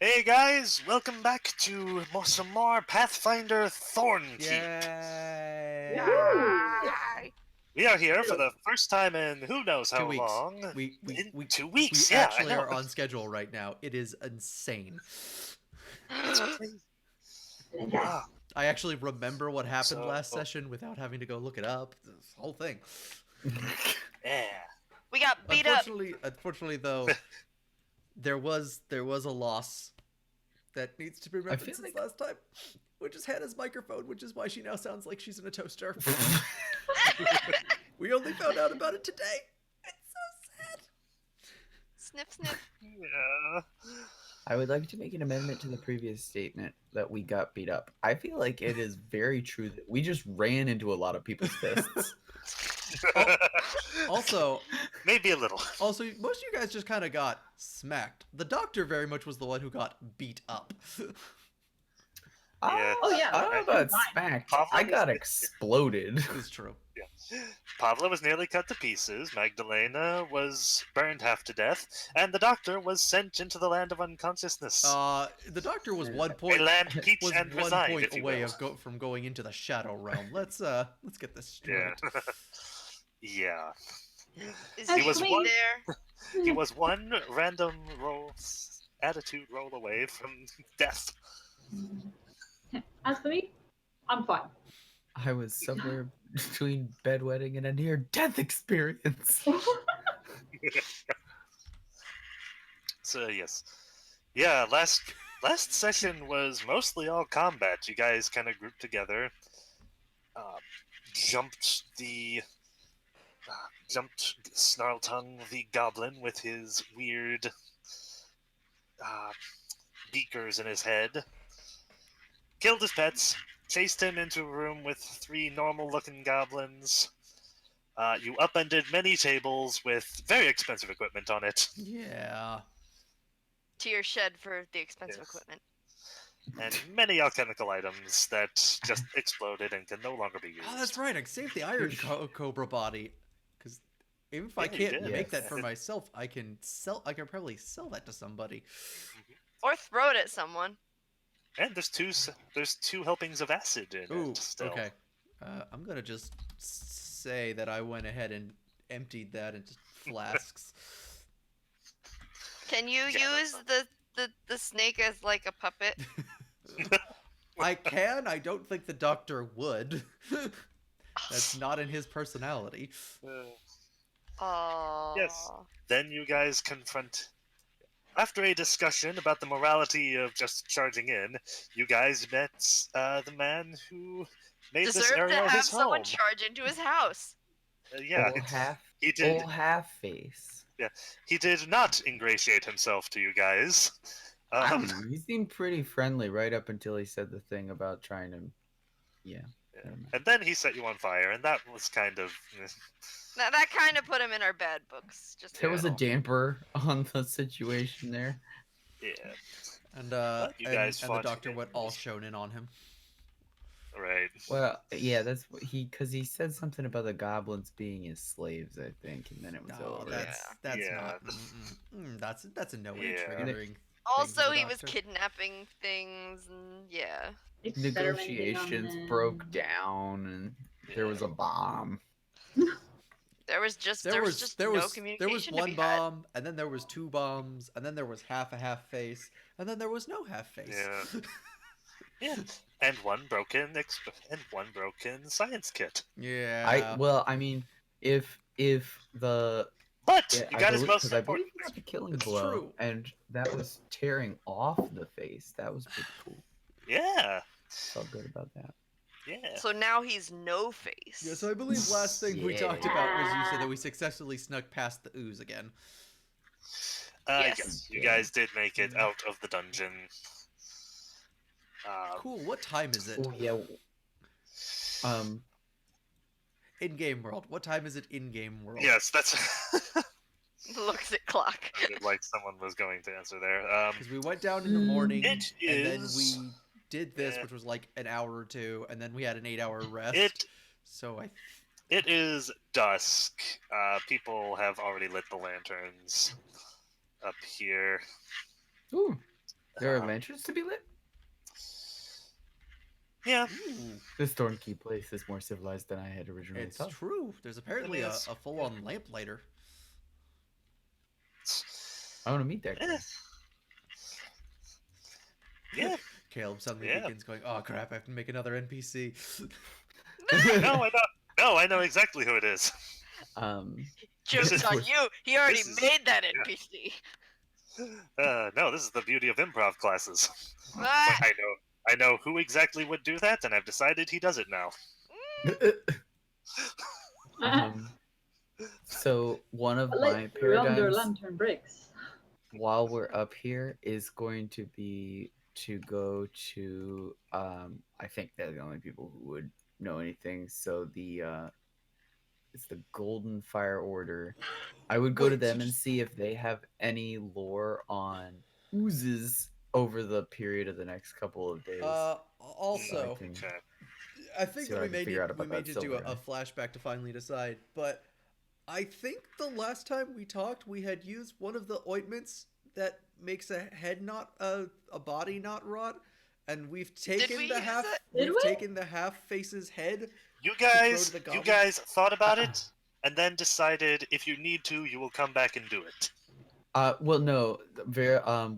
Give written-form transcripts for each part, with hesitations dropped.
Hey guys, welcome back to some more Pathfinder Thornkeep. Yay! Yay! We are here for the first time in who knows how 2 weeks. long. We in 2 weeks, we yeah, actually I know. are on schedule right now. It is insane. It's crazy. Yes. I actually remember what happened So- last session without having to go look it up. This whole thing. Yeah. We got beat up. Unfortunately, though, there was a loss that needs to be remembered feel since like- last time, which is Hannah's microphone, which is why she now sounds like she's in a toaster. We only found out about it today. It's so sad. Sniff, sniff. Yeah. I would like to make an amendment to the previous statement that we got beat up. I feel like it is very true that we just ran into a lot of people's fists. Also, Maybe a little. most of you guys just kind of got smacked. The doctor very much was the one who got beat up. Yeah. Oh, yeah. I don't know about Fine. smacked. Pablo I was- got exploded. It's true. Pavla was nearly cut to pieces, Magdalena was burned half to death, and the doctor was sent into the land of unconsciousness. The doctor was one a point land peach and one resigned, point if you away will. from going into the shadow realm. Let's get this Yeah. straight. Yeah. Is He he was one- there? He was one random attitude roll away from death. As for me, I'm fine. I was somewhere between bedwetting and a near-death experience. So yes, yeah. Last session was mostly all combat. You guys kind of grouped together, jumped Snarltongue the goblin with his weird beakers in his head. Killed his pets. Chased him into a room with 3 normal-looking goblins. You upended many tables with very expensive equipment on it. Yeah. To your shed for the expensive Yes. equipment. And many alchemical items that just exploded and can no longer be used. Oh, that's right. I saved the iron cobra body because even if I Yeah, you can't did. make that Yes. for myself, I can probably sell that to somebody. Or throw it at someone. And there's two helpings of acid in Ooh, it still. okay. I'm gonna just say that I went ahead and emptied that into flasks. Can you Yeah, use the snake as like a puppet? I can. I don't think the doctor would. That's not in his personality. Oh. Yes. Then you guys confront. After a discussion about the morality of just charging in, you guys met the man who made this Deserved to area have his someone home. charge into his house. Yeah, he did. half face. He did not ingratiate himself to you guys. I don't know. He seemed pretty friendly right up until he said the thing about trying to. Yeah. never mind. And then he set you on fire, and that was kind of. That kind of put him in our bad books. Just There was a little. damper on the situation there. Yeah, And you guys and the fought doctor him. went all shonen on him. right. Well, yeah, that's what because he said something about the goblins being his slaves, I think, and then it was No, over. that's Yeah. not. That's a no way Yeah. triggering. Also, the he was doctor. kidnapping things, and yeah. Experimenting on Negotiations them. broke down, and there was a bomb. There was just There was no communication. there was to one be had. bomb, and then there was 2 bombs, and then there was half a half face, and then there was no half face. Yeah. Yeah, and one broken science kit. Yeah. I mean, if the But yeah, you got his most I important. believe he got the killing It's blow, true. and that was tearing off the face. That was pretty cool. Yeah, Felt good about that. yeah. So now he's no face. Yeah, so I believe last thing we Yeah. talked about was you said that we successfully snuck past the ooze again. Yes. Yes, you guys did make it out of the dungeon. Cool. What time is it? Oh yeah. In-game world. What time is it in-game world? Yes, that's. Looks at clock. Sounded like someone was going to answer there. Because we went down in the morning, It and then is- we did this, Yeah. which was like an hour or 2, and then we had an 8-hour rest. So It is dusk. People have already lit the lanterns up here. Ooh. There are lanterns to be lit. Yeah, Ooh, This Thornkeep place is more civilized than I had originally it's thought. true. There's apparently It a is. full-on lamplighter. I want to meet that Eh, guy. yeah. Caleb suddenly Yeah. begins going, "Oh crap! I have to make another NPC." No, I know. No, I know exactly who it is. Joke's is on worth- you. He already this is- made that yeah. NPC. No, this is the beauty of improv classes. Ah, I know who exactly would do that, and I've decided he does it now. um, so one of Let's my run their paradigms lantern bricks. while we're up here is going to be to go to I think they're the only people who would know anything. So it's the Golden Fire Order. I would go to Wait, so them and just- see if they have any lore on oozes over the period of the next couple of days. Also, can- Okay. I think see what that I can figure out about that just do a silver. flashback to finally decide. But I think the last time we talked, we had used one of the ointments that makes a head not a body not rot, and we've taken we the use half. it? Did We've we? taken the half face's head. You throw guys, to the you goblin? guys thought about it, and then decided if you need to, you will come back and do it. Well, no,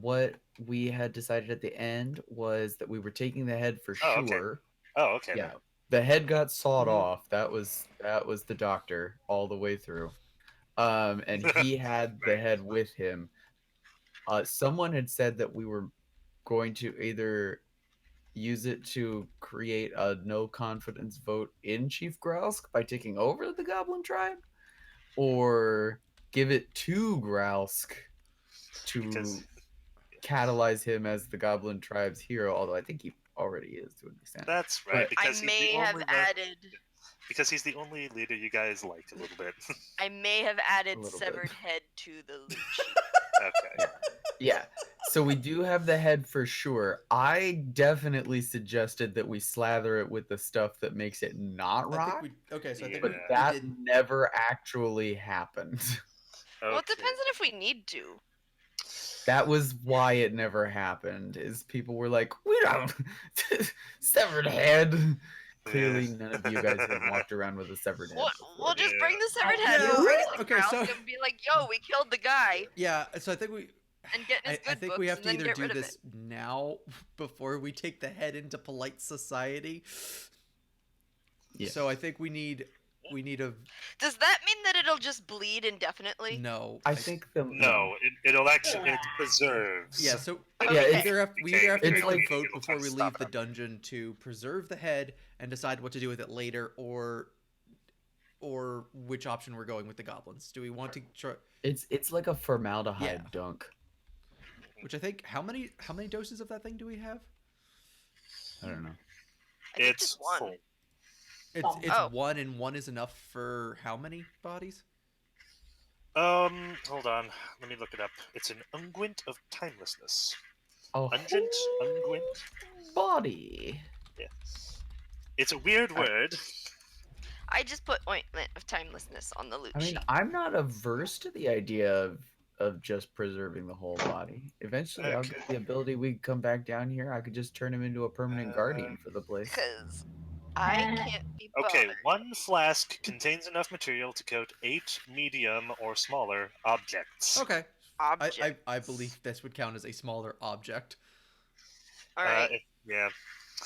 what we had decided at the end was that we were taking the head for Oh, okay. sure. Oh, okay. Yeah, the head got sawed Mhm. off. That was the doctor all the way through. And he had the Right. head with him. Someone had said that we were going to either use it to create a no confidence vote in Chief Grausk by taking over the Goblin tribe, or give it to Grausk to Because- catalyze him as the Goblin tribe's hero. Although I think he already is to an extent. That's right. But- Because I he's may the have only added. because he's the only leader you guys like a little bit. I may have added little severed bit. head to the loot sheet. Okay. Yeah. So we do have the head for sure. I definitely suggested that we slather it with the stuff that makes it not I rot, think we okay. So I think but we that did. never actually happened. Well, it Okay. depends on if we need to. That was why it never happened. Is people were like, we don't severed head. Clearly, none of you guys have walked around with a severed head. We'll just bring the severed Yeah. head. Yeah, We'll bring right? it to Okay, Kraus so- and be like, "Yo, we killed the guy," Yeah. So I think we. and get in his good I think books we have and to then either get do rid of this it. now before we take the head into polite society. Yeah. So I think we need a Does that mean that it'll just bleed indefinitely? no. I think the No, it'll actually it preserves. Yeah. So Yeah, we it's- either have to it's make a like- vote it'll before kinda we stop leave the them. dungeon to preserve the head and decide what to do with it later, or which option we're going with the goblins. Do we want to try? it's like a formaldehyde Yeah. dunk. Which I think how many doses of that thing do we have? I don't know. I think It's just one. full. It's Oh. one, and one is enough for how many bodies? Hold on. Let me look it up. It's an unguent of timelessness. A Ungent, unguent. body. Yeah. It's a weird word. I just put ointment of timelessness on the loot I mean, sheet. I'm not averse to the idea of just preserving the whole body. Eventually, I'll get the ability. We come back down here. I could just turn him into a permanent guardian for the place. Because I can't be bothered. Okay, one flask contains enough material to coat 8 medium or smaller objects. Okay. Object. I believe this would count as a smaller object. All right. Yeah.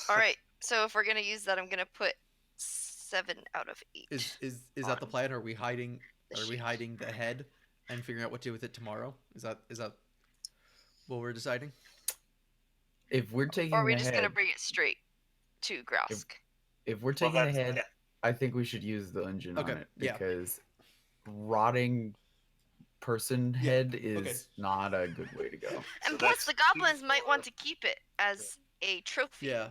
All right. So if we're gonna use that, I'm gonna put 7 out of 8. Is that the On plan? Are we hiding the are we sheet. hiding the head and figuring out what to do with it tomorrow? Is that what we're deciding? If we're taking Or are we the just head, gonna bring it straight to Grausk? if we're Well, taking the that's- head, yeah. I think we should use the engine Okay, on it yeah. because rotting person Yeah, head okay. is not a good way to go. And So plus, that's the goblins 2, might 4. want to keep it as a trophy. Yeah.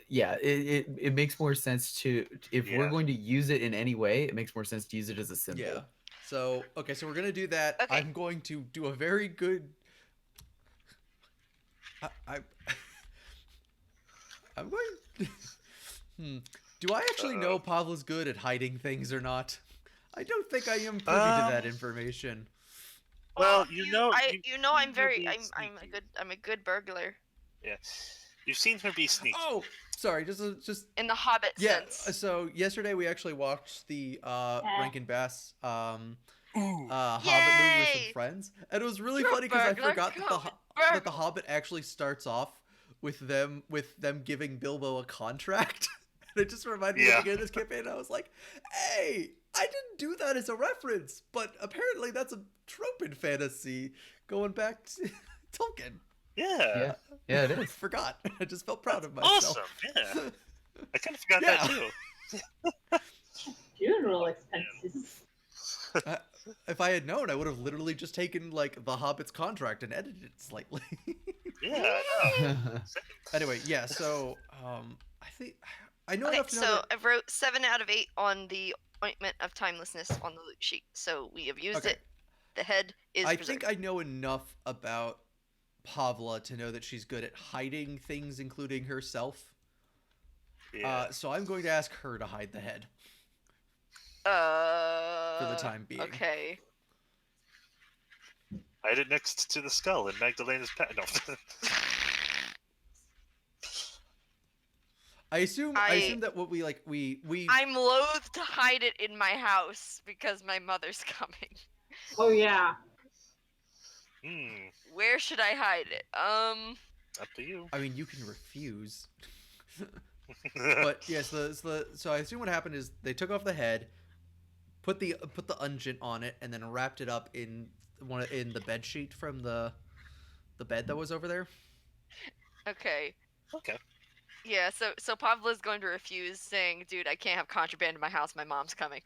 Yeah, it makes more sense to if we're Yeah. going to use it in any way, it makes more sense to use it as a symbol. Yeah. So okay, so we're gonna do that. Okay. I'm going to do a very good. I I'm going. Do I actually know Pavlo's good at hiding things or not? I don't think I am privy to that information. Well, you know, I'm very, be I'm sneaky. I'm a good burglar Yeah, you've seen her be sneaky. Oh, sorry. Just in the Hobbit yeah. sense. So yesterday we actually watched the Rankin Bass Ooh. Hobbit movie with some Yay! friends, and it was really You're a funny because I burglar. forgot that Come and that the burgle. Hobbit actually starts off with them giving Bilbo a contract. And it just reminded me of Yeah. the beginning of this campaign. And I was like, "Hey, I didn't do that as a reference, but apparently that's a trope in fantasy going back to Tolkien." Yeah. Yeah, it I is. forgot. I just felt proud of Awesome. myself. Yeah. I kind of forgot Yeah. that too. Funeral expenses. If I had known, I would have literally just taken like the Hobbit's contract and edited it slightly. Yeah. No. Anyway, yeah. So I think I know Okay, enough to know so that. I wrote 7 out of 8 on the ointment of timelessness on the loot sheet. So we have used Okay. it. The head is I preserved. think I know enough about Pavla to know that she's good at hiding things, including herself. Yeah. So I'm going to ask her to hide the head for the time being. Okay. Hide it next to the skull in Magdalena's pet. No. I assume that what we I'm loath to hide it in my house because my mother's coming. Oh yeah. Hmm. Where should I hide it? Up to you. I mean, you can refuse. But yes, so I assume what happened is they took off the head, put the unguent on it, and then wrapped it up in the bed sheet from the bed that was over there. Okay. Okay. Yeah, so Pavla's going to refuse, saying, "Dude, I can't have contraband in my house. My mom's coming."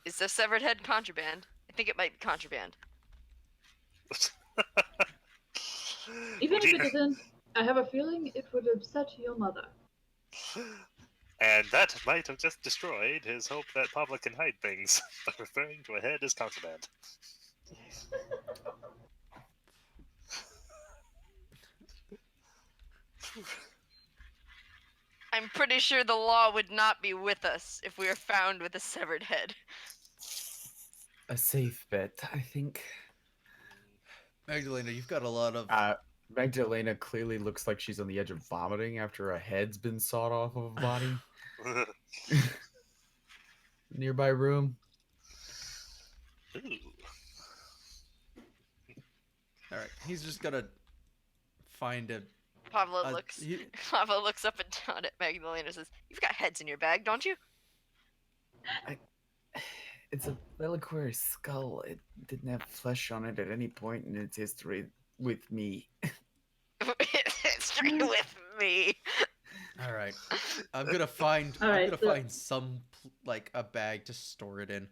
Is the severed head contraband? I think it might be contraband. Even Oh, if it dear. isn't, I have a feeling it would upset your mother. And that might have just destroyed his hope that Pavla can hide things by referring to a head as contraband. I'm pretty sure the law would not be with us if we were found with a severed head. A safe bet, I think. Magdalena, you've got a lot of. Magdalena clearly looks like she's on the edge of vomiting after a head's been sawed off of a body. Nearby room. Ooh. All right, he's just gonna find a. Pavla looks up and down at Magdalena and says, "You've got heads in your bag, don't you?" It's a reliquary skull. It didn't have flesh on it at any point in its history with me. Straight with me. All right, I'm gonna find. All I'm right, gonna so- find some like a bag to store it in.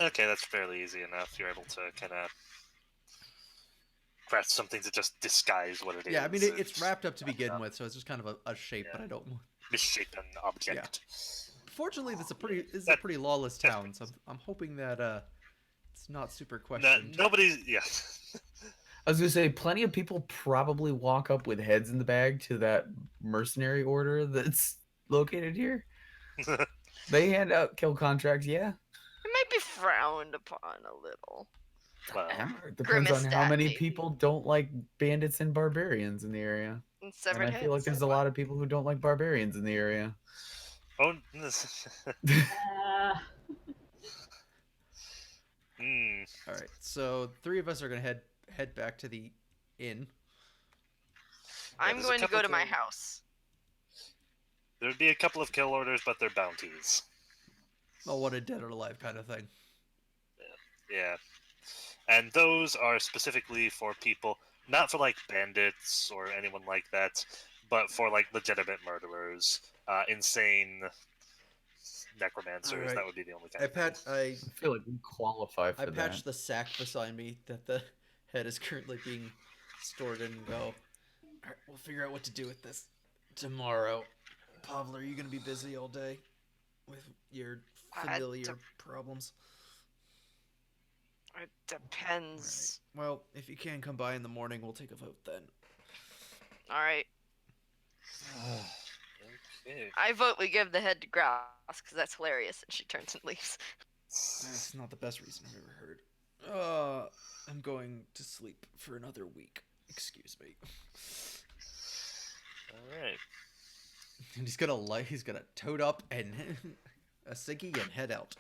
Okay, that's fairly easy enough. You're able to kind of craft something to just disguise what it is. Yeah, I mean it's and wrapped up to begin with, so it's just kind of a shape, but Yeah. I don't. misshapen object. Fortunately, this is a pretty lawless town, so I'm hoping that it's not super No, questioned. nobody's. Yeah. I was gonna say, plenty of people probably walk up with heads in the bag to that mercenary order that's located here. They hand out kill contracts, yeah. It might be frowned upon a little. Well, It depends on Grimaced how at, many maybe. people don't like bandits and barbarians in the area. And And severed I feel like heads. there's a lot of people who don't like barbarians in the area. oh. Uh, Hmm. All right, so 3 of us are gonna head back to the inn. I'm there's a going to go couple to my things- house. There'd be a couple of kill orders, but they're bounties. A wanted dead or alive kind of thing. Yeah. And those are specifically for people, not for like bandits or anyone like that, but for like legitimate murderers, insane necromancers. Alright. That would be the only kind. I of thing. I feel like we qualify for I that. patched the sack beside me that the head is currently being stored in and go. All right, we'll figure out what to do with this tomorrow. Pavla, are you gonna be busy all day with your familiar problems? It depends. Well, if you can come by in the morning, we'll take a vote then. All right. Okay. I vote we give the head to Grouse because that's hilarious, and she turns and leaves. That's not the best reason I've ever heard. I'm going to sleep for another week. Excuse me. All right. And he's gonna tote up and a ciggy and head out.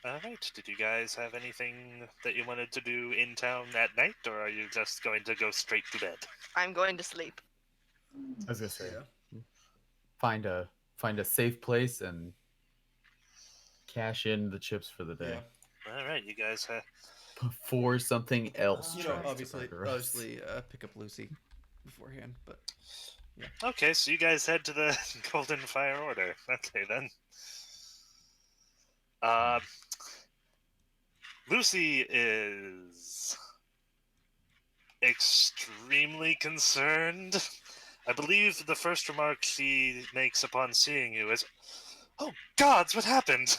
All right. Did you guys have anything that you wanted to do in town at night, or are you just going to go straight to bed? I'm going to sleep. I was gonna say, Yeah. find a safe place and cash in the chips for the day All right. You guys have. before something else You know, tries to obviously, murder us. pick up Lucy beforehand, but Okay, so you guys head to the Golden Fire Order. Okay, then. Lucy is extremely concerned. I believe the first remark she makes upon seeing you is, "Oh gods, what happened?"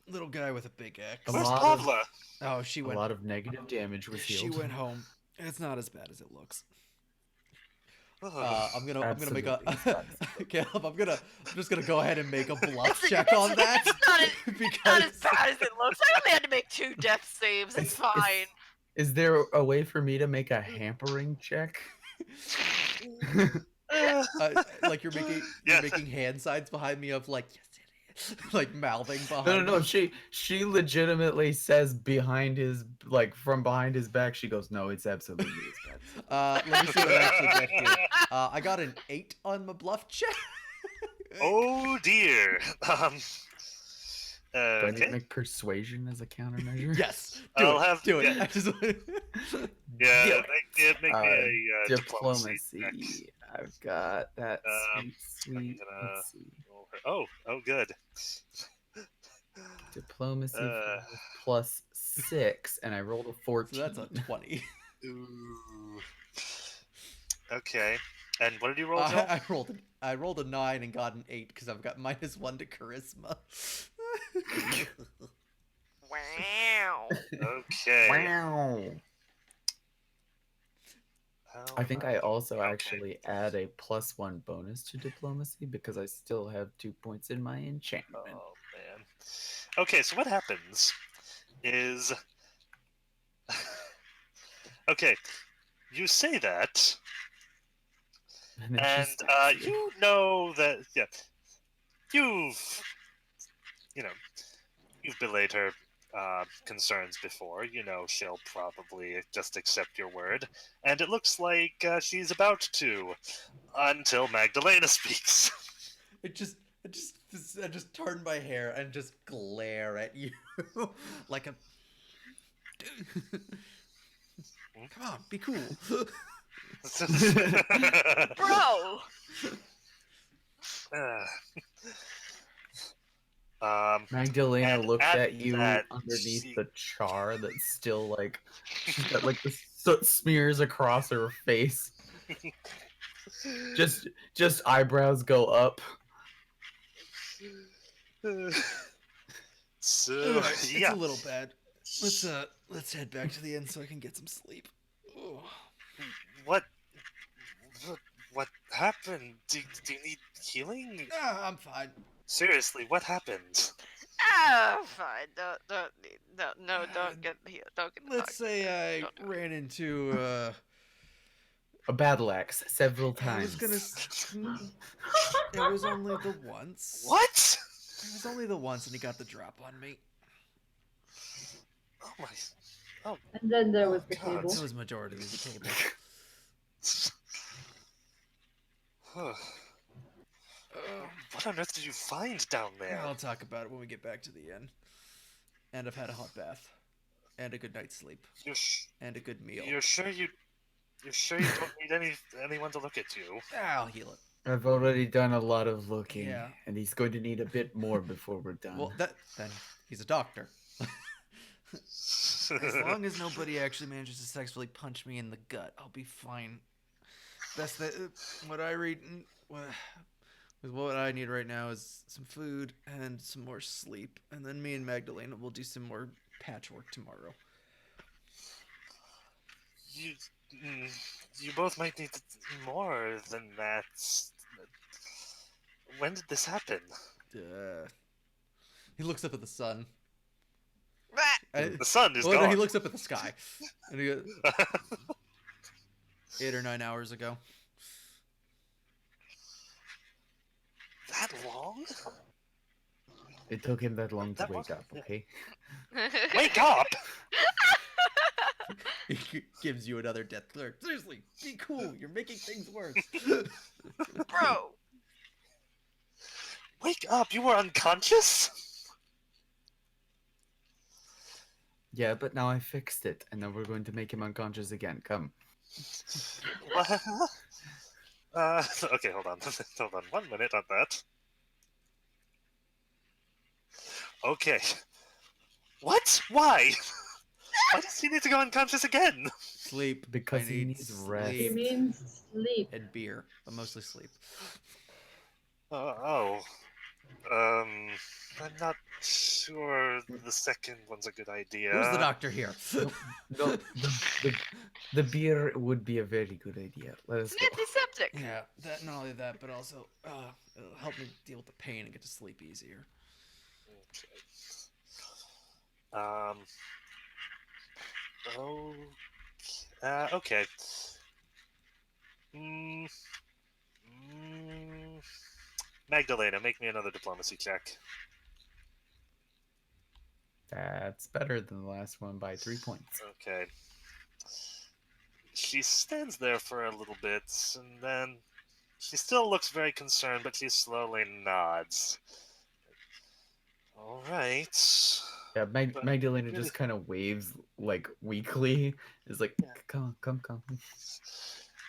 little guy with a big X. A Where's lot of- Pavla? Oh, she A went. lot of negative damage was She healed. went home. It's not as bad as it looks. Ugh. I'm gonna make a Absolutely, it's not. Caleb. I'm just gonna go ahead and make a bluff It's- check on that it's not as- because Not as bad as it looks. I only had to make 2 death saves. It's It's- fine. Is there a way for me to make a hampering check? like you're Yeah. making hand signs behind me of like yes it is like mouthing behind. No. me. She legitimately says behind his from behind his back. She goes, "No, it's absolutely as bad." Let me see what I actually get here. I got an 8 on my bluff check. Oh dear. Do I need to Okay. make persuasion as a countermeasure? Yes, do it. Yeah. I just Yeah, Do make me a diplomacy. Diplomacy. check. I've got that I'm sweet. gonna- Let's see. Oh, good. Diplomacy Uh. plus 6, and I rolled a 14. so that's a 20. Ooh. Okay. And what did you roll, Joel? I rolled a 9 and got an 8 because I've got -1 to charisma. Wow. Okay. Wow. I think I also Okay. actually add a +1 bonus to diplomacy because I still have 2 points in my enchantment. Oh man. Okay, so what happens is okay, you say that, And then she and stabs you. you know that you've you've belayed her concerns before. You know she'll probably just accept your word, and it looks like she's about to, until Magdalena speaks. I just turn my hair and just glare at you like a. Come on, be cool. Bro! Magdalena and looks at at you that, underneath she- the char that's still like she's got like the soot smears across her face. Just eyebrows go up. So Alright, it's yeah, a little bad. Let's head back to the inn so I can get some sleep. Ugh. what what happened? Do you need healing? Ah, I'm fine. Seriously, what happened? Ah, fine. Don't get healed. Don't get the Let's fuck. say I Don't do it. ran into A battle axe several I was times. gonna. It was only the once. What? It was only the once, and he got the drop on me. Oh my! And then there was Oh, the God. table. It was majority of the table. What on earth did you find down there? I'll talk about it when we get back to the inn. And I've had a hot bath, and a good night's sleep, and a good meal. You're sure you don't need anyone to look at you? I'll heal it. I've already done a lot of looking, Yeah. and he's going to need a bit more before we're done. Well, then he's a doctor. As long as nobody actually manages to sexually punch me in the gut, I'll be fine. Best that what I read, what I need right now is some food and some more sleep, and then me and Magdalena will do some more patchwork tomorrow. You, mm, you both might need more than that. When did this happen? He looks up at the sun. Bah! The sun is No, he gone. looks up at the sky. And he goes, 8 or 9 hours ago. That long? It took him that long to That wake was- up, okay? Wake up! He gives you another death glare. Seriously, be cool. You're making things worse. Bro! Wake up! You were unconscious? Yeah, but now I fixed it, and then we're going to make him unconscious again. Come. What? Okay, hold on. Hold on 1 minute on that. Okay. What? Why? Why does he need to go unconscious again? Sleep. Because I he need needs rest. He sleep means sleep. and beer, but mostly sleep. Oh. I'm not sure the second one's a good idea. Who's the doctor here? No, the beer would be a very good idea. Let us It's go. an antiseptic. Yeah, that not only that, but also it'll help me deal with the pain and get to sleep easier. Okay. Oh. Okay. Mm, Magdalena, make me another diplomacy check. That's better than the last one by 3 points. Okay. She stands there for a little bit, and then she still looks very concerned, but she slowly nods. All right. Yeah, But Magdalena really- just kind of waves like weakly. Is like, Yeah. come, come, come.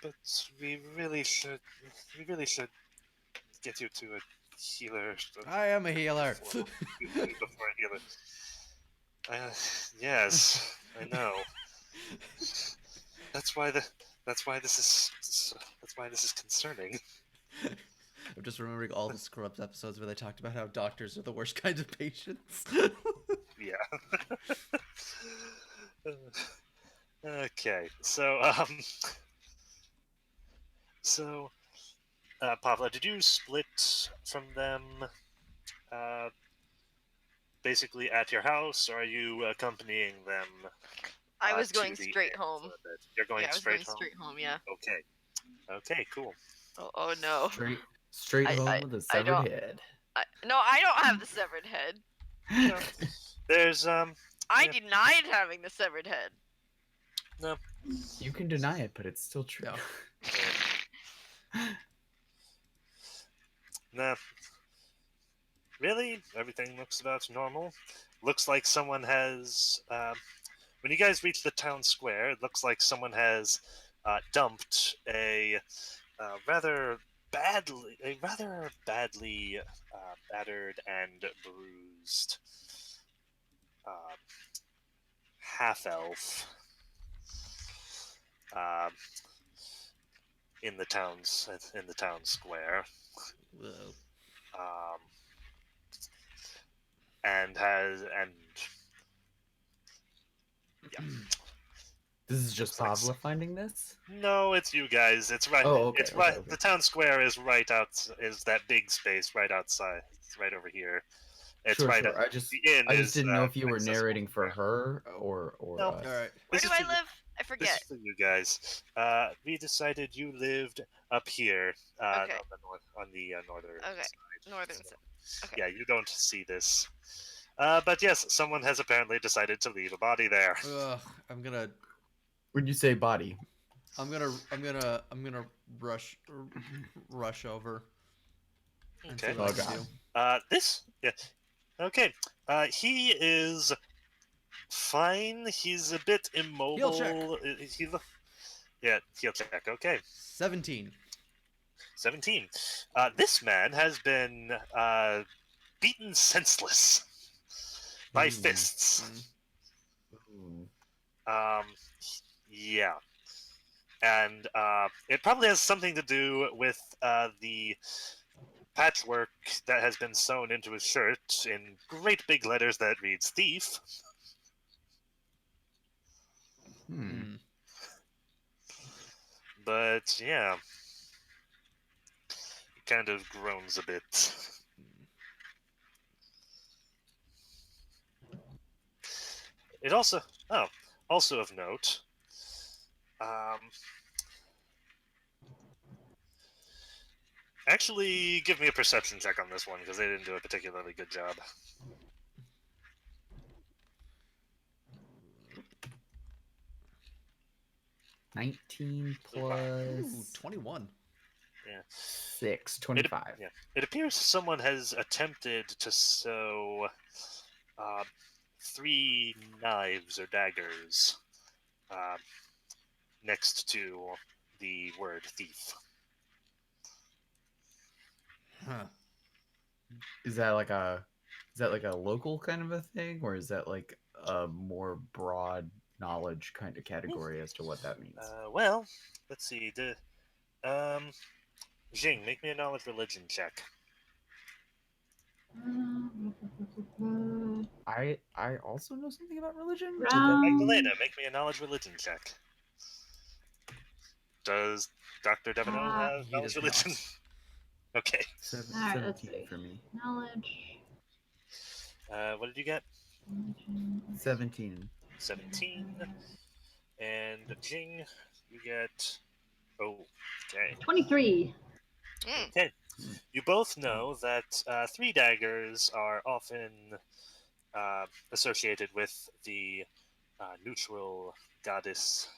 But we really should get you to a healer. I am a healer. Before a healer. Yes, I know. That's why this is concerning. I'm just remembering all the Scrubs episodes where they talked about how doctors are the worst kinds of patients. Yeah. Okay. Pavla, did you split from them basically at your house, or are you accompanying them? I was to going the straight inn home. for a bit? You're going Yeah, I was straight going home? straight home, yeah. Okay. Okay, cool. Oh no. Straight I- home I- with a I severed don't- head. No, I don't have the severed head. No. There's I Yeah. denied having the severed head. You can deny it, but it's still true. No. Nah. Really? Everything looks about normal. Looks like someone has. When you guys reach the town square, it looks like someone has dumped a rather badly battered and bruised half elf in the town square. Whoa. And This is just Looks like Pavla finding this? no, it's you guys. It's right. Oh, okay, It's right. okay. The town square is right out. Is that big space right outside? It's right over here. It's Sure, right. sure. At, the inn I just is, didn't know if you were accessible narrating from for there. her or No. All right. Where This do is I for you- live? I This forget. is for you guys. We decided you lived up here Okay. on the northern Okay. side. Northern So, side. Okay. Yeah, you don't see this. But yes, someone has apparently decided to leave a body there. Ugh, I'm gonna when you say body. rush over. and Okay. see what I Oh, can God. do. Yeah. Okay. He is fine. He's a bit immobile. check. Heal check. Okay. 17. 17. This man has been beaten senseless by Ooh. fists. Mm. Ooh. Yeah. And it probably has something to do with the patchwork that has been sewn into his shirt in great big letters that reads thief. Hmm. Mm. but yeah, he kind of groans a bit. It also, also of note, um, actually give me a perception check on this one because they didn't do a particularly good job. 19 Ooh, 21. 6, 25. It appears someone has attempted to sew uh, 3 knives or daggers next to the word thief. Huh. Is that like a local kind of a thing, or is that like a more broad knowledge kind of category as to what that means? Well, let's see. Jing, make me a knowledge religion check. I also know something about religion. Magdalena, make me a knowledge religion check. Does Dr. Devino have He knowledge does religion? not. Okay. Alright, let's 17 see. for me. Knowledge. What did you get? Religion. 17. 17. And Jing, you get. Oh, okay. 23. Mm. Okay. You both know that 3 daggers are often associated with the neutral goddess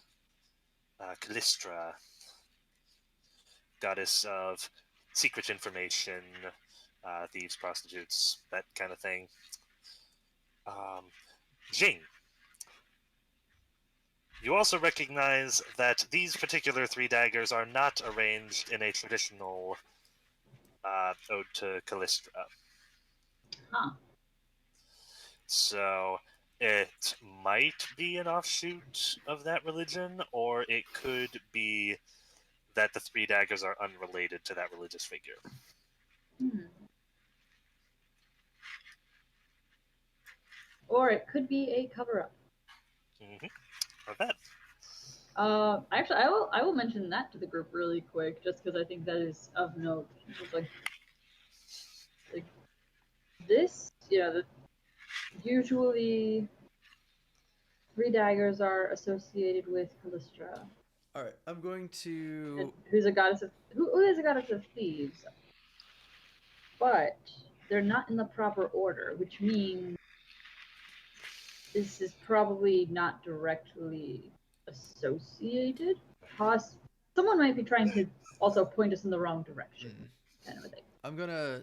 Callistra, goddess of secret information, thieves, prostitutes, that kind of thing. Jing, you also recognize that these particular 3 daggers are not arranged in a traditional ode to Callistra. Huh. So it might be an offshoot of that religion, or it could be that the 3 daggers are unrelated to that religious figure. Hmm. Or it could be a cover-up. Or that. Actually, I will mention that to the group really quick, just because I think that is of note. Just like this, usually 3 daggers are associated with Callistra, All right, I'm going to. who's a goddess of who is a goddess of thieves, but they're not in the proper order, which means this is probably not directly associated. Someone might be trying to also point us in the wrong direction, kind of a thing. I'm gonna.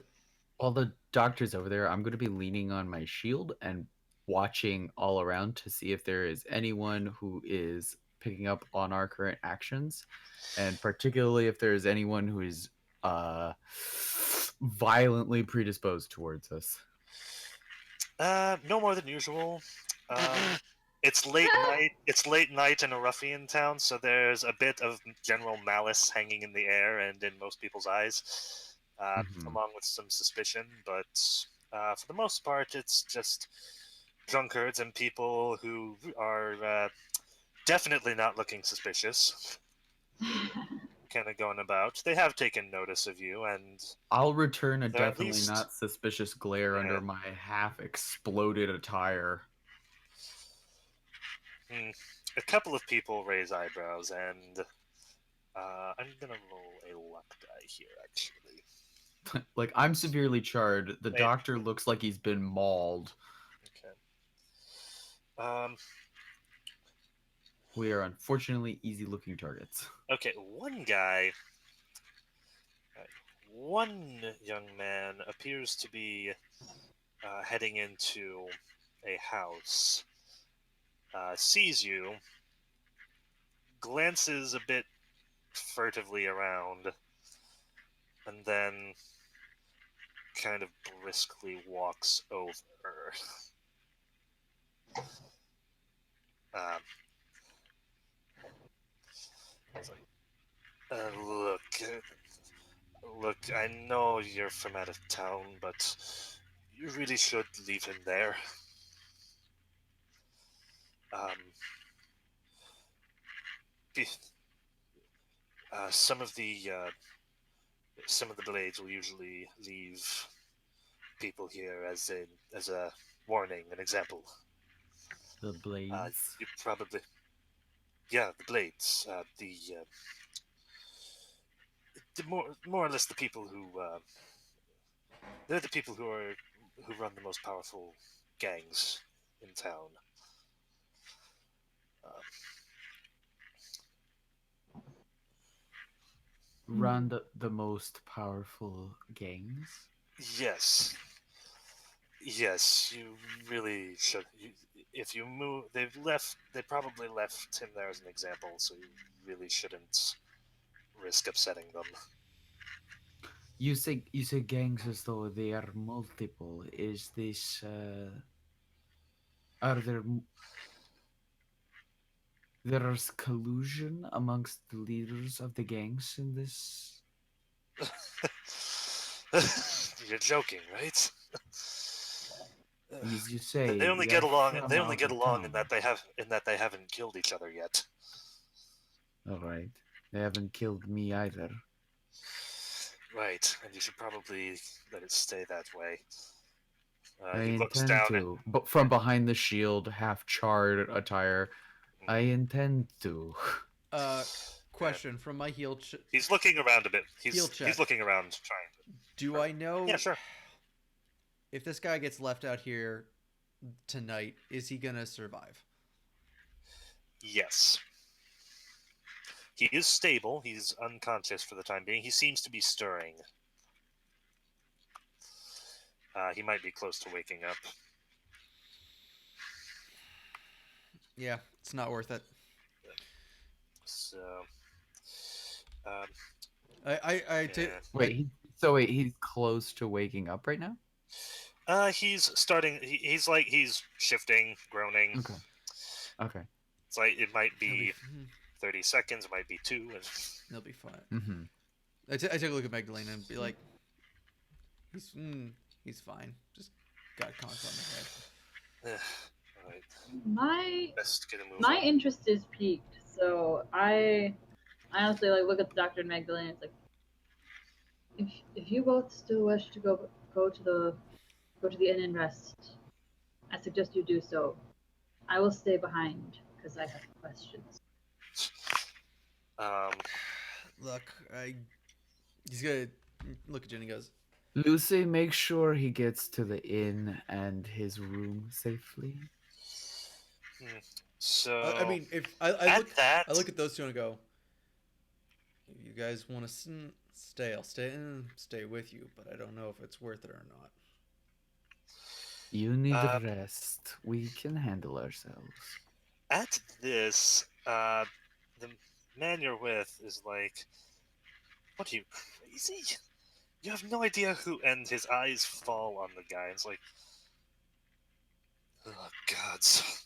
While the doctor's over there, I'm going to be leaning on my shield and watching all around to see if there is anyone who is picking up on our current actions, and particularly if there is anyone who is violently predisposed towards us. No more than usual. It's late night. It's late night in a ruffian town, so there's a bit of general malice hanging in the air and in most people's eyes, along with some suspicion. But for the most part, it's just drunkards and people who are definitely not looking suspicious, kind of going about. They have taken notice of you, and I'll return a they're at definitely least- not suspicious glare under my half exploded attire. a couple of people raise eyebrows, and I'm gonna roll a luck die here, actually. Like, I'm severely charred. The Wait. doctor looks like he's been mauled. Okay. We are unfortunately easy looking targets. Okay, one young man appears to be heading into a house, sees you, glances a bit furtively around, and then kind of briskly walks over. He's like, look, I know you're from out of town, but you really should leave him there. Um, Some of the blades will usually leave people here as a warning, an example. The blades. You probably, yeah, the blades. The more or less the people who they're the people who run the most powerful gangs in town. Uh, Run the most powerful gangs. yes, yes, you really should. If you move, They probably left him there as an example, so you really shouldn't risk upsetting them. You say gangs as though they are multiple. Is this are there's collusion amongst the leaders of the gangs in this? You're joking, right? As you say, They only we get are along. from They only out get of along town. in that they haven't killed each other yet. All right, they haven't killed me either. Right, and you should probably let it stay that way. I He looks intend down. to, but from behind the shield, half charred attire, I intend to. Question from my heal. He's looking around a bit. Heal check. He's looking around, trying to. Do I know? Yeah, sure. If this guy gets left out here tonight, is he gonna survive? Yes. He is stable. He's unconscious for the time being. He seems to be stirring. He might be close to waking up. Yeah, it's not worth it. So, um, I take. yeah. Wait, he's close to waking up right now? He's starting. He's shifting, groaning. Okay. It's like it might be He'll 30 seconds. It might be 2. And he'll be fine. Mm-hmm. I take a look at Magdalena and be like, he's fine. Just got conked on the head. all right. My Best get a move my on. interest is piqued, so I honestly look at the doctor and Magdalena. It's like, if you both still wish to go to the inn and rest, I suggest you do so. I will stay behind because I have questions. Look, he's gonna look at Jen and goes, Lucy, make sure he gets to the inn and his room safely. So I mean, if I look at those two and go, if you guys want to stay, I'll stay with you, but I don't know if it's worth it or not. You need rest. We can handle ourselves. At this, the man you're with is like, "What are you, crazy? You have no idea who." And his eyes fall on the guy. It's like, oh gods.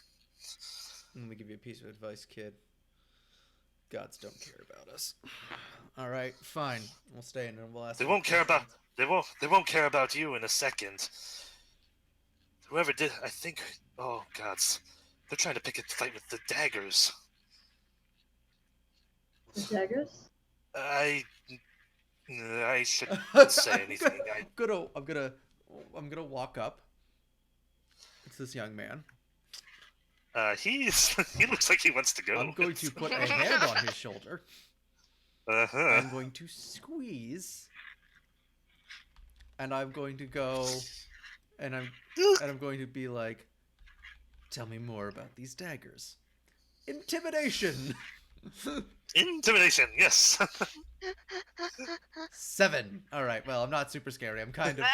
Let me give you a piece of advice, kid. Gods don't care about us. All right, fine. We'll stay and we'll ask. They won't care about you in a second. Whoever did, I think. Oh gods, they're trying to pick a fight with the daggers. The daggers? I shouldn't say anything. I'm gonna walk up. It's this young man. He looks like he wants to go. I'm going to put a hand on his shoulder. Uh-huh. I'm going to squeeze, and I'm going to go, and I'm going to be like, "Tell me more about these daggers." Intimidation. Intimidation, yes. 7. All right. Well, I'm not super scary. I'm kind of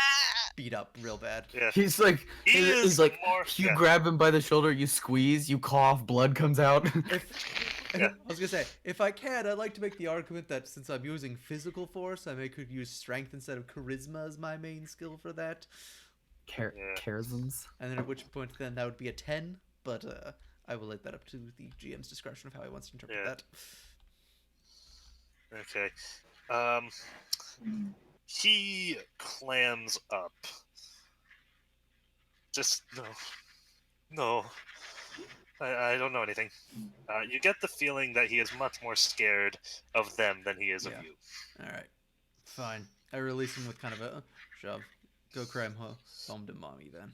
beat up real bad. Yeah. He's like, He's like, more. you grab him by the shoulder, you squeeze, you cough, blood comes out. I was gonna say, if I can, I'd like to make the argument that since I'm using physical force, could use strength instead of charisma as my main skill for that. Charisms. And then at which point, then that would be a 10. But I will let that up to the GM's discretion of how he wants to interpret that. Okay. He clams up. Just no. I don't know anything. You get the feeling that he is much more scared of them than he is Yeah. of you. All right, fine. I release him with kind of a shove. Go cram home to mommy then.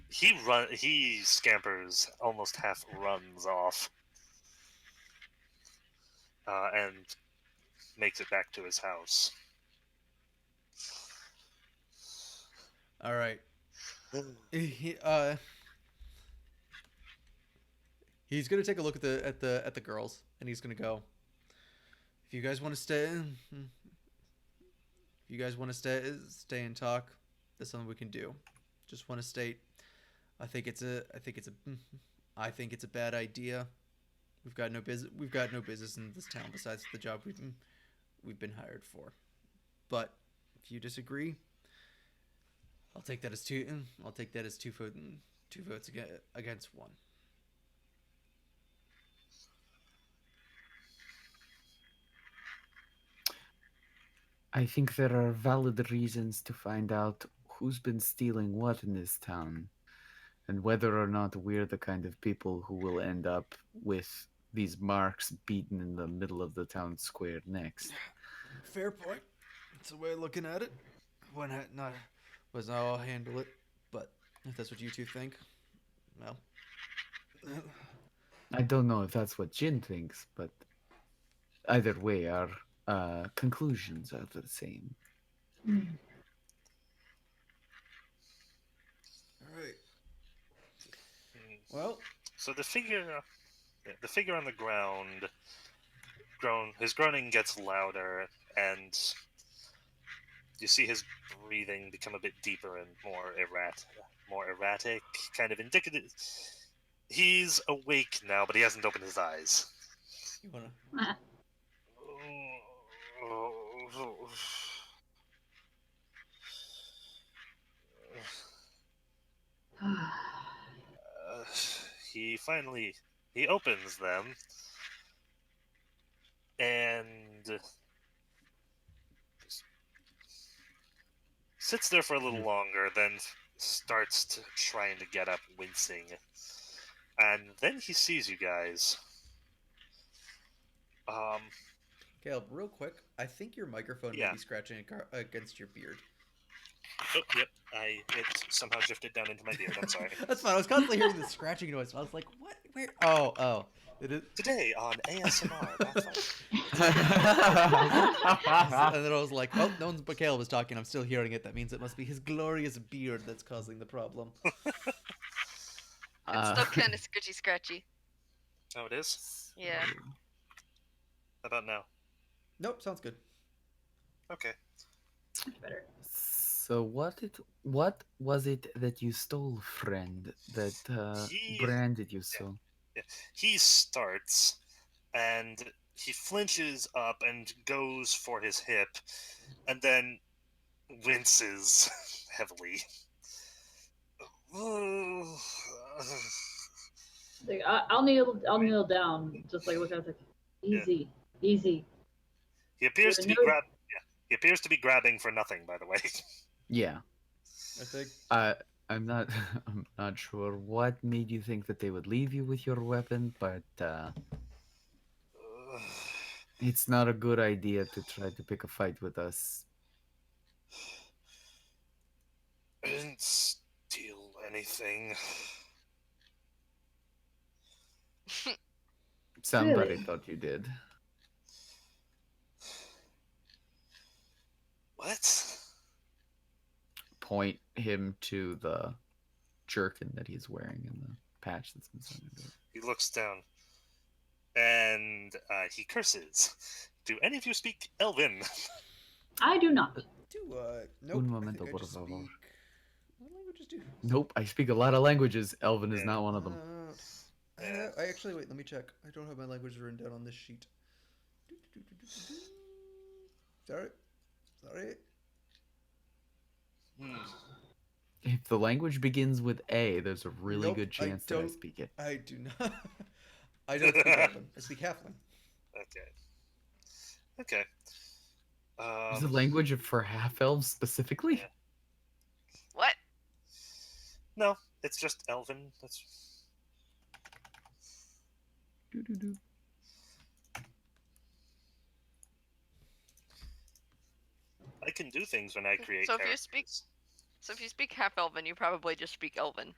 He scampers, almost half runs off, and makes it back to his house. All right. He's gonna take a look at the girls, and he's gonna go. If you guys want to stay, if you guys want to stay and talk, that's something we can do. Just want to state, I think it's a bad idea. We've got no business in this town besides the job we've been hired for. But if you disagree, I'll take that as two votes against one. I think there are valid reasons to find out who's been stealing what in this town, and whether or not we're the kind of people who will end up with these marks beaten in the middle of the town square next. Fair point. It's a way of looking at it. When not was not I'll handle it, but if that's what you two think, well, I don't know if that's what Jin thinks, but either way, our conclusions are the same. Hmm. all right. Hmm. Well, So the figure on the ground, his groaning gets louder, and you see his breathing become a bit deeper and more erratic, kind of indicative. He's awake now, but he hasn't opened his eyes. you wanna? Uh, he opens them and sits there for a little longer, then starts trying to get up, wincing. And then he sees you guys. Caleb, real quick, I think your microphone may Yeah. be scratching against your beard. Oh, yep. It somehow drifted down into my beard. I'm sorry. That's fine. I was constantly hearing the scratching noise. I was like, what? Where? Oh. It is. Today on ASMR Pathfinder. And then I was like, oh, no one's but Caleb was talking. I'm still hearing it. That means it must be his glorious beard that's causing the problem. It's still kind of scratchy. Oh, it is? Yeah. How about now? Nope, sounds good. Okay. Much better. So what was it that you stole, friend? That He- branded you so? He starts, and he flinches up and goes for his hip, and then winces heavily. Like, I'll kneel down, just like look at it, like, easy. He appears to be No- He appears to be grabbing for nothing, by the way. Yeah. I think. I'm not I'm not sure what made you think that they would leave you with your weapon, but it's not a good idea to try to pick a fight with us. I didn't steal anything. Somebody Really? thought you did. What? Point him to the jerkin that he's wearing and the patch that's been sent into it. He looks down, and he curses. Do any of you speak Elven? I do not. Nope. Un I momento, think I por just favor. speak. What languages do? Nope, I speak a lot of languages. Elven is Yeah. not one of them. I actually wait. Let me check. I don't have my languages written down on this sheet. Sorry. If the language begins with A, there's a really Nope, good I chance that I don't- speak it. I do not. I don't speak Elven. I speak Halfling. Okay. Is the language for half elves specifically? Yeah. What? No, it's just Elven. That's Doo-doo-doo. I can do things when I create So if you characters. speak- So if you speak half Elven, you probably just speak Elven.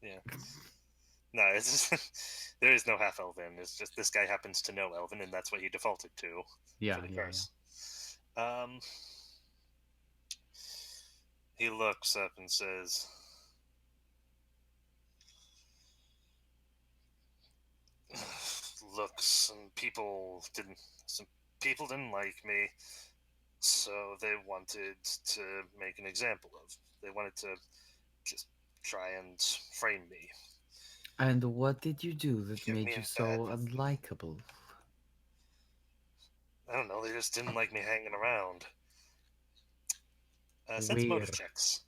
Yeah. No, it's just, there is no half Elven. It's just this guy happens to know Elven, and that's what he defaulted to Yeah, for the yeah, curse. He looks up and says, "Look, some people didn't like me, so they wanted to make an example of. They wanted to just try and frame me. And what did you do that Give made me you a so bad. unlikable? I don't know. They just didn't like me hanging around. Sense Where? motive checks.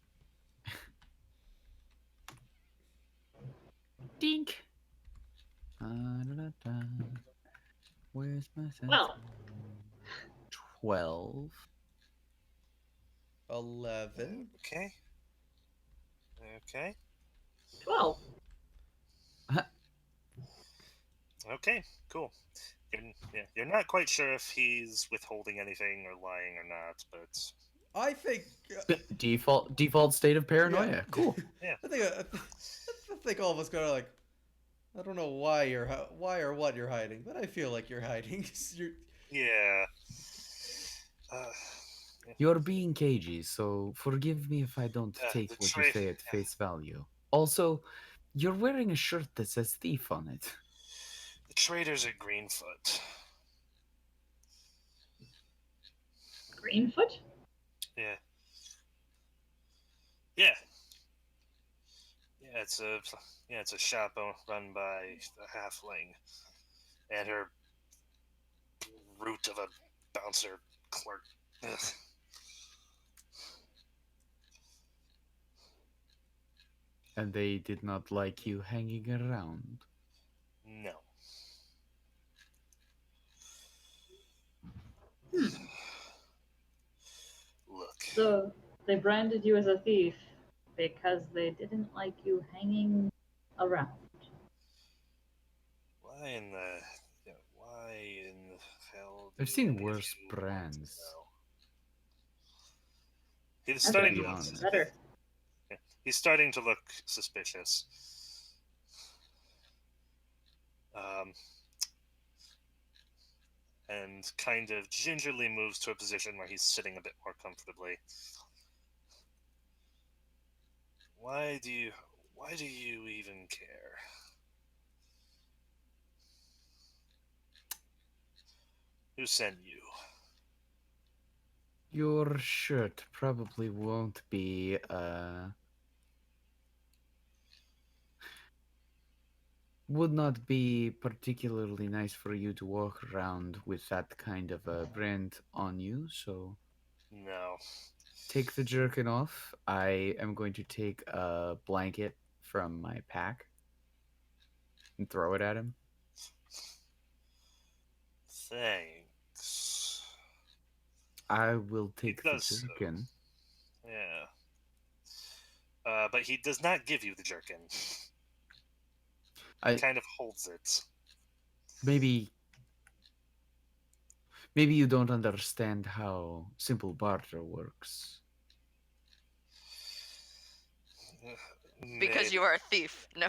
Dink. Da-da-da-da. Where's my sense? Well. 12. 11. Okay. Okay. 12. Okay. Cool. You're not quite sure if he's withholding anything or lying or not, but I think. Default state of paranoia. Yeah. Cool. Yeah. I think all of us kind of like. I don't know why why or what you're hiding, but I feel like you're hiding. You're, yeah. Uh, You're being cagey, so forgive me if I don't take the what you trade. say at Yeah. face value. Also, you're wearing a shirt that says thief on it. The traders at Greenfoot. Greenfoot? Yeah. Yeah. It's a shop run by a halfling and her root of a bouncer clerk. Ugh. And they did not like you hanging around. No. Look. So they branded you as a thief because they didn't like you hanging around. Why in the why in the hell do I've seen any of worse you want to brands. know? He's That's starting be to look honest. better. He's starting to look suspicious. And kind of gingerly moves to a position where he's sitting a bit more comfortably. Why do you even care? Who sent you? Your shirt probably won't be, would not be particularly nice for you to walk around with that kind of a brand on you, so No. take the jerkin off. I am going to take a blanket from my pack and throw it at him. Thanks. I will take the does so. jerkin. Yeah. But he does not give you the jerkin. He I kind of holds it. maybe you don't understand how simple barter works. Because you are a thief. No.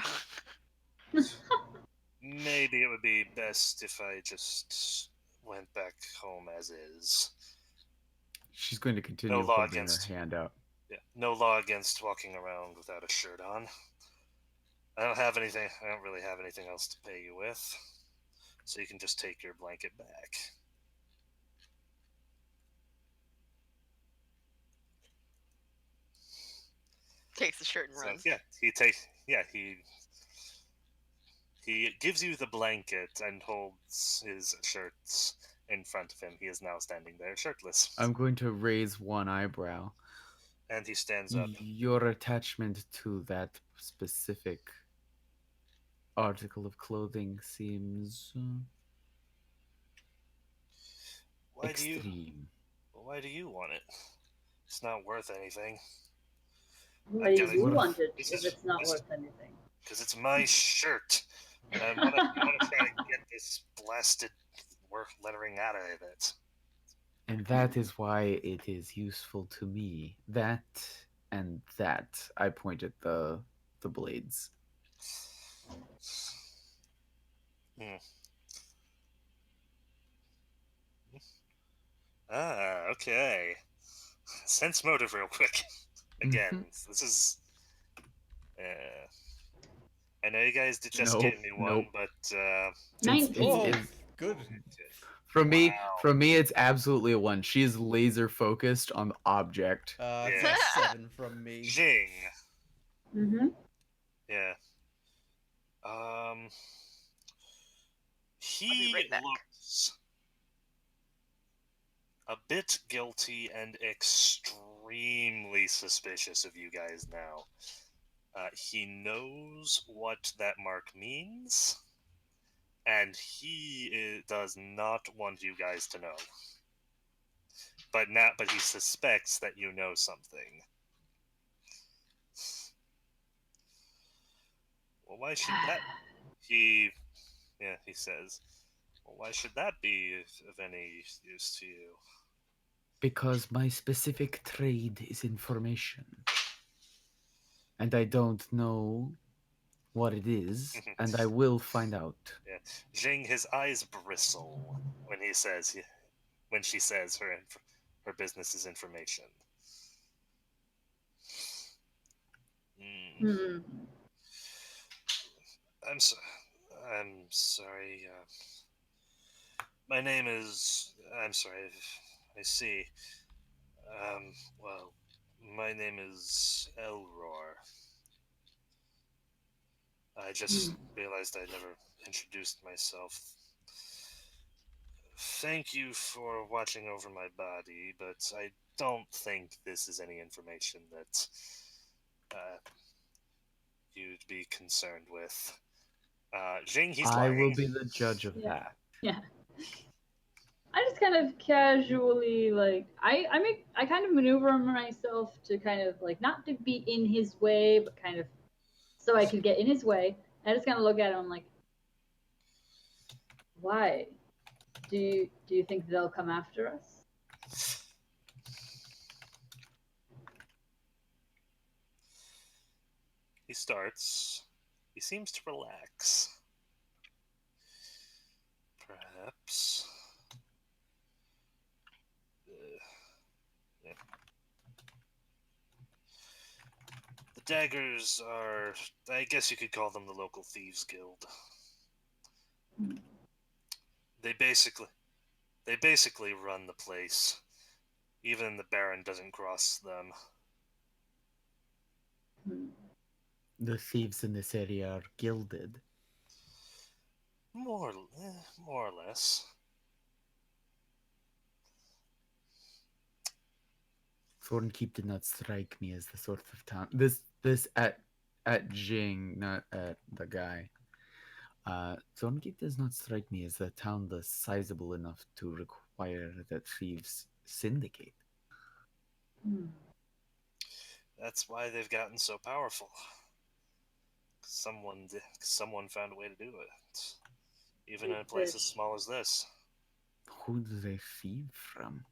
Maybe it would be best if I just went back home as is. She's going to continue law holding her against- hand out. Yeah, no law against walking around without a shirt on. I don't really have anything else to pay you with. So you can just take your blanket back. Takes the shirt and So, runs. he gives you the blanket and holds his shirts in front of him. He is now standing there shirtless. I'm going to raise one eyebrow. And he stands up. Your attachment to that specific article of clothing seems extreme. Why do you want it? It's not worth anything. Why do you Worth- want it This if is- it's not this- worth anything? Because it's my shirt. And I want to try to get this blasted work lettering out of it. And that is why it is useful to me. That and that. I point at the blades. Hmm. Ah, okay. Sense motive real quick. Again, this is... I know you guys just Nope, gave me one, nope. but... It's 19. Oh, good. from me. Wow. From me, it's absolutely a 1. She is laser focused on the object. It's Yeah. a 7 from me. Jing. Mm-hmm. Yeah. I'll be He right back. looks a bit guilty and extremely suspicious of you guys now. He knows what that mark means, and he does not want you guys to know. But he suspects that you know something. Well, why should that? He says. Well, why should that be of any use to you? Because my specific trade is information. And I don't know what it is, and I will find out. Yeah. Jing, his eyes bristle when she says her business is information. Mm. Hmm. I'm sorry. My name is. I'm sorry. I see. Well, my name is Elror. I just realized I never introduced myself. Thank you for watching over my body, but I don't think this is any information that you'd be concerned with. Jing, he's I lying. will be the judge of Yeah. that. Yeah. I just kind of casually I kind of maneuver myself to kind of like not to be in his way, but kind of so I could get in his way. I just kind of look at him like, why? Do you think they'll come after us? He starts. He seems to relax. Perhaps. Yeah. The Daggers are, I guess you could call them the local thieves guild. They basically run the place. Even the Baron doesn't cross them. The thieves in this area are gilded. More or less. Thornkeep did not strike me as the sort of town. This at Jing, not at the guy. Thornkeep does not strike me as a town that's sizable enough to require that thieves syndicate. That's why they've gotten so powerful. Someone found a way to do it. Even in a place as small as this. Who do they thieve from?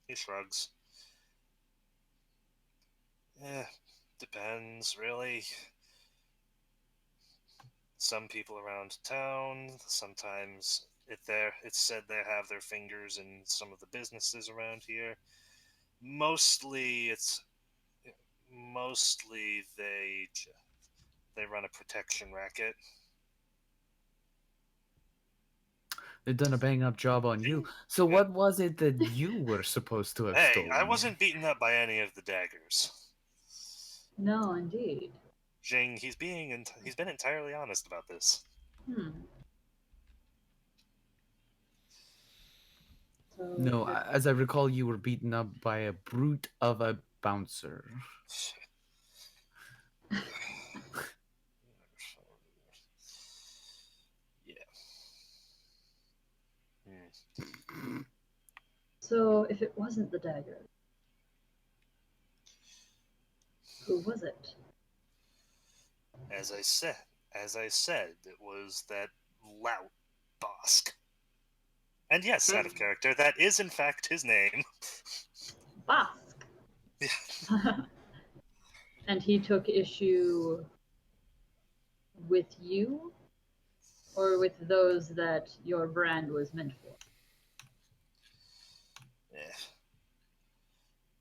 He shrugs. Depends, really. Some people around town, sometimes it's said they have their fingers in some of the businesses around here. Mostly they run a protection racket. They've done a bang up job on you. So what was it that you were supposed to have Hey, stolen? I wasn't beaten up by any of the Daggers. No, indeed. Jing, he's been entirely honest about this. So No, as I recall, you were beaten up by a brute of a bouncer. Yeah. So if it wasn't the dagger, who was it? As I said, As I said, it was that lout Bosk. And yes, out of character, that is in fact his name. Bosk. And he took issue with you, or with those that your brand was meant for? Eh.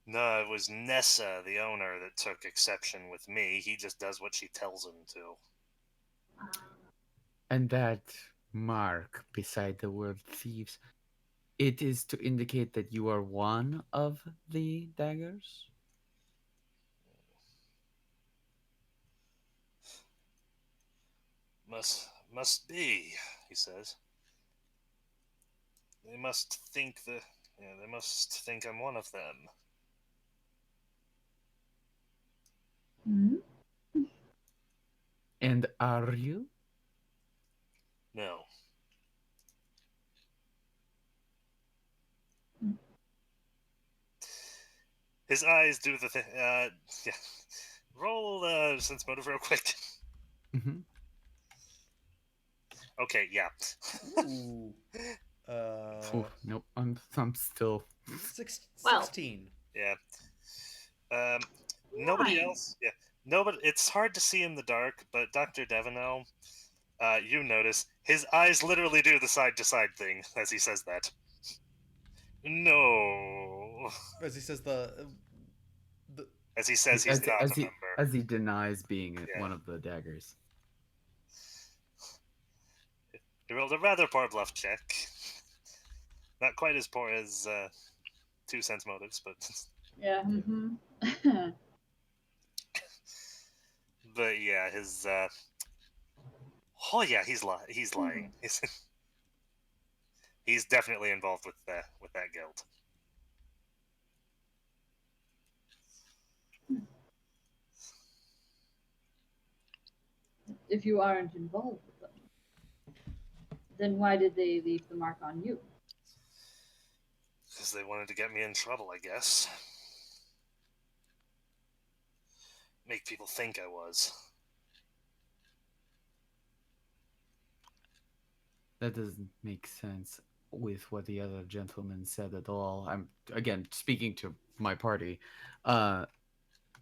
No, it was Nessa, the owner, that took exception with me. He just does what she tells him to. And that mark beside the word thieves, it is to indicate that you are one of the daggers? Must be, he says. They must think they must think I'm one of them. Mm-hmm. And are you? No. His eyes do the thing. Yeah. Roll sense motive real quick. Mm-hmm. Okay, yeah. Ooh. Nope. I'm still. Well. 16. Yeah. Nobody else. Yeah. Nobody. It's hard to see in the dark, but Dr. Devino, you notice his eyes literally do the side to side thing as he says that. No. As he says the As he says he's not a member. As he denies being Yeah. one of the daggers. He rolled a rather poor bluff check. Not quite as poor as 2 sense motives, but Yeah. Mm-hmm. but yeah, his oh yeah, he's lying. He's definitely involved with that guild. If you aren't involved with them, then why did they leave the mark on you? Because they wanted to get me in trouble, I guess. Make people think I was. That doesn't make sense with what the other gentleman said at all. I'm again speaking to my party. Uh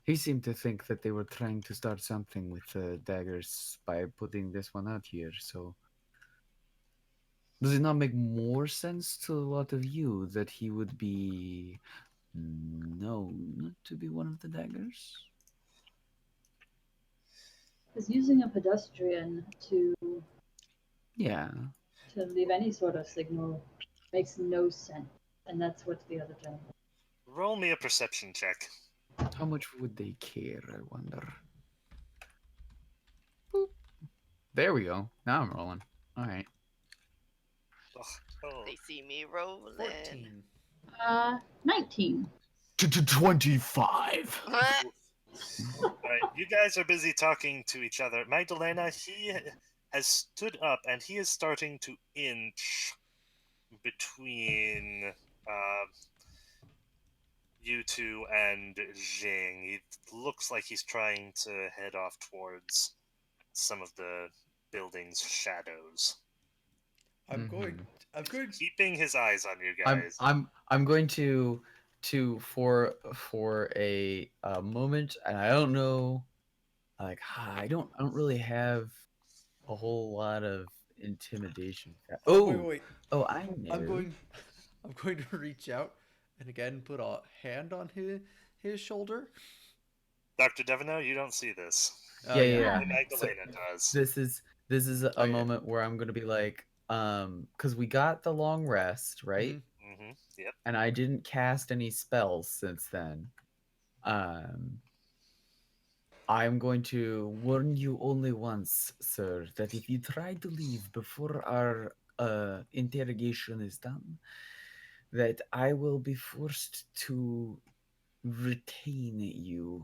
he seemed to think that they were trying to start something with the daggers by putting this one out here, so does it not make more sense to a lot of you that he would be known to be one of the daggers? Because using a pedestrian to Yeah. leave any sort of signal makes no sense, and that's what the other gentleman. Roll me a perception check. How much would they care, I wonder? Boop. There we go. Now I'm rolling. Alright. Oh. They see me rolling. 14. 19. 25. Alright, you guys are busy talking to each other. Magdalena, he has stood up and he is starting to inch between you two and Jing. It looks like he's trying to head off towards some of the building's shadows. I'm going Keeping his eyes on you I'm guys. I'm going to for a moment, and I don't know, like I don't really have a whole lot of intimidation. wait. Oh, I know. I'm going to reach out and again put a hand on his shoulder. Dr. Devino, you don't see this. Oh, Yeah. Only Magdalena does. This is a Oh, yeah. moment where I'm gonna be like, because we got the long rest, right? Mm-hmm. Yep. And I didn't cast any spells since then. I'm going to warn you only once, sir, that if you try to leave before our interrogation is done, that I will be forced to retain you.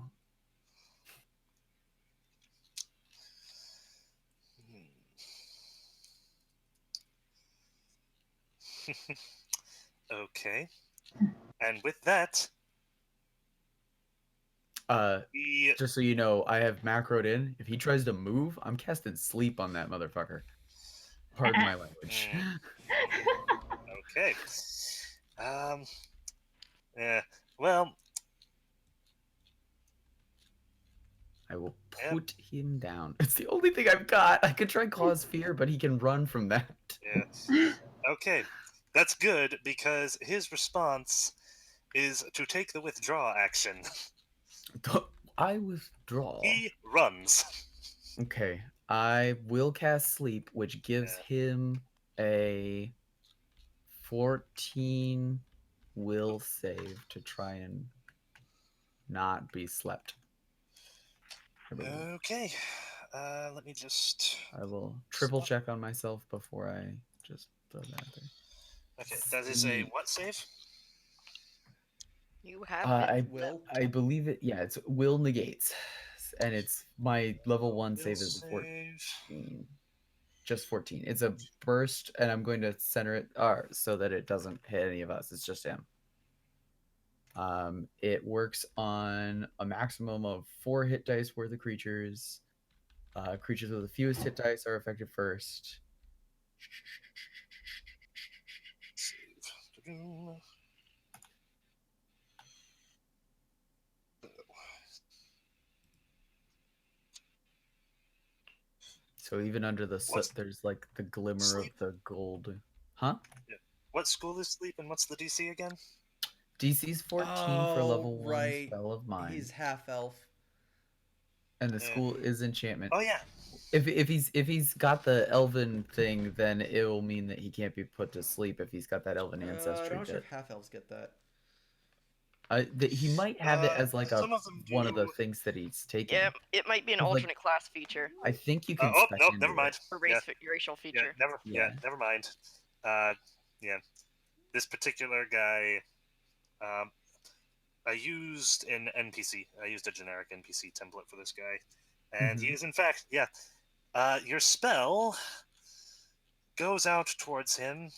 Okay. And with that, He, Just so you know, I have macroed in. If he tries to move, I'm casting sleep on that motherfucker. Pardon my language. okay. Yeah. Well, I will Yep. put him down. It's the only thing I've got. I could try cause fear, but he can run from that. yeah. Okay. That's good because his response is to take the withdraw action. I withdraw. He runs. Okay. I will cast sleep, which gives Yeah. him a 14 will save to try and not be slept. I believe. Okay. Let me just. I will triple check on myself before I just throw that out there. Okay, that is a what save? You have been Will? I believe it. Yeah, it's will negates, and it's my level 1 Will save is save. 14. Just 14. It's a burst, and I'm going to center it so that it doesn't hit any of us. It's just him. It works on a maximum of 4 hit dice worth of creatures. Creatures with the fewest hit dice are affected first. Save. So even under the What's- there's like the glimmer Sleep? of the gold. Huh? What school is sleep and what's the DC again? DC's 14 for level 1 right. spell of mine. He's half elf. And the school is enchantment. Oh yeah. If he's got the elven thing, then it will mean that he can't be put to sleep if he's got that elven I'm ancestry. not sure if half elves get that. He might have it as like some of them one of the do. things that he's taking. Yeah, it might be an Like- alternate class feature I think you can. Oh spec no, into never it. mind. or Yeah, racial yeah, feature. never mind. Yeah, this particular guy, I used an NPC. I used a generic NPC template for this guy, and he is in fact, yeah. Your spell goes out towards him,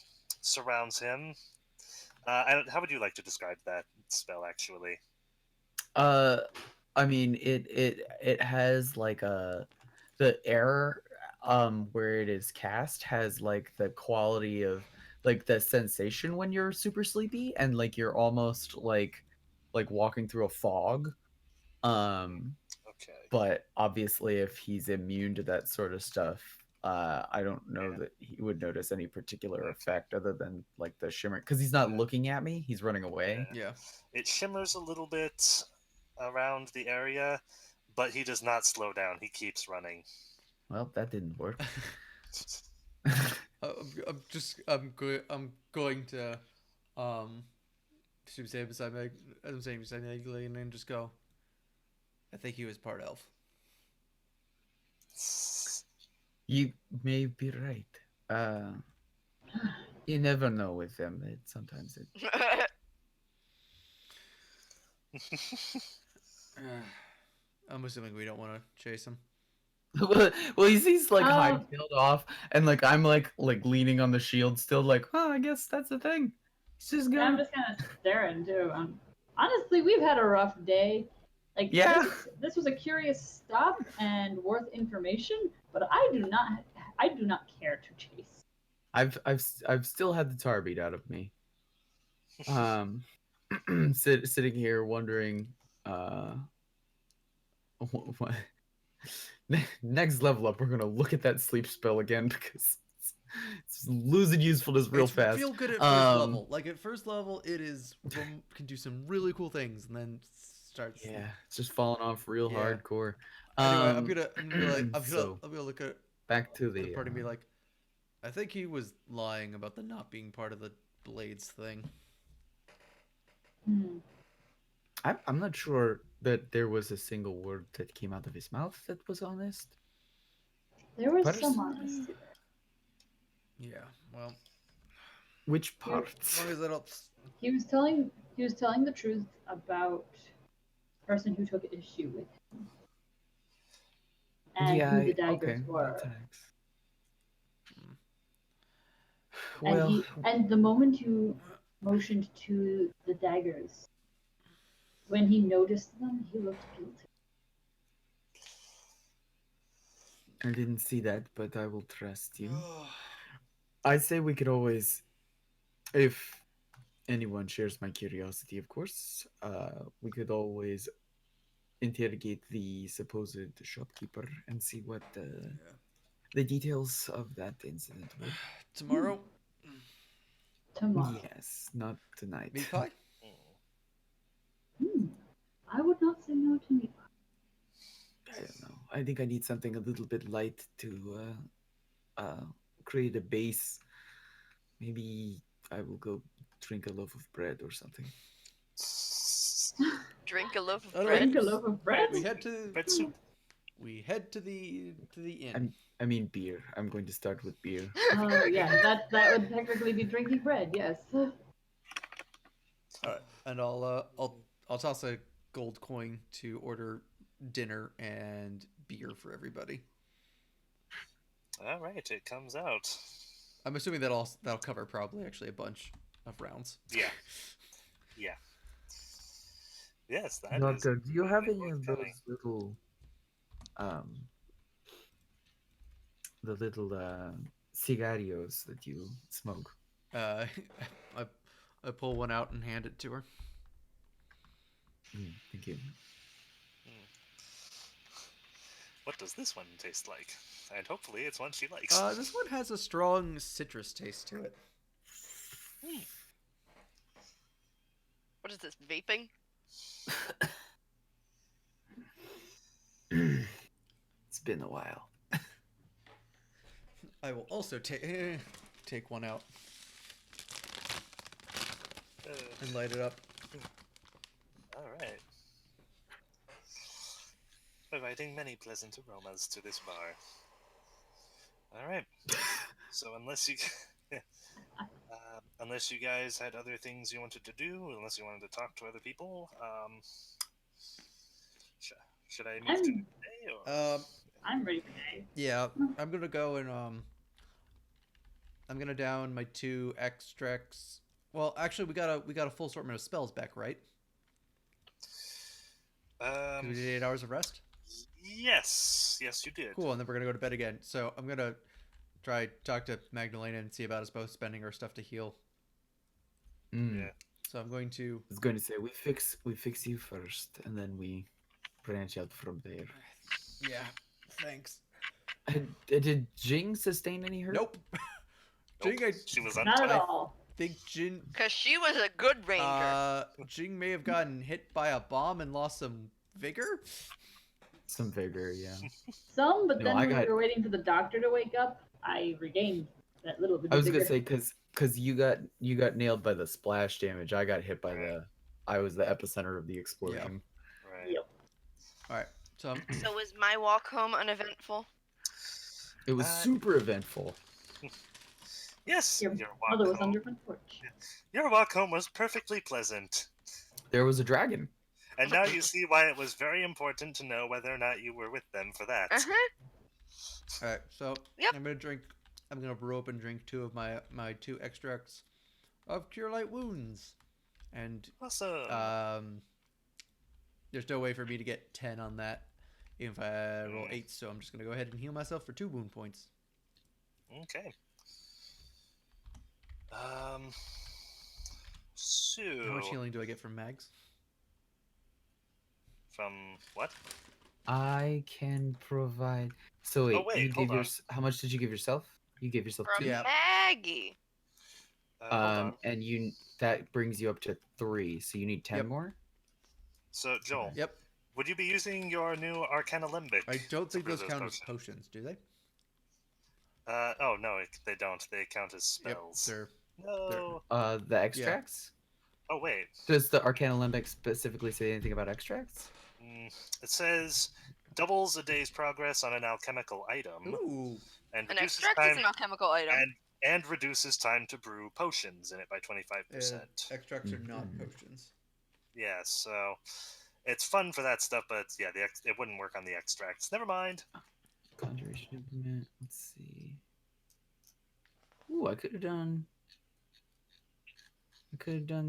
surrounds him. How would you like to describe that spell, actually? I mean, it has like the air where it is cast has like the quality of like the sensation when you're super sleepy and like you're almost like walking through a fog. Okay. But obviously if he's immune to that sort of stuff, I don't know that he would notice any particular effect other than like the shimmer because he's not looking at me, he's running away. Yeah. It shimmers a little bit around the area, but he does not slow down. He keeps running. Well, that didn't work. I'm going to say beside Meg, as I'm saying beside Meg, and just go. I think he was part elf. You may be right. You never know with them. Sometimes it. I'm assuming we don't want to chase him. Well, he's like Um, high-tailed off, and like I'm like leaning on the shield, still like, oh, I guess that's the thing. He's just Yeah, I'm gonna. just kind of staring too. Honestly, we've had a rough day. Like Yeah. this was a curious stop and worth information, but I do not care to chase. I've still had the tar beat out of me. Sitting here wondering, what, next level up, we're gonna look at that sleep spell again because it's losing usefulness real It's fast. real good at first level. Like at first level, it is can do some really cool things, and then starts. Yeah, it's just falling off real Yeah. hardcore. Anyway, I'm gonna be like, so I'm gonna look at back to the the. part and be like, I think he was lying about the not being part of the blades thing. I'm not sure that there was a single word that came out of his mouth that was honest. There was some Personally? honesty. Yeah. Well, Which as parts? long as I don't. He was telling the truth about the person who took issue with him and who the daggers were. that tracks. And Well, and the moment you motioned to the daggers, when he noticed them, he looked guilty. I didn't see that, but I will trust you. I say we could always, if anyone shares my curiosity, of course, we could always interrogate the supposed shopkeeper and see what Yeah. the details of that incident were. Tomorrow, Tomorrow. Yes, not tonight. meat pie. Hmm. I would not say no to meat pie. I don't know. I think I need something a little bit light to uh, create a base. Maybe I will go drink a loaf of bread or something. Drink a loaf of Oh, no, bread. Drink a loaf of bread? We head to Bread soup. the inn. I mean beer. I'm going to start with beer. Yeah, that would technically be drinking bread, yes. All right, and I'll toss a gold coin to order dinner and beer for everybody. All right, it comes out. I'm assuming that'll cover probably actually a bunch of rounds. Yeah. Yeah. Yes, that is. Doctor, do you have any of forthcoming. those little, um, the little cigarios that you smoke? I I pull one out and hand it to her. Thank you. What does this one taste like? And hopefully it's one she likes. This one has a strong citrus taste to it. What is this, vaping? It's been a while. I will also take one out and light it up. All right. Providing many pleasant aromas to this bar. All right. So unless you guys had other things you wanted to do, unless you wanted to talk to other people, should I move to today or? I'm ready for day. Yeah, I'm gonna go and I'm gonna down my 2 extracts. Well, actually, we got a full assortment of spells back, right? 'Cause we did 8 hours of rest. Yes, you did. Cool, and then we're gonna go to bed again. So I'm gonna try talk to Magdalena and see about us both spending our stuff to heal. Yeah. So I'm going to. I was going to say we fix you first, and then we branch out from there. Yeah, thanks. Did Jing sustain any hurt? Nope. Nope, Jing, I she was Not untouched. at all. think Jin. Because she was a good ranger. Jing may have gotten hit by a bomb and lost some vigor. Some vigor, yeah. Some, but No, then I when got- we were waiting for the doctor to wake up, I regained that little bit I of was vigor. gonna say because you got nailed by the splash damage. I got hit by Right. I was the epicenter of the explosion. Right. Yep. All right. So So was my walk home uneventful? It was Uh, super eventful. Yes, Your your mother walk was home. under my porch. Your walk home was perfectly pleasant. There was a dragon. And now you see why it was very important to know whether or not you were with them for that. Uh-huh. all right. So Yep. I'm gonna brew up and drink 2 of my 2 extracts of cure light wounds, and Awesome. there's no way for me to get 10 on that if I roll 8. So I'm just gonna go ahead and heal myself for 2 wound points. Okay. How much So healing do I get from Mags? from what? I can provide. So wait, wait, you hold gave on. How much did you give yourself? You gave yourself From 2. Yeah. Maggie. Hold on. And that brings you up to 3. So you need 10 Yep. more. So Joel, Yep. would you be using your new Arcana Limbic? I don't to think brew those count as potions? potions, do they? Oh no, they don't. They count as Yep. spells. They're No. The extracts. Oh wait. Does the Arcana Limbic specifically say anything about extracts? It says doubles a day's progress on an alchemical item ooh. and An reduces extract is time an alchemical item. and reduces time to brew potions in it by 25%. Extracts are not Mhm. potions. Yeah, so it's fun for that stuff, but yeah, it wouldn't work on the extracts. Never mind. Conjuration implement. Let's see. Ooh, I could have done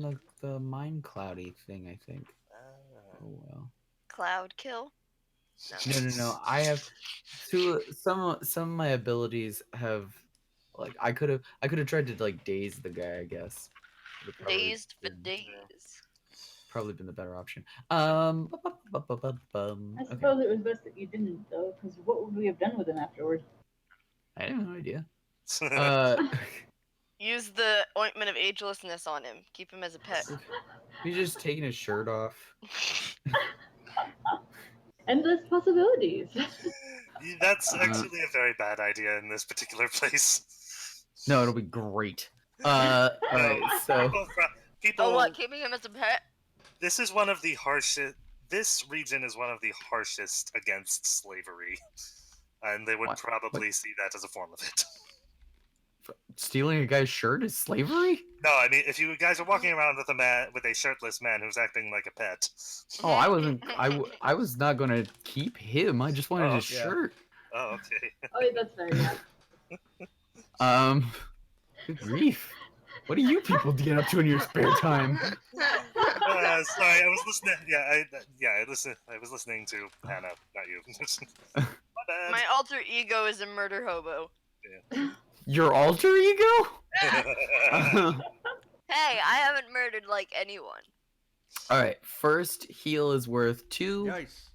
like the mind cloudy thing. I think. Oh well. Cloud kill. No. I have some of my abilities have like I could have tried to like daze the guy, I guess. Would have Dazed for days. probably been the better option. I Okay. suppose it was best that you didn't, though, because what would we have done with him afterward? I have no idea. Use the ointment of agelessness on him. Keep him as a pet. He's just taking his shirt off. Endless possibilities. That's actually a very bad idea in this particular place. No, it'll be great. All right, so People, Oh, what? Keeping him as a pet? this is one of the harshest. This region is one of the harshest against slavery, and they would What? probably see that as a form of it. stealing a guy's shirt is slavery? No, I mean, if you guys are walking around with a shirtless man who's acting like a pet. Oh, I wasn't. I was not going to keep him. I just wanted Oh, his yeah. shirt. Oh, okay. Oh, yeah, that's fair, yeah. Good grief. What do you people get up to in your spare time? Sorry, I was listening. I was listening to Hannah, not you. My bad. My alter ego is a murder hobo. Your alter ego? Hey, I haven't murdered like anyone. All right. First heal is worth 2. Nice.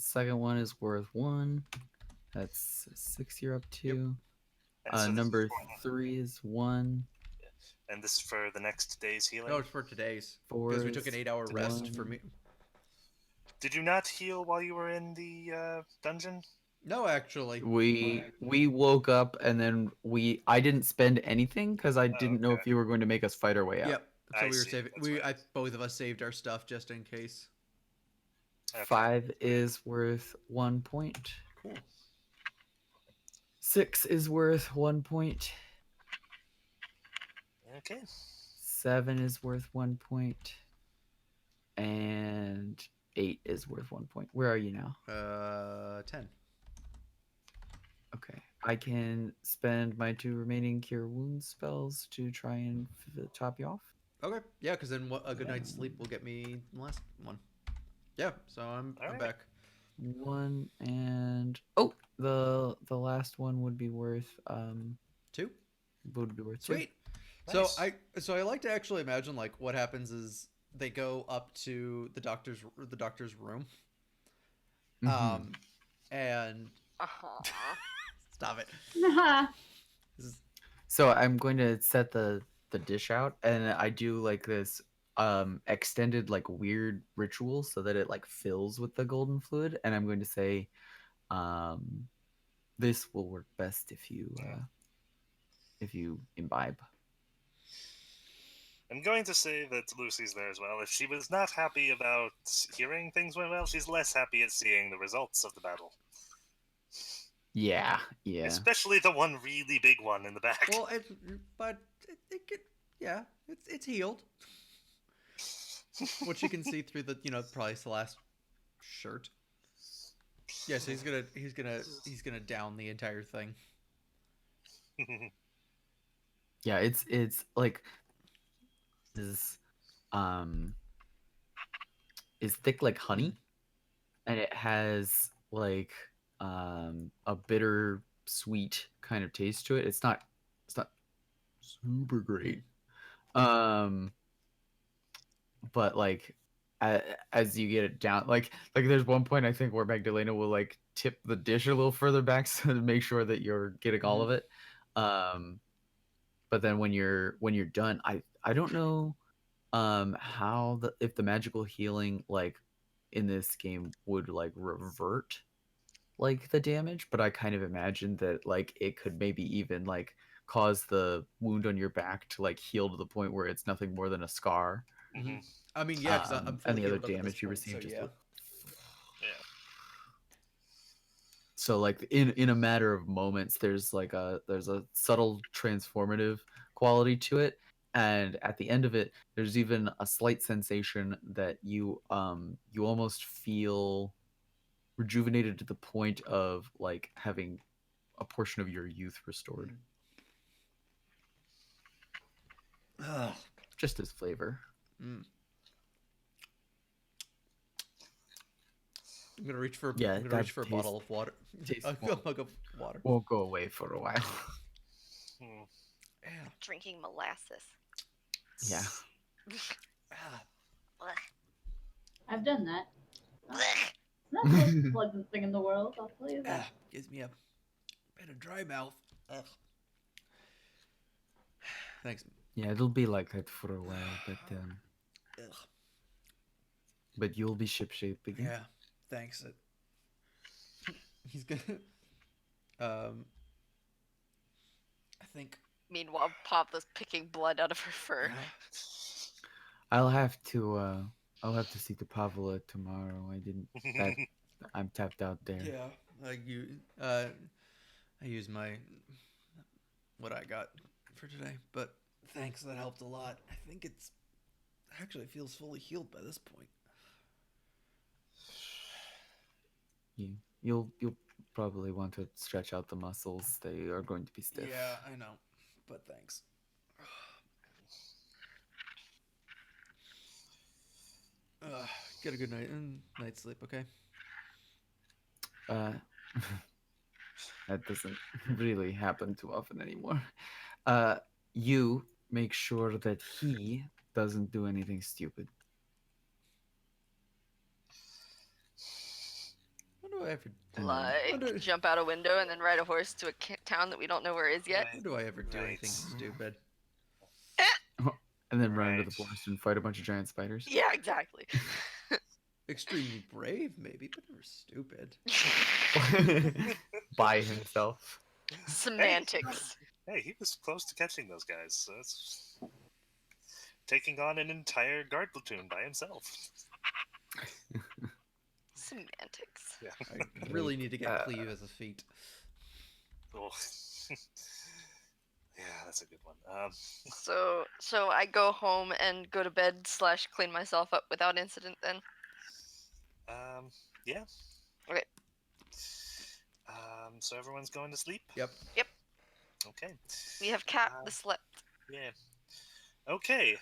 Second one is worth 1. That's 6 you're up to. And so this Number is for- 3 is 1. And this is for the next day's healing. No, it's for today's. 4 Because we took an 8-hour rest 1. for me. Did you not heal while you were in the dungeon? No, actually. We woke up and then I didn't spend anything because I didn't know okay. if you were going to make us fight our way out. Yep. So I we were see, saving. that's right. Both of us saved our stuff just in case. Okay. 5 is worth 1 point. Cool. 6 is worth 1 point. Okay. 7 is worth 1 point. And 8 is worth 1 point. Where are you now? 10. Okay. I can spend my 2 remaining cure wounds spells to try and top you off. Okay. Yeah, because then a good night's sleep will get me the last one. Yeah. So I'm Alright. back. 1 and the last one would be worth 2. would be worth 2. Sweet. Nice. So I like to actually imagine like what happens is they go up to the doctor's room. Mhm. And stop it. This is, So I'm going to set the dish out, and I do like this extended like weird ritual so that it like fills with the golden fluid, and I'm going to say this will work best if you imbibe. I'm going to say that Lucy's there as well. If she was not happy about hearing things went well, she's less happy at seeing the results of the battle. Yeah. Especially the one really big one in the back. well, it's healed. Which you can see through the probably Celeste shirt. Yeah, so he's gonna down the entire thing. Yeah, it's like is thick like honey, and it has like a bitter sweet kind of taste to it. It's not super great. But like as you get it down, like there's one point I think where Magdalena will like tip the dish a little further back so to make sure that you're getting all of it. But then when you're done, I don't know how if the magical healing like in this game would like revert like the damage, but I kind of imagine that like it could maybe even like cause the wound on your back to like heal to the point where it's nothing more than a scar. Mhm. I mean, yeah, because I'm fully and the other healed up at damage this you point, receive so just yeah. Yeah. so like in a matter of moments there's a subtle transformative quality to it, and at the end of it there's even a slight sensation that you almost feel rejuvenated to the point of like having a portion of your youth restored. Ugh. Just as flavor. gonna reach for. Yeah, I'm gonna that reach for a tastes- bottle of water. tastes A won't- mug of water. Won't go away for a while. Hmm. Yeah. Drinking molasses. Yeah. Ah. Blech. I've done that. Blech. Not the most pleasant thing in the world, I'll tell you that. Gives me a bit of dry mouth. Ugh. Thanks. Yeah, it'll be like that for a while, Ugh. but you'll be shipshape again. Yeah. Thanks. He's gonna. I think. Meanwhile, Papa's picking blood out of her fur. I'll have to see to Pavla tomorrow. I'm tapped out there. Yeah. I use my what I got for today, but thanks. That helped a lot. I think it's actually feels fully healed by this point. You'll probably want to stretch out the muscles. They are going to be stiff. Yeah, I know, but thanks. Get a good night's sleep, okay? That doesn't really happen too often anymore. You make sure that he doesn't do anything stupid. What do I ever? Like jump out a window and then ride a horse to a town that we don't know where is yet. When do I ever do anything Right. stupid? And then run into the Right. forest and fight a bunch of giant spiders. Yeah, exactly. Extremely brave, maybe, but never stupid. By himself. Semantics. Hey, he was close to catching those guys. So it's taking on an entire guard platoon by himself. Semantics. Yeah. I really need to get Cleve as a feat. Oh. Yeah, that's a good one. So I go home and go to bed / clean myself up without incident then. Yeah. Okay. So everyone's going to sleep? Yep. Okay. We have Cat the slept. Yeah. Okay.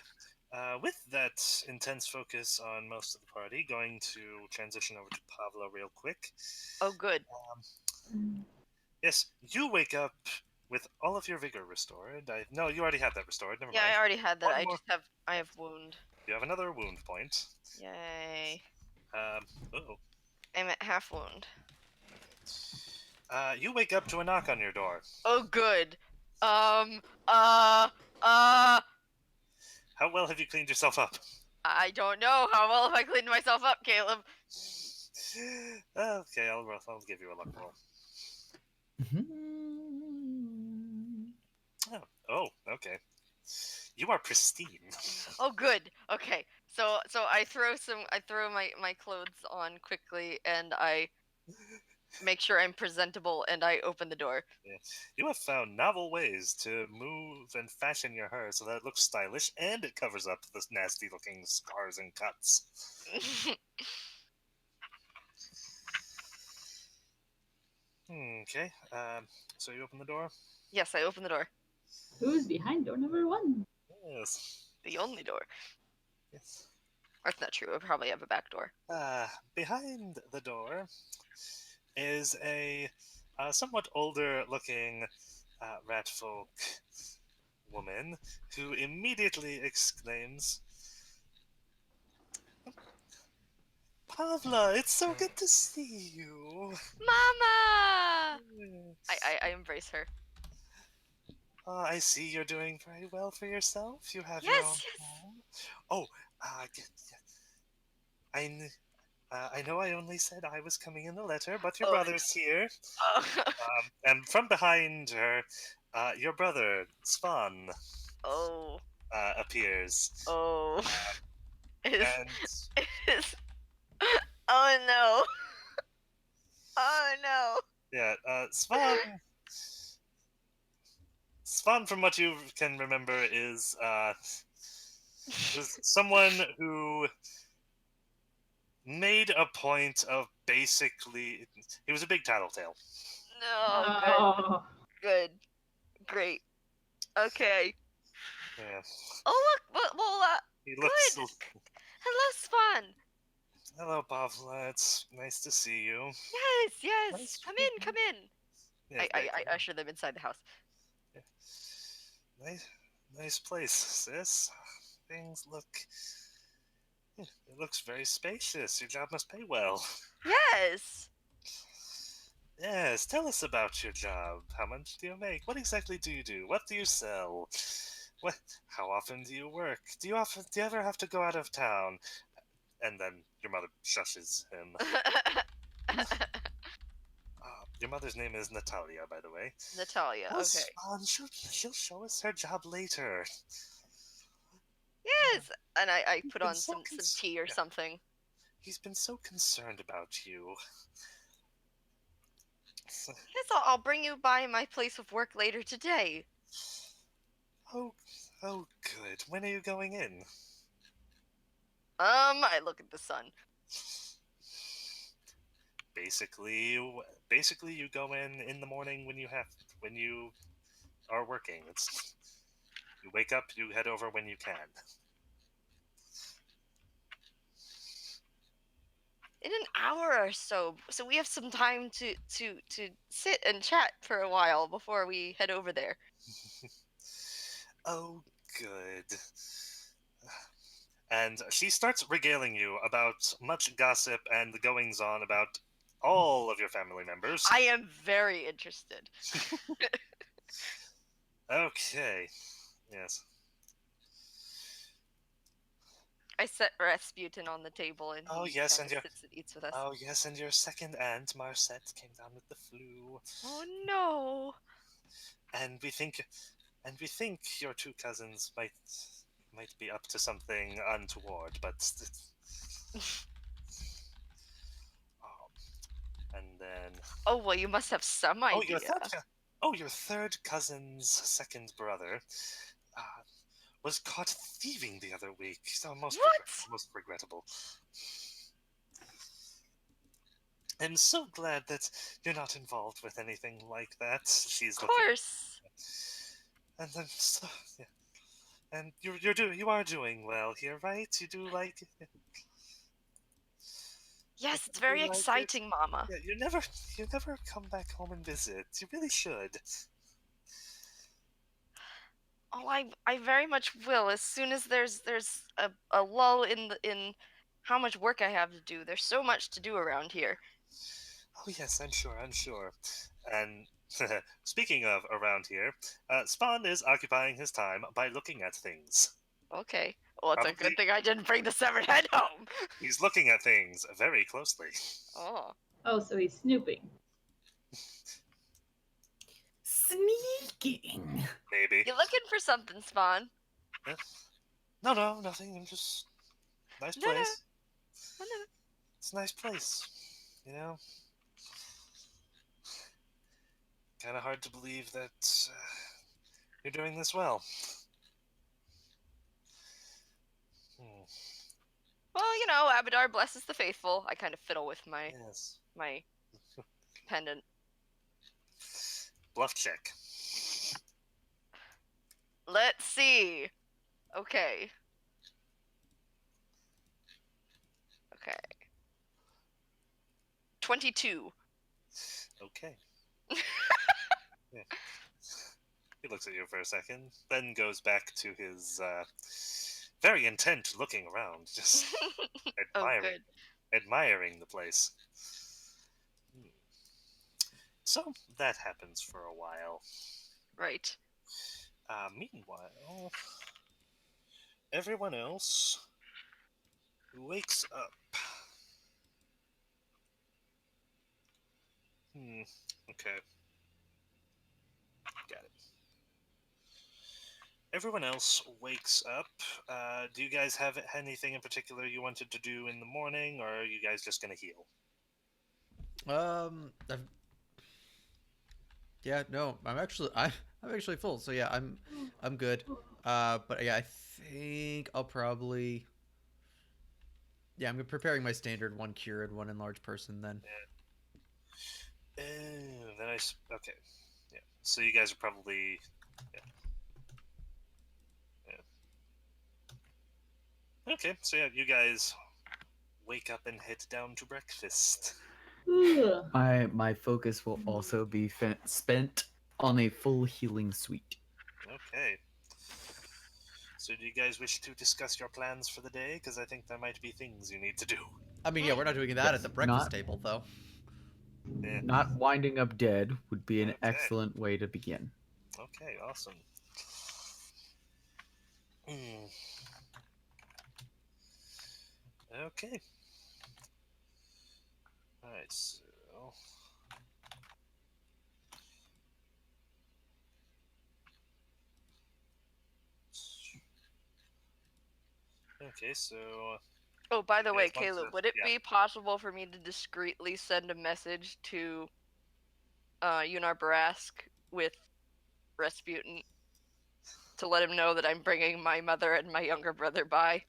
With that intense focus on most of the party, going to transition over to Pavlo real quick. Oh, good. Yes, you wake up with all of your vigor restored. No, you already had that restored. Never Yeah, mind. I already had that. One more. I have wound. You have another wound point. Yay. Uh-oh. I'm at half wound. You wake up to a knock on your door. Oh, good. How well have you cleaned yourself up? I don't know. How well have I cleaned myself up, Caleb? Okay, I'll give you a luck roll. Oh, okay. You are pristine. Oh, good. Okay. So I throw my clothes on quickly and I make sure I'm presentable and I open the door. You have found novel ways to move and fashion your hair so that it looks stylish and it covers up the nasty-looking scars and cuts. Okay. So you open the door? Yes, I open the door. Who's behind door number 1? Yes. The only door. Yes. That's not true. I probably have a back door. Behind the door is a somewhat older-looking rat folk woman who immediately exclaims, "Pavla, it's so good to see you." Mama! I embrace her. I see you're doing very well for yourself. You have Yes, your own yes. home. Oh, I know I only said I was coming in the letter, but your Oh. brother's here. Oh. And from behind her, your brother, Svan, Oh. appears. Oh. And Oh no. Oh no. yeah, Svan, from what you can remember, is someone who made a point of basically. He was a big tattletale. No. Oh. Good. Great. Okay. Yeah. Oh look. Well. He looks. Hello, Spawn. Hello, Pavla. It's Nice to see you. Yes, yes. Nice Come to in, meet come you. in. Yes, I come in. usher them inside the house. Yeah. Nice place, sis. Things look. It looks very spacious. Your job must pay well. Yes. Yes, tell us about your job. How much do you make? What exactly do you do? What do you sell? What? How often do you work? Do you ever have to go out of town? And then your mother shushes him. Your mother's name is Natalia, by the way. Natalia. Oh, Okay. Spawn, she'll show us her job later. Yes. And I He's put been on so some tea or something. He's been so concerned about you. Yes, I'll bring you by my place of work later today. Oh, oh, good. When are you going in? I look at the sun. Basically, you go in the morning when you are working. You wake up, you head over when you can. In an hour or so, so we have some time to sit and chat for a while before we head over there. Oh, good. And she starts regaling you about much gossip and the goings on about all of your family members. I am very interested. Okay. Yes. I set Rasputin on the table and Oh, he yes, kind of sits and eats with us. Oh, yes, and your second aunt, Marcette, came down with the flu. Oh no. And we think your two cousins might be up to something untoward, but oh, and then Oh well, you must have some idea. your third cousin's second brother was caught thieving the other week. So most regrettable. I'm so glad that you're not involved with anything like that. She's Of looking. course. And then so, yeah. And you are doing well here, right? You do like it? Yes, it's You very like it? exciting, Mama. Yeah, you never come back home and visit. You really should. Oh, I very much will. As soon as there's a lull in how much work I have to do. There's so much to do around here. Oh yes, I'm sure. And speaking of around here, Spawn is occupying his time by looking at things. Okay. Well, it's a Probably good thing I didn't bring the severed head home. he's looking at things very closely. Oh. Oh, so he's snooping. Sneaking. Maybe. You looking for something, Spawn? No, nothing. I'm just nice No. place. No. It's a nice place. You know, kind of hard to believe that you're doing this well. Hmm. Well, you know, Abadar blesses the faithful. I kind of fiddle with my Yes. pendant. Bluff check. Let's see. Okay. 22. Okay. Yeah. He looks at you for a second, then goes back to his very intent looking around, just Oh, good. admiring the place. So that happens for a while. Right. Meanwhile, everyone else wakes up. Okay. Got it. Everyone else wakes up. Do you guys have anything in particular you wanted to do in the morning, or are you guys just gonna heal? Yeah, no, I'm actually full. So yeah, I'm good. But yeah, I think I'll probably I'm preparing my standard one cured, one enlarged person then. Okay. Yeah. So you guys are probably yeah. Okay. So yeah, you guys wake up and head down to breakfast. Ugh. My focus will also be spent on a full healing suite. Okay. So do you guys wish to discuss your plans for the day? Because I think there might be things you need to do. I mean, yeah, we're not doing that at Yes, the breakfast table, though. Yeah. Not winding up dead would be an Okay. excellent way to begin. Okay, awesome. Hmm. Okay. Alright, so... Okay, so... Oh, by the You way, guys want Caleb, to- would it yeah. be possible for me to discreetly send a message to Yunar Barask with Rasputin to let him know that I'm bringing my mother and my younger brother by?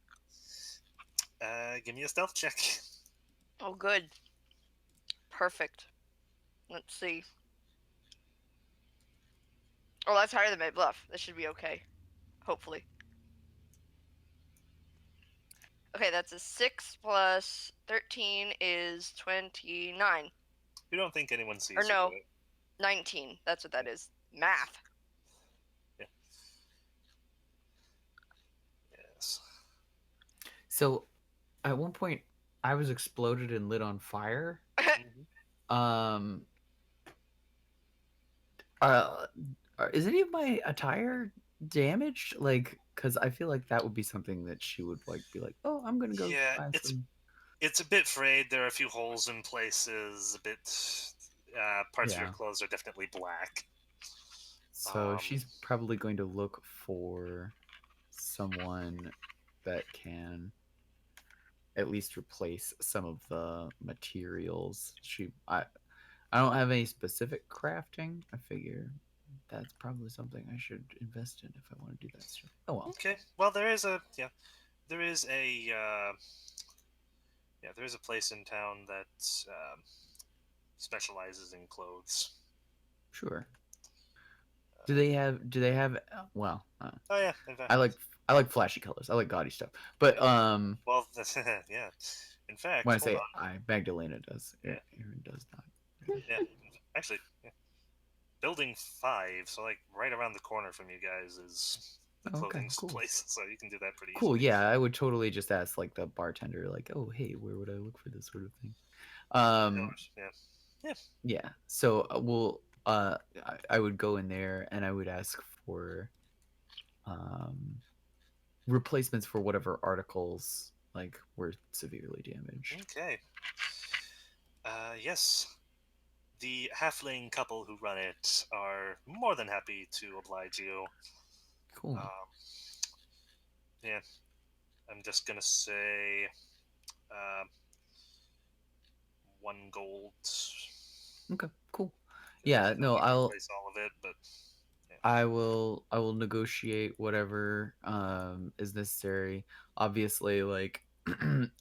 Give me a stealth check. Oh, good. Perfect. Let's see. Oh, that's higher than my bluff. This should be okay. Hopefully. Okay, that's a 6 plus 13 is 29. You don't think anyone sees Or you no, do it. 19. That's what that is. Math. Yes. So, at one point, I was exploded and lit on fire. Mhm. Um, is any of my attire damaged? Like, because I feel like that would be something that she would like be like, oh, I'm gonna go Yeah, buy some. it's a bit frayed. There are a few holes in places. A bit. Parts of your Yeah. clothes are definitely black. So Um, she's probably going to look for someone that can at least replace some of the materials. I don't have any specific crafting. I figure that's probably something I should invest in if I want to do that stuff. Oh well. okay. Well, there is a there is a there is a place in town that specializes in clothes. Sure. Do they have well, Oh yeah, in fact. I like flashy colors. I like gaudy stuff. But Well, yeah. In fact, when I hold say on. Magdalena does. Yeah. Aaron does not. Yeah. Actually, yeah. Building 5, so like right around the corner from you guys is the Oh, okay, clothing cool. place, so you can do that pretty Cool, easily. yeah, I would totally just ask like the bartender, like, oh hey, where would I look for this sort of thing? Yeah. Yeah. So I would go in there and I would ask for um replacements for whatever articles like were severely damaged. Okay. Yes. The halfling couple who run it are more than happy to oblige you. Cool. Yeah. I'm just gonna say uh, 1 gold. Okay, cool. If Yeah, you don't no, want to replace all of it, but I will negotiate whatever is necessary. Obviously, like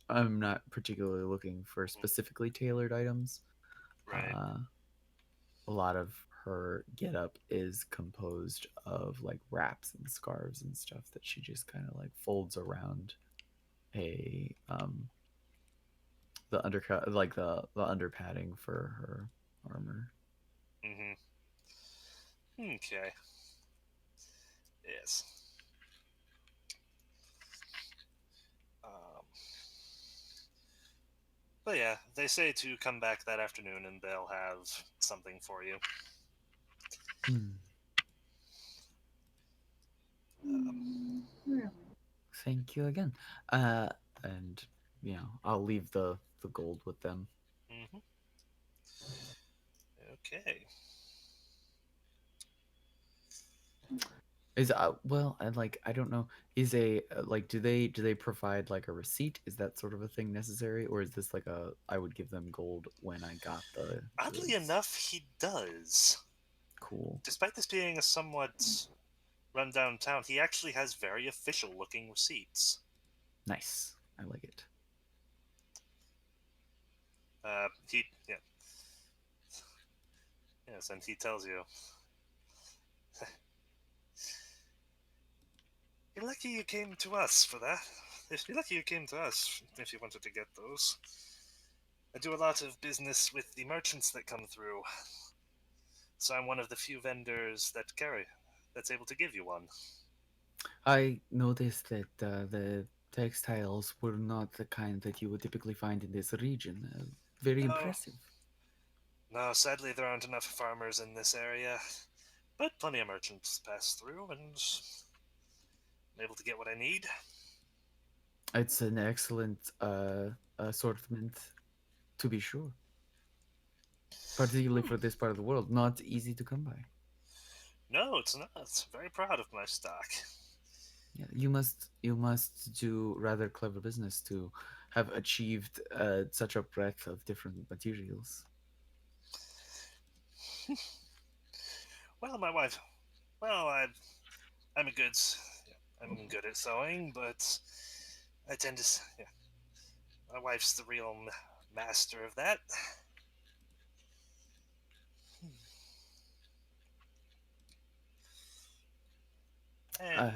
I'm not particularly looking for specifically tailored items. right. A lot of her getup is composed of like wraps and scarves and stuff that she just kind of like folds around a the undercut, like the under padding for her armor. Okay. Yes. Um, but yeah, they say to come back that afternoon and they'll have something for you. Really? Thank you again. And I'll leave the gold with them. hmm Okay. Is well, and like I don't know, is a like do they provide like a receipt? Is that sort of a thing necessary, or is this like a I would give them gold when I got the Oddly goods? enough, he does. Cool. Despite this being a somewhat run-down town, he actually has very official-looking receipts. Nice. I like it. Yeah. Yes, and he tells you, "You're lucky you came to us for that." if you're lucky, you came to us if you wanted to get those. I do a lot of business with the merchants that come through, so I'm one of the few vendors that's able to give you one. I noticed that the textiles were not the kind that you would typically find in this region. Very No, impressive. no, sadly there aren't enough farmers in this area, but plenty of merchants pass through, and I'm able to get what I need. It's an excellent assortment, to be sure. Particularly Hmm. for this part of the world, not easy to come by. No, it's not. Very proud of my stock. Yeah, you must do rather clever business to have achieved such a breadth of different materials. Well, my wife. Well, I'm a good. I'm good at sewing, but I tend to. Yeah, my wife's the real master of that. And Uh,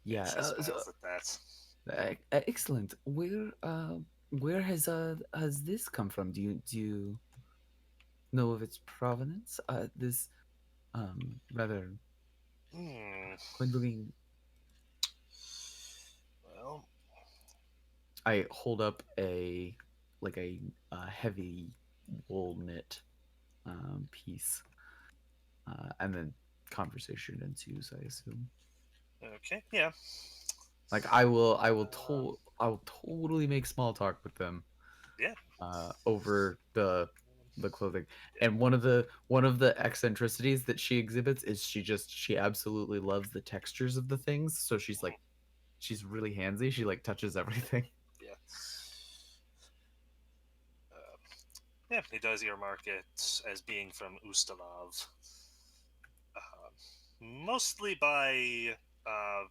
yeah, she smiles at that. excellent. Where has this come from? Do you know of its provenance? This rather Hmm. quite looking. Well, I hold up a like a heavy wool knit piece, and then conversation ensues. I assume. okay, yeah. Like I will totally make small talk with them Yeah. over the clothing. Yeah. And one of the eccentricities that she exhibits is she absolutely loves the textures of the things. So she's really handsy. She like touches everything. Yeah. Uh, yeah. He does earmark it as being from Ustalov, mostly by uh,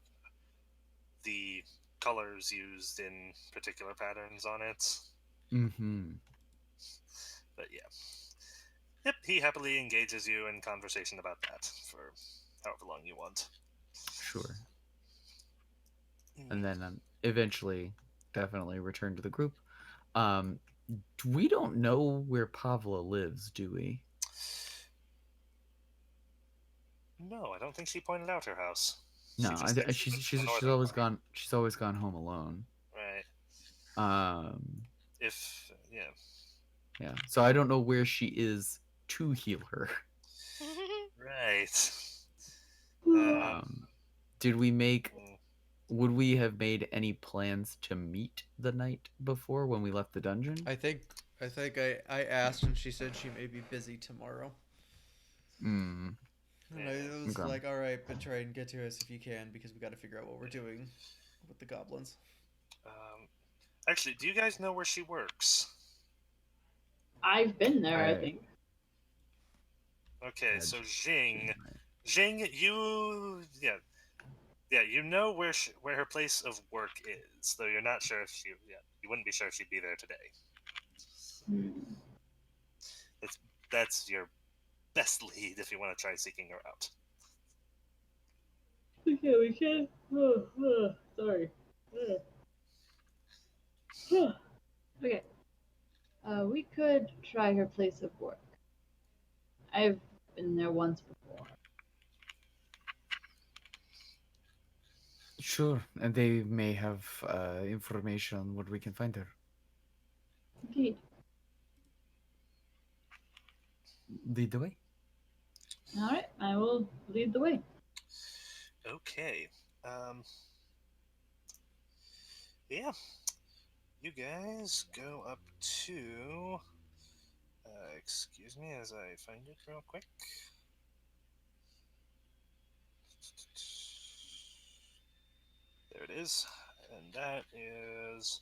the colors used in particular patterns on it. Mm-hmm. But yeah. Yep, he happily engages you in conversation about that for however long you want. Sure. And Hmm. then eventually, definitely return to the group. Um, we don't know where Pavla lives, do we? No, I don't think she pointed out her house. No, She just said she she's lives in the she's northern always part. gone. She's always gone home alone. Right. Um, If, yeah. yeah. So I don't know where she is to heal her. Right. Um, Um, did we make? mm, Would we have made any plans to meet the night before when we left the dungeon? I think I asked and she said she may be busy tomorrow. Hmm. And yeah. I was Okay. like, all right, but try and get to us if you can because we got to figure out what we're doing with the goblins. Um, actually, do you guys know where she works? I've been there, I I think. Okay, so Jing, Jing. right. Jing, yeah, you know where her place of work is, though you're not sure if you wouldn't be sure if she'd be there today. Hmm. It's That's your best lead if you want to try seeking her out. Okay, we can. Sorry. Okay. We could try her place of work. I've been there once before. Sure, and they may have information on where we can find her. Indeed. Lead the way. All right, I will lead the way. Okay. Um, yeah, you guys go up to. Excuse me as I find it real quick. There it is. And that is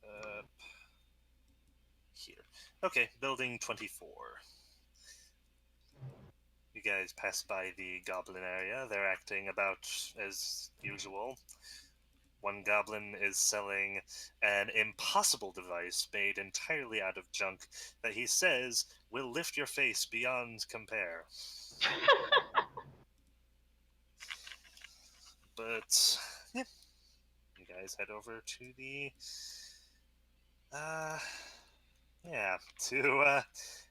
up here. Okay, building 24. You guys pass by the goblin area. They're acting about as usual. One goblin is selling an impossible device made entirely out of junk that he says will lift your face beyond compare. But, yeah. guys head over to the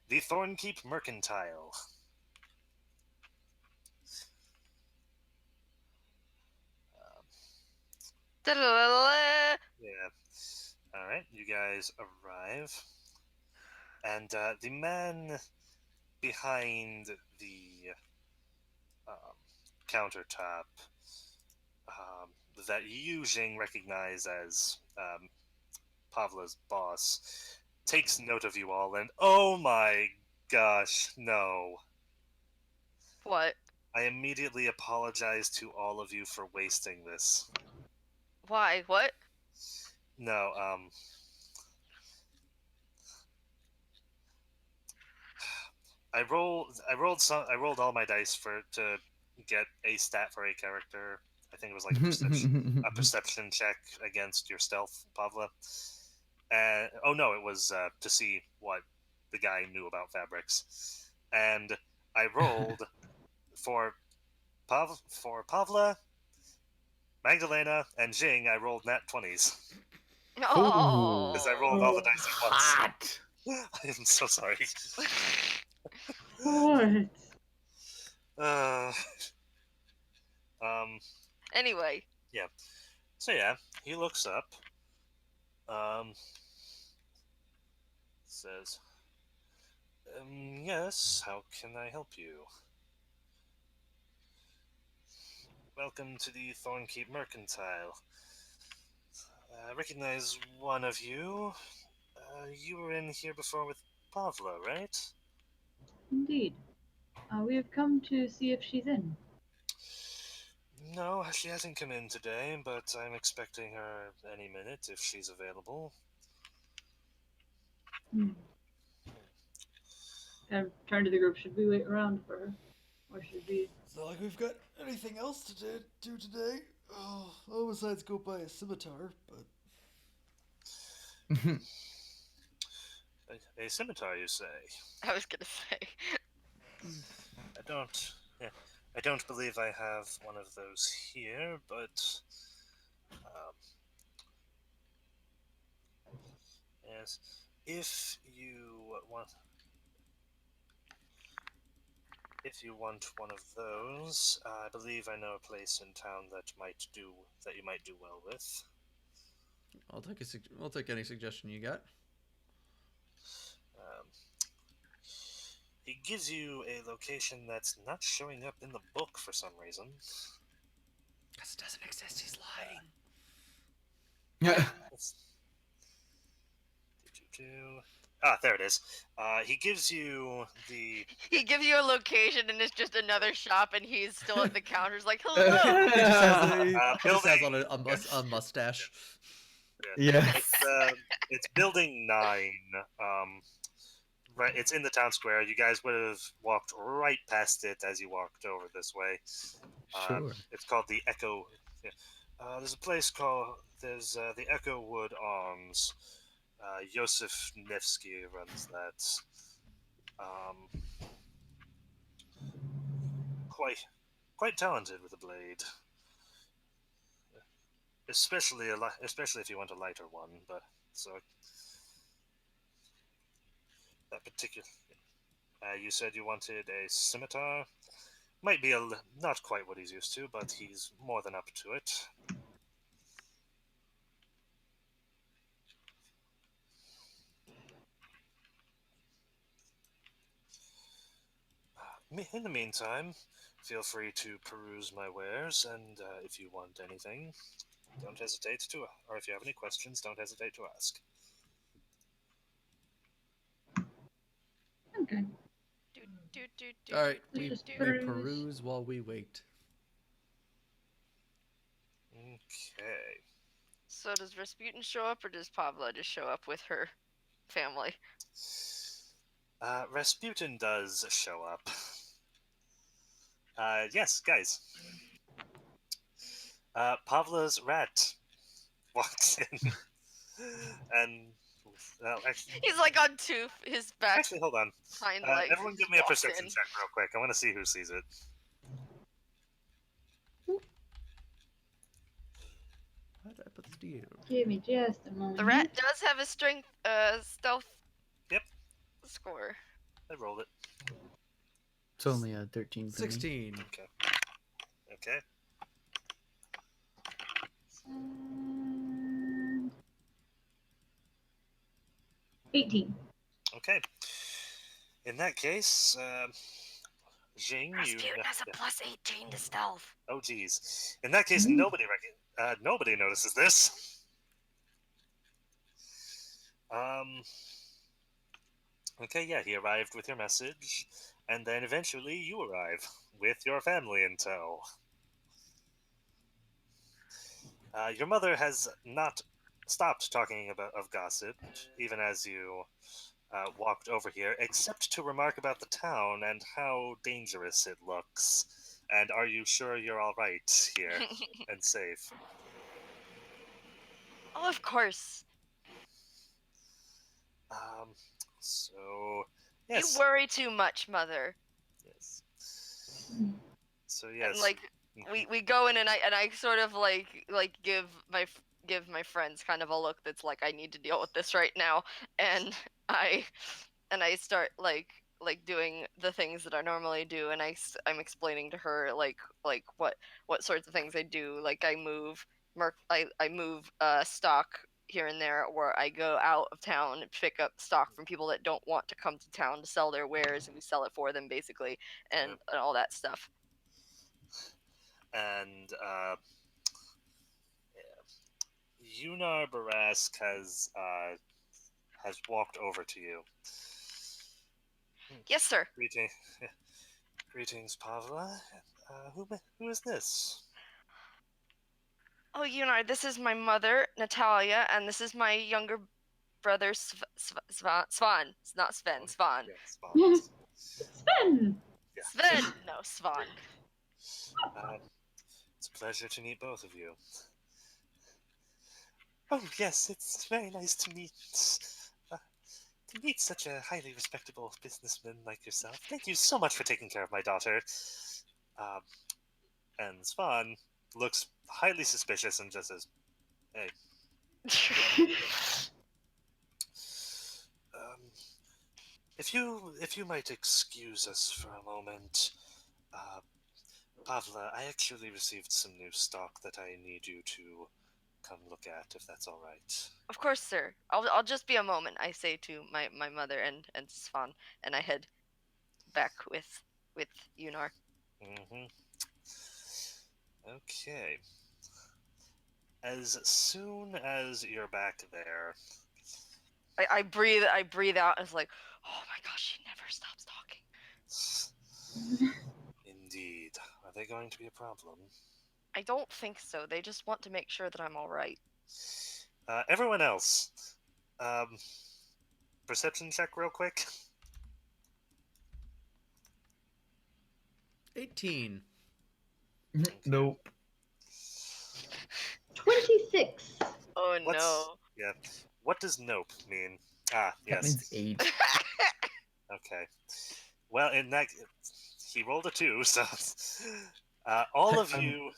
the Thornkeep Mercantile. Da-da-da-da. Yeah. All right, you guys arrive, and the man behind the um, countertop that you, Jing, recognize as Pavla's boss, takes note of you all, and oh my gosh, no. What? I immediately apologize to all of you for wasting this. Why? What? No, I rolled all my dice to get a stat for a character. I think it was like a perception check against your stealth, Pavla. And oh no, it was to see what the guy knew about fabrics. And I rolled for Pavla, Magdalena, and Jing. I rolled nat 20s Oh. because I rolled all the dice at once. Hot. I'm so sorry. What? Uh, um. Anyway, So yeah, he looks up. Says, "Yes. How can I help you? Welcome to the Thornkeep Mercantile. I recognize one of you. You were in here before with Pavla, right? Indeed. We have come to see if she's in. No, she hasn't come in today, but I'm expecting her any minute if she's available." Hmm. Kind of turn to the group. Should we wait around for her? Or should we... It's not like we've got anything else to do today. Oh, besides go buy a scimitar, but A scimitar, you say? I was gonna say. I don't. Yeah, I don't believe I have one of those here, but um, yes, if you want, one of those, I believe I know a place in town that you might do well with. I'll take any suggestion you got. Um, he gives you a location that's not showing up in the book for some reason. Because it doesn't exist. He's lying. Let's- there it is. He gives you the He gives you a location and it's just another shop and he's still at the counters like, hello! He just has on building. a mustache. Yes. It's building 9. Right, it's in the town square. You guys would have walked right past it as you walked over this way. Sure. It's called the Echo. Yeah. There's a place called the Echo Wood Arms. Yosef Nevsky runs that. Quite talented with a blade, especially if you want a lighter one. But so that particular, you said you wanted a scimitar. Might be not quite what he's used to, but he's more than up to it. In the meantime, feel free to peruse my wares, and if you want anything, don't hesitate to, or if you have any questions, don't hesitate to ask. Okay. All right, we Just peruse while we wait. Okay. So does Rasputin show up or does Pavla just show up with her family? Rasputin does show up. Yes, guys. Pavla's rat walks in, and actually, He's like on his back hold on. hind legs. Everyone, give me a walks perception in. check real quick. I want to see who sees it. Why did I put this Give me just a moment. The rat does have a strength, stealth. Yep. Score. I rolled it. It's only a 13 for me. 16. Okay. Okay. And 18. Okay. In that case, Jing, you. Rasputin has a plus 18 to stealth. Oh, geez. In that case, Mhm. nobody notices this. Okay, yeah, he arrived with your message, and then eventually you arrive with your family in tow. Your mother has not stopped talking of gossip, even as you walked over here, except to remark about the town and how dangerous it looks. And are you sure you're all right here and safe? Oh, of course. Um, so yes, You worry too much, Mother. yes. Hmm. So And yes, like we go in, and I sort of like give my friends kind of a look that's like, I need to deal with this right now, and I start doing the things that I normally do, and I'm explaining to her like what sorts of things I do. Like I move stock here and there, or I go out of town and pick up stock from people that don't want to come to town to sell their wares, and we sell it for them basically, and all that stuff. and Yunar Barask has walked over to you. Yes, sir. Greeting, greetings, Pavla. Who is this? Oh, this is my mother, Natalia, and this is my younger brother, Svan. It's not Sven, Svan. Yes, Vaughn. Sven! Yeah. Sven! No, Svan. It's a pleasure to meet both of you. Oh yes, it's very nice to meet such a highly respectable businessman like yourself. Thank you so much for taking care of my daughter. Um, and Svan looks highly suspicious and just says, "Hey, um, if you might excuse us for a moment, uh, Pavla, I actually received some new stock that I need you to come look at, if that's all right." Of course, sir. I'll just be a moment, I say to my mother and Svan, and I head back with Yunar. Mm-hmm. Okay. As soon as you're back there, I breathe out, and it's like, oh my gosh, she never stops talking. indeed, are they going to be a problem? I don't think so. They just want to make sure that I'm all right. Everyone else, um, perception check real quick. 18. Nope. 26. Oh What's no. yeah? What does nope mean? Ah, That yes. means 8. Okay. Well, in that, he rolled a 2, so all of I'm you.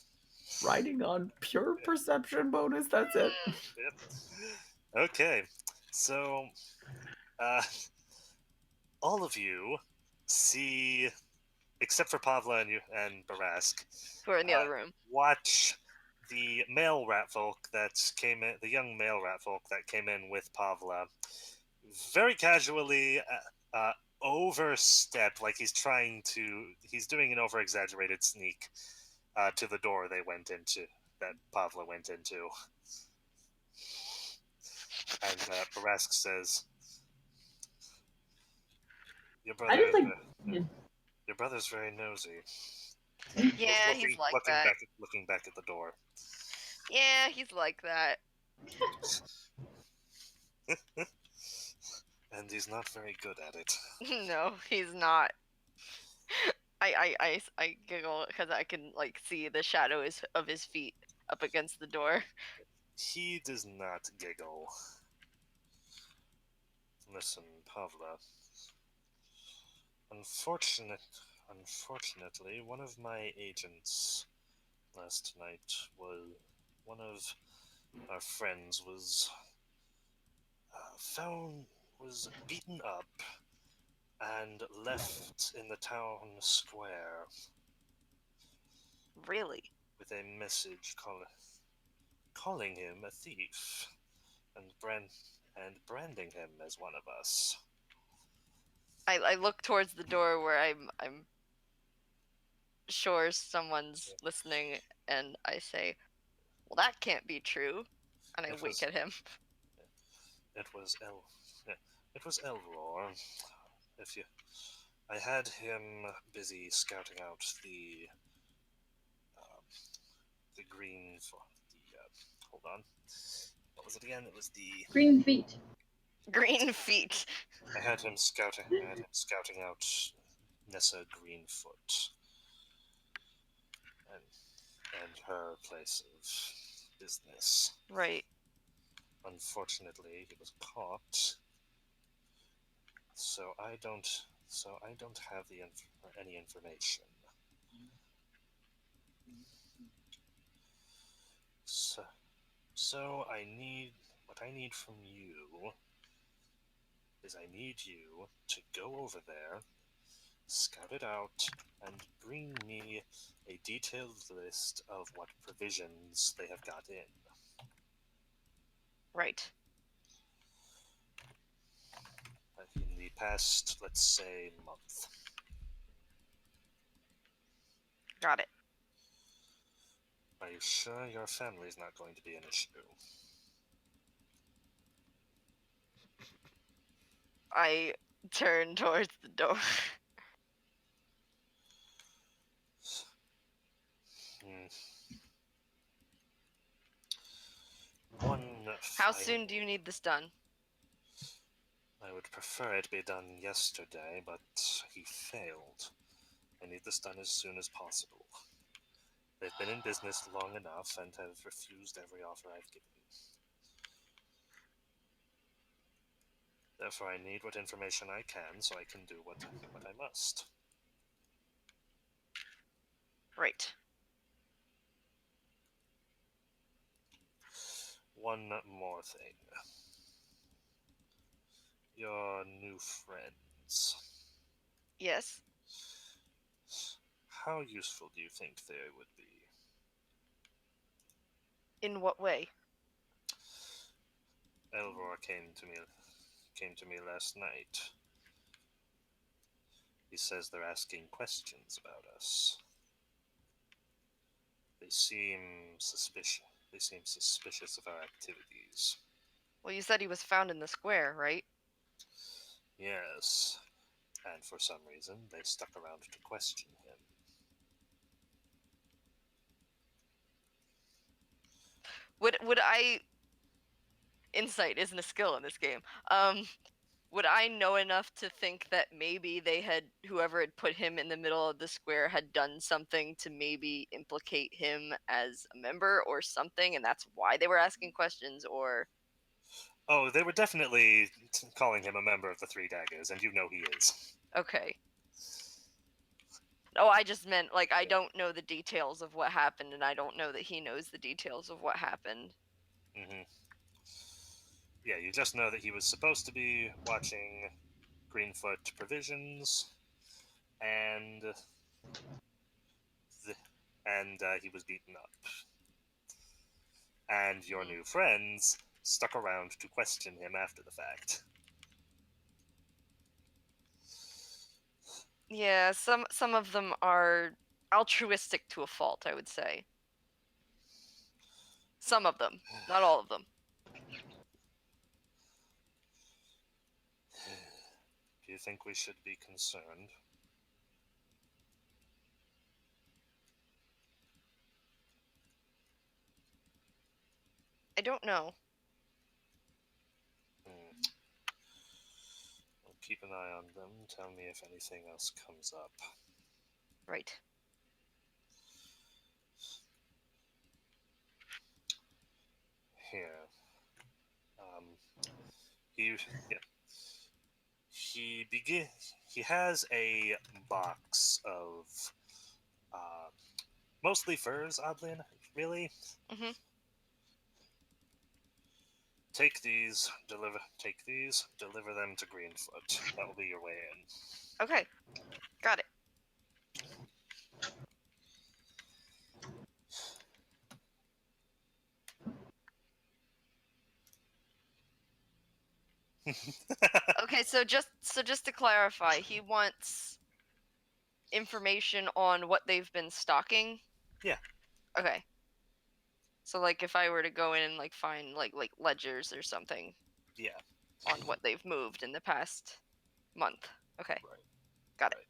riding on pure perception bonus, that's it. Yep. Okay, so uh, all of you see, except for Pavla and Barask, Who are in the other room? watch the male rat folk that came in, the young male rat folk that came in with Pavla, very casually overstep, like he's doing an over exaggerated sneak to the door they went into, that Pavla went into. And Barask says, Your I brother just is like. Yeah. your brother's very nosy. Yeah, he's like that. Looking back at the door. Yeah, he's like that. And he's not very good at it. No, he's not. I giggle because I can like see the shadows of his feet up against the door. He does not giggle. Listen, Pavla. Unfortunately, one of my agents last night was one of our friends was found was beaten up and left in the town square Really? with a message calling him a thief and branding him as one of us. I look towards the door where I'm sure someone's listening, and I say, "Well, that can't be true," and I wink at him. It was it was Elror. If you, I had him busy scouting out the green for the. Hold on. What was it again? It was the. Green feet. Green feet. I had him scouting out Nessa Greenfoot and her place of business. Right. Unfortunately, he was caught. So I don't have any information. So what I need from you is I need you to go over there, scout it out, and bring me a detailed list of what provisions they have got in. Right. In the past, let's say, month. Got it. Are you sure your family's not going to be an issue? I turn towards the door. How soon do you need this done? I would prefer it be done yesterday, but he failed. I need this done as soon as possible. They've been in business long enough and have refused every offer I've given. Therefore, I need what information I can so I can do what I must. Right. One more thing. Your new friends. Yes. How useful do you think they would be? In what way? Elror came to me last night. He says they're asking questions about us. They seem suspicious. They seem suspicious of our activities. Well, you said he was found in the square, right? Yes, and for some reason they stuck around to question him. Would I insight isn't a skill in this game. Would I know enough to think that maybe whoever had put him in the middle of the square had done something to maybe implicate him as a member or something, and that's why they were asking questions, or... Oh, they were definitely calling him a member of the Three Daggers, and you know he is. Okay. Oh, I just meant, like, I don't know the details of what happened, and I don't know that he knows the details of what happened. Mm-hmm. Yeah, you just know that he was supposed to be watching Greenfoot Provisions, and he was beaten up. And your new friends stuck around to question him after the fact. Yeah, some of them are altruistic to a fault, I would say. Some of them, not all of them. Do you think we should be concerned? I don't know. Well, keep an eye on them. Tell me if anything else comes up. Right. Here. He he has a box of mostly furs, oddly enough, really. Mm-hmm. take these, deliver them to Greenfoot. That will be your way in. Okay, got it. Okay, so just to clarify, he wants information on what they've been stocking. Yeah. Okay. So like if I were to go in and like find like ledgers or something. Yeah. On what they've moved in the past month. Okay. Right. Got it.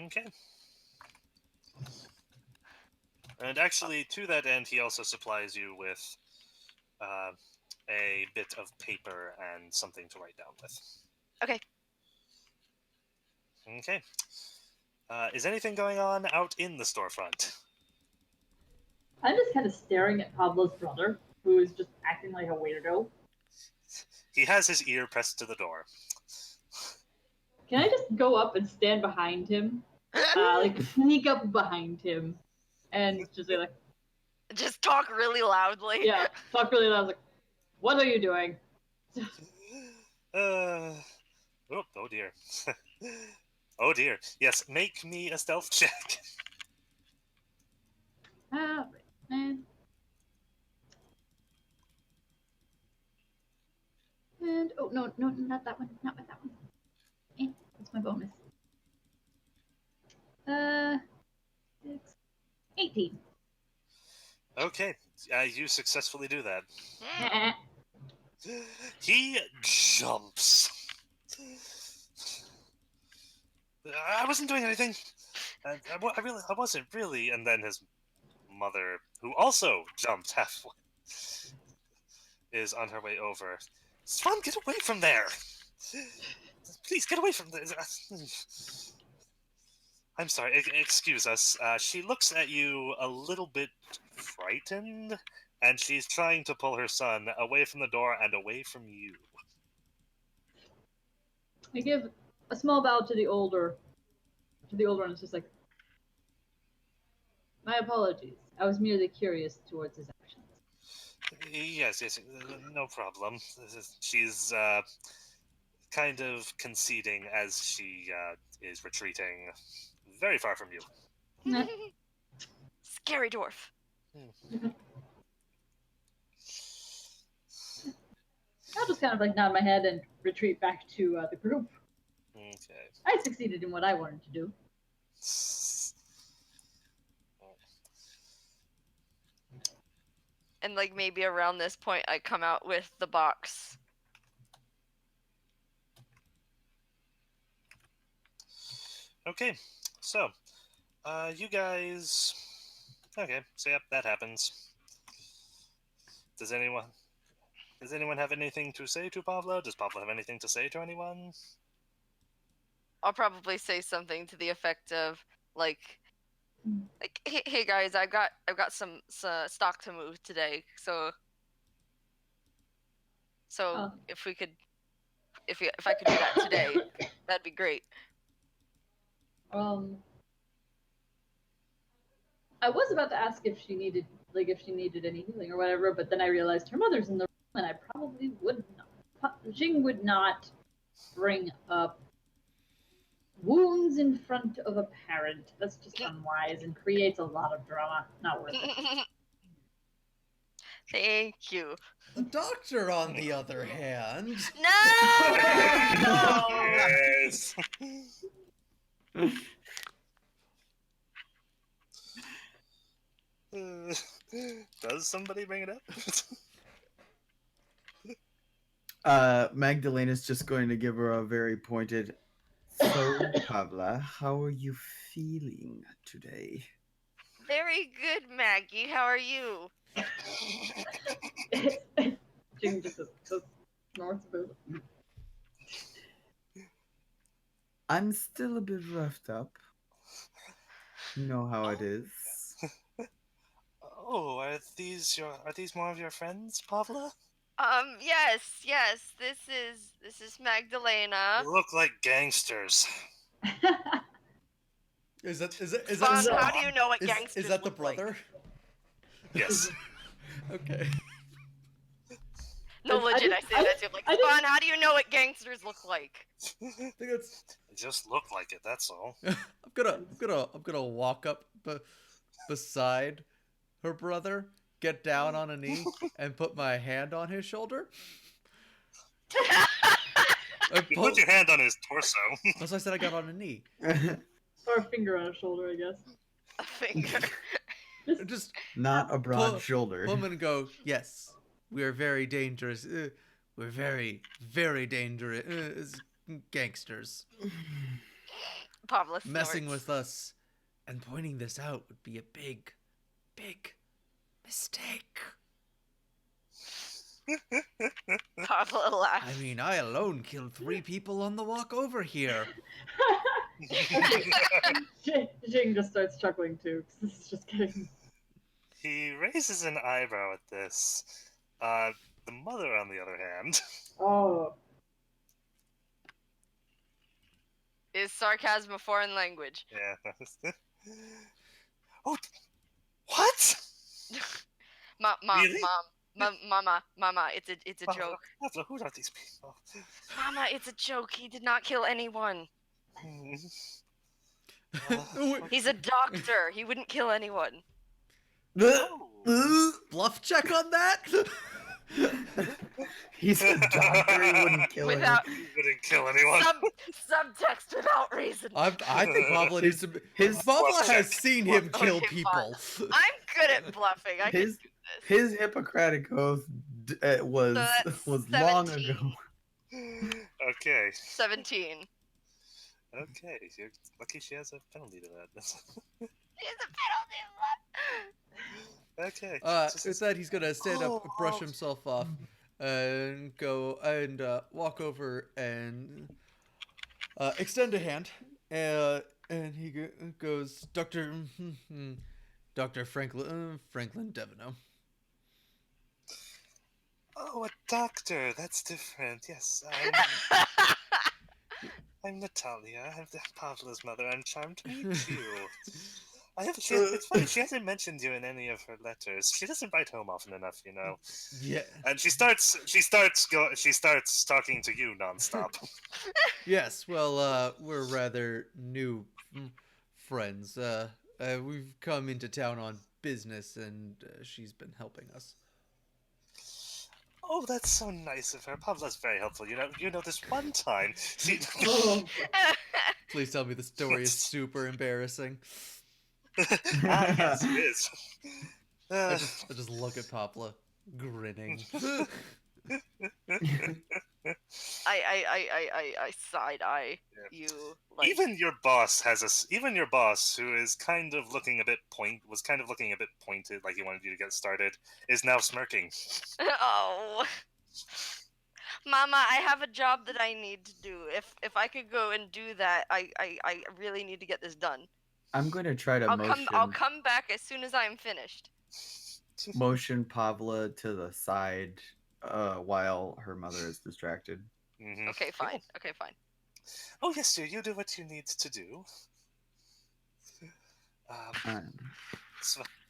Okay. And actually, to that end, he also supplies you with a bit of paper and something to write down with. Okay. Okay. Is anything going on out in the storefront? I'm just kind of staring at Pablo's brother, who is just acting like a weirdo. He has his ear pressed to the door. Can I just go up and stand behind him? Like, sneak up behind him and just be like, Just talk really loudly. yeah, talk really loud. Like, what are you doing? Oh dear. Oh dear. Yes, make me a stealth check. And oh no, not that one, not with that one. What's my bonus? 6, 18. Okay, you successfully do that. Hmm. He jumps. I wasn't doing anything. I wasn't really. And then his mother, who also jumped halfway, is on her way over. Swan, get away from there! Please get away from there. I'm sorry. Excuse us. She looks at you a little bit frightened, and she's trying to pull her son away from the door and away from you. I give a small bow to the older one. It's just like, my apologies. I was merely curious towards his actions. Yes, no problem. She's kind of conceding as she is retreating very far from you. Nah. Scary dwarf. I'll just kind of like nod my head and retreat back to the group. Okay. I succeeded in what I wanted to do. And like maybe around this point I come out with the box. Okay, so you guys. Okay, so yep, that happens. Does anyone have anything to say to Pavlo? Does Pavlo have anything to say to anyone? I'll probably say something to the effect of like hey guys, I've got some stock to move today, so Oh. if we could if I could do that today, that'd be great. I was about to ask if she needed any healing or whatever, but then I realized her mother's in the room, and I probably would not. Jing would not bring up wounds in front of a parent. That's just unwise and creates a lot of drama. Not worth it. Thank you. The doctor, on the other hand. No! Yes. Does somebody bring it up? Magdalena's just going to give her a very pointed. So, Pavla, how are you feeling today? Very good, Maggie. How are you? Jing just snorts about it. I'm still a bit roughed up. You know how it is. Oh, are these more of your friends, Pavla? Yes. This is Magdalena. You look like gangsters. Is that Vaughn, how do you know what gangsters is that the look like? brother? Yes. Okay. legit, I say that too. Like, Spawn, how do you know what gangsters look like? I think it's. They just look like it. That's all. I'm gonna walk up beside her brother, get down on a knee, and put my hand on his shoulder. You put your hand on his torso. That's why I said I got on a knee. Or a finger on his shoulder, I guess. A finger. Just Not a broad pull shoulder. him and go. Yes, we are very dangerous. We're very, very dangerous gangsters. Pablo Messing snorts. with us and pointing this out would be a big, big mistake. Pablo laughs. I mean, I alone killed 3 people on the walk over here. Jing just starts chuckling too, because this is just getting. He raises an eyebrow at this. The mother, on the other hand, Oh. Is sarcasm a foreign language? yeah. Oh, what? Really? Mama, it's a joke. Pablo, who are these people? Mama, it's a joke. He did not kill anyone. He's a doctor. He wouldn't kill anyone. Oh. Bluff check on that? He's a doctor. He wouldn't kill Without- He wouldn't kill anyone. Subtext without reason. I think Pablo needs to. his Pablo bluff has check. seen him Bluff- kill okay, people. I'm good at bluffing. I can do His this. his Hippocratic oath was that's was long 17. ago. Okay. 17. Okay. You're lucky she has a penalty to that. He's a penalty. Okay. Instead, he's gonna stand up, Oh. brush himself off, and go and walk over and extend a hand. And he goes, Dr. Franklin Devino. Oh, a doctor. That's different. Yes, I'm Natalia. I'm Pavlo's mother. I'm charmed to meet you. It's funny. She hasn't mentioned you in any of her letters. She doesn't write home often enough, you know. Yeah. And she starts talking to you nonstop. Yes. Well, we're rather new friends. We've come into town on business, and she's been helping us. Oh, that's so nice of her. Pavlo's very helpful. You know, this one time she. Oh. Please tell me the story is super embarrassing. Yes, it is. I just look at Pablo, grinning. I side eye Yeah. you. Like, Even your boss who is kind of looking a bit pointed, like he wanted you to get started, is now smirking. oh. Mama, I have a job that I need to do. If I could go and do that, I really need to get this done. I'm going to try to I'll come back as soon as I'm finished. motion Pavla to the side while her mother is distracted. Mhm. Okay, fine. Okay, fine. Oh yes, sir. You do what you need to do. Um,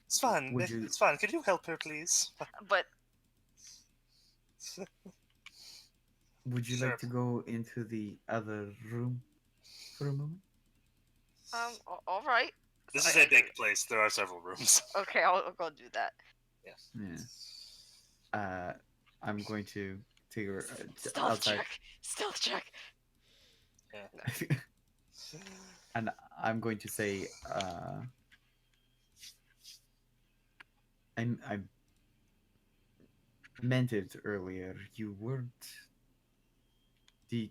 Svan, Would you- Svan, could you help her, please? But would you Sure. like to go into the other room for a moment? all right. This is a big place. There are several rooms. Okay, I'll go do that. Yeah. I'm going to take her Stealth outside, check. Stealth check. and I'm going to say, I meant it earlier. You weren't the.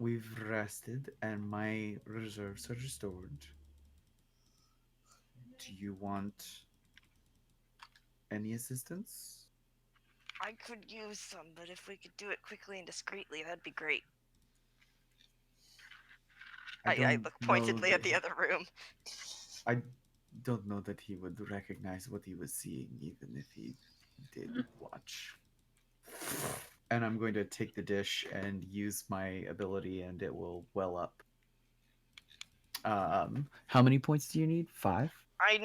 We've rested, and my reserves are restored. Do you want any assistance? I could use some, but if we could do it quickly and discreetly, that'd be great. I don't look know pointedly at that the other room. I don't know that he would recognize what he was seeing, even if he did watch. And I'm going to take the dish and use my ability, and it will well up. How many points do you need? 5? I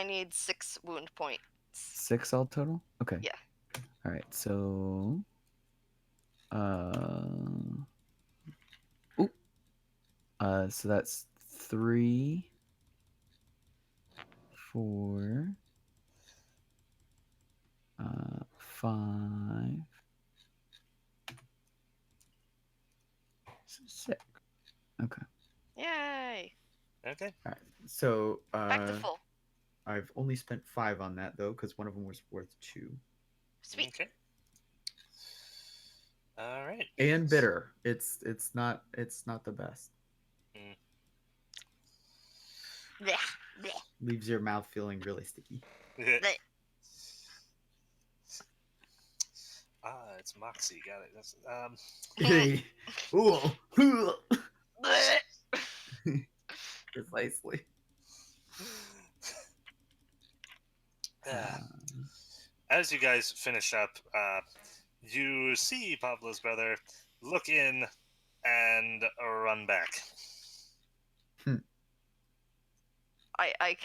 need 6 wound point. 6 all total? Okay. Yeah. All right. So ooh. So that's 3, 4, 5, 6. Okay. Yay! Okay. All right. So Back to full. I've only spent 5 on that though, because one of them was worth 2. Sweet. Okay. All right. And bitter. It's not the best. Blech, blech, Leaves your mouth feeling really sticky. blech. It's Moxie. Got it. That's Ooh. Blech. Precisely. As you guys finish up, you see Pablo's brother look in and run back. I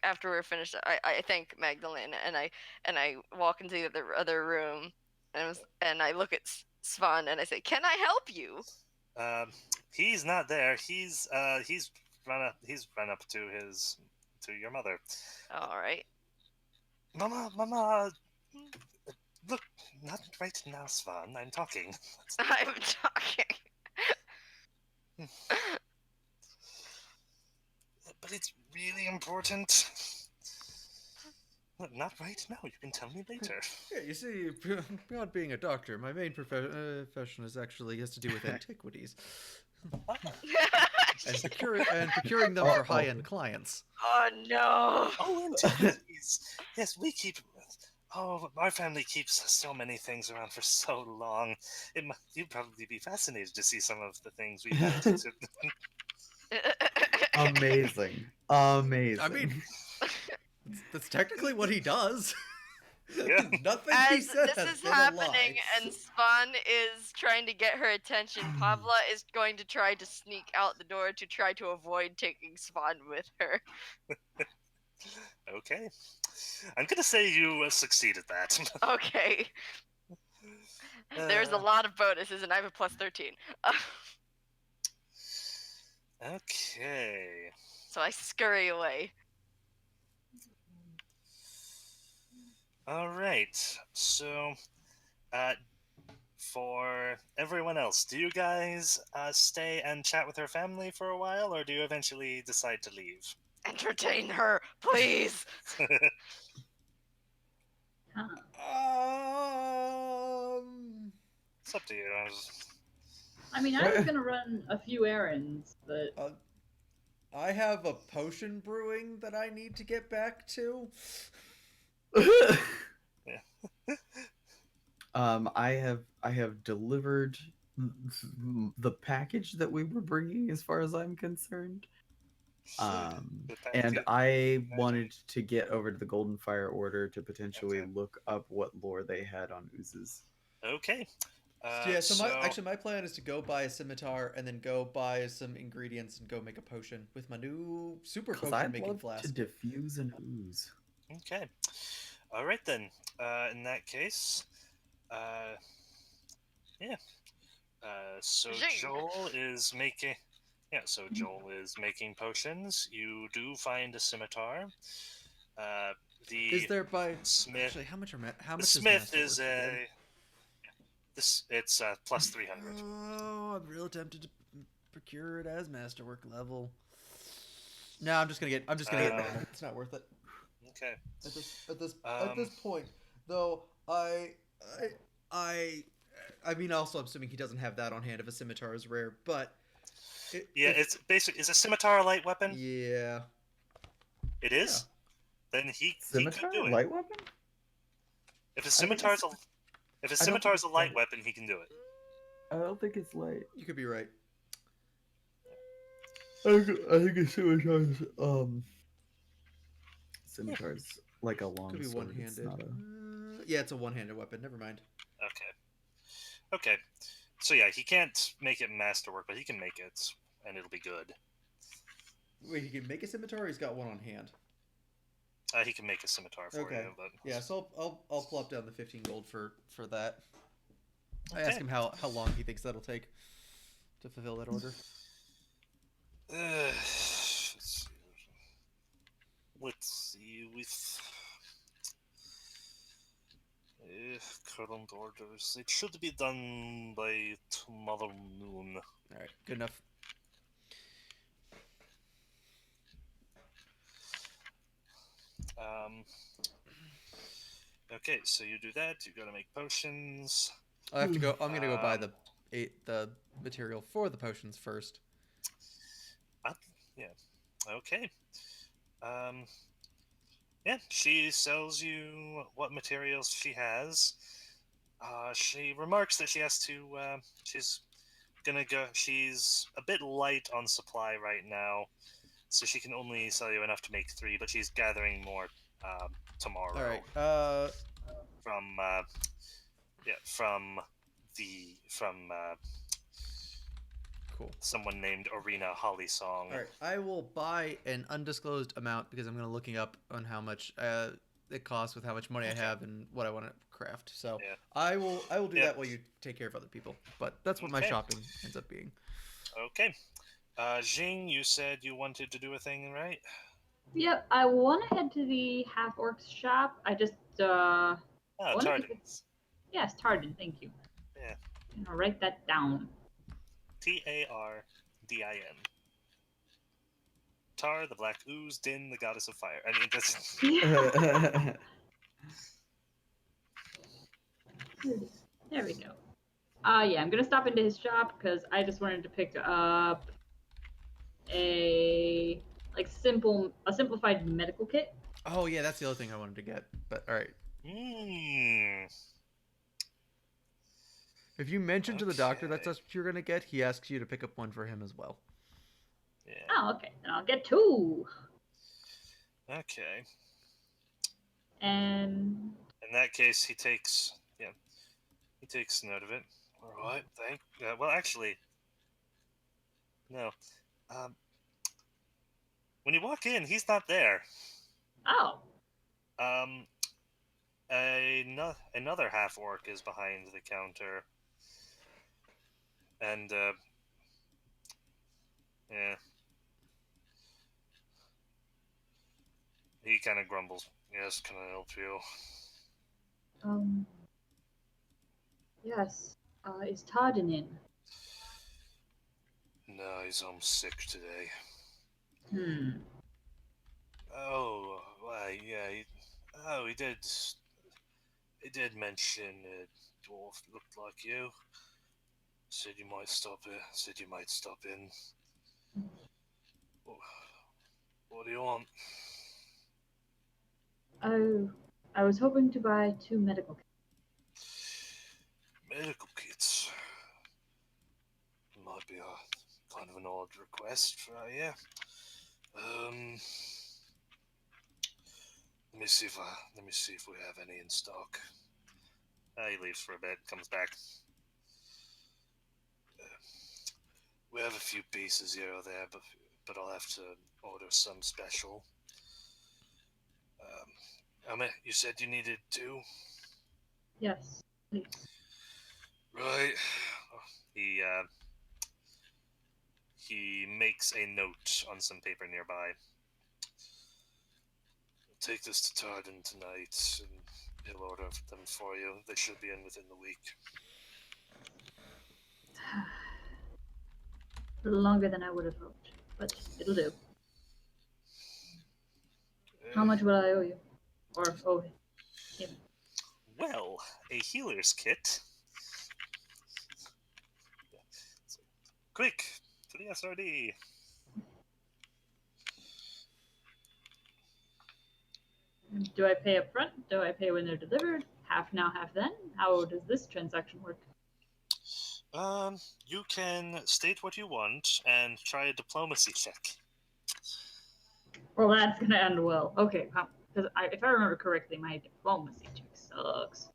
after we're finished, I thank Magdalene and I walk into the other room and I look at Svan and I say, "Can I help you?" He's not there. He's run up to your mother. All right. Mama, look, not right now, Svan. I'm talking. I'm talking. But it's really important. Not right now. You can tell me later. Yeah, you see, beyond being a doctor, my main profession is actually has to do with antiquities and procuring them for high-end clients. Oh no. Oh, antiquities. Yes, we keep. Oh, our family keeps so many things around for so long. You'd probably be fascinated to see some of the things we've had to. Amazing. Amazing. I mean, that's technically what he does. Yeah. Nothing he As said this has is been a happening lie. and Svan is trying to get her attention, Pavla is going to try to sneak out the door to try to avoid taking Svan with her. Okay. I'm gonna say you succeed at that. Okay. There's a lot of bonuses and I have a plus 13. Okay. So I scurry away. All right. So, for everyone else, do you guys stay and chat with her family for a while, or do you eventually decide to leave? Entertain her, please. Huh. It's up to you. I mean, I was gonna run a few errands, but I have a potion brewing that I need to get back to. I have delivered the package that we were bringing, as far as I'm concerned. And I wanted to get over to the Golden Fire Order to potentially look up what lore they had on oozes. Okay. Yeah, so my plan is to go buy a scimitar and then go buy some ingredients and go make a potion with my new super Because potion I'd making love flask. to diffuse an ooze. Okay. All right then. In that case, yeah. So Zing. Joel is making. Yeah. So Joel is making potions. You do find a scimitar. Is there by Smith? actually how much The is Smith Masterworks is again? It's plus 300. Oh, I'm real tempted to procure it as masterwork level. No, I'm just gonna get normal. It's not worth it. Okay. At this point, though, I mean, also I'm assuming he doesn't have that on hand if a scimitar is rare, but It's basic. Is a scimitar a light weapon? Yeah. It is. Yeah. Then he Scimitar, can do it. light weapon? If a scimitar's a light weapon, he can do it. I don't think it's light. You could be right. I think a scimitar's like a long Could be sword. one-handed. It's not a... Yeah, it's a one-handed weapon. Never mind. Okay. So yeah, he can't make it masterwork, but he can make it, and it'll be good. Wait, he can make a scimitar or he's got one on hand? He can make a scimitar for Okay. you, but Yeah, so I'll plop down the 15 gold for that. I okay. ask him how long he thinks that'll take to fulfill that order. Let's see with current orders. It should be done by tomorrow noon. All right, good enough. Um. Okay, so you do that. You gotta make potions. I have to go. I'm gonna go buy Um, the material for the potions first. Yeah. Okay. Um. Yeah, she sells you what materials she has. She remarks that she has to. She's gonna go. She's a bit light on supply right now, so she can only sell you enough to make 3. But she's gathering more tomorrow. All right. From from Cool. someone named Arena Hollysong. All right. I will buy an undisclosed amount because I'm gonna looking up on how much it costs with how much money I have and what I want to craft. So Yeah. I will do Yep. that while you take care of other people. But that's what my Okay. shopping ends up being. Okay. Jing, you said you wanted to do a thing, right? Yep, I want to head to the half orc's shop. I just wanna pick Tardens. yes, Tarden. Thank you. Yeah. I'll write that down. Tardin. Tar, the black ooze, Din, the goddess of fire. I mean, that's... There we go. Yeah, I'm gonna stop into his shop because I just wanted to pick up a simplified medical kit. Oh yeah, that's the other thing I wanted to get. But all right. If you mention to the doctor that's what you're gonna get, he asks you to pick up one for him as well. Yeah. Oh, okay. Then I'll get 2. Okay. And In that case, he takes note of it. All right. Well, actually, no. When you walk in, he's not there. oh, Another half orc is behind the counter, and yeah, he kind of grumbles. Yes, can I help you? yes. Is Tarden in? No, he's home sick today. Oh, why? Yeah. He did. He did mention a dwarf looked like you. Said you might stop in. What do you want? Oh, I was hoping to buy 2 medical kits. Medical kits. Might be a kind of an odd request for you. Let me see if we have any in stock. He leaves for a bit, comes back. We have a few pieces here or there, but I'll have to order some special. You said you needed 2? Yes, please. Right. He makes a note on some paper nearby. Take this to Tarden tonight, and he'll order them for you. They should be in within the week. A little longer than I would have hoped, but it'll do. How much will I owe you? Or owe him? Well, a healer's kit. Quick, to the SRD. Do I pay up front? Do I pay when they're delivered? Half now, half then? How does this transaction work? You can state what you want and try a diplomacy check. Well, that's gonna end well. Okay, because if I remember correctly, my diplomacy check sucks.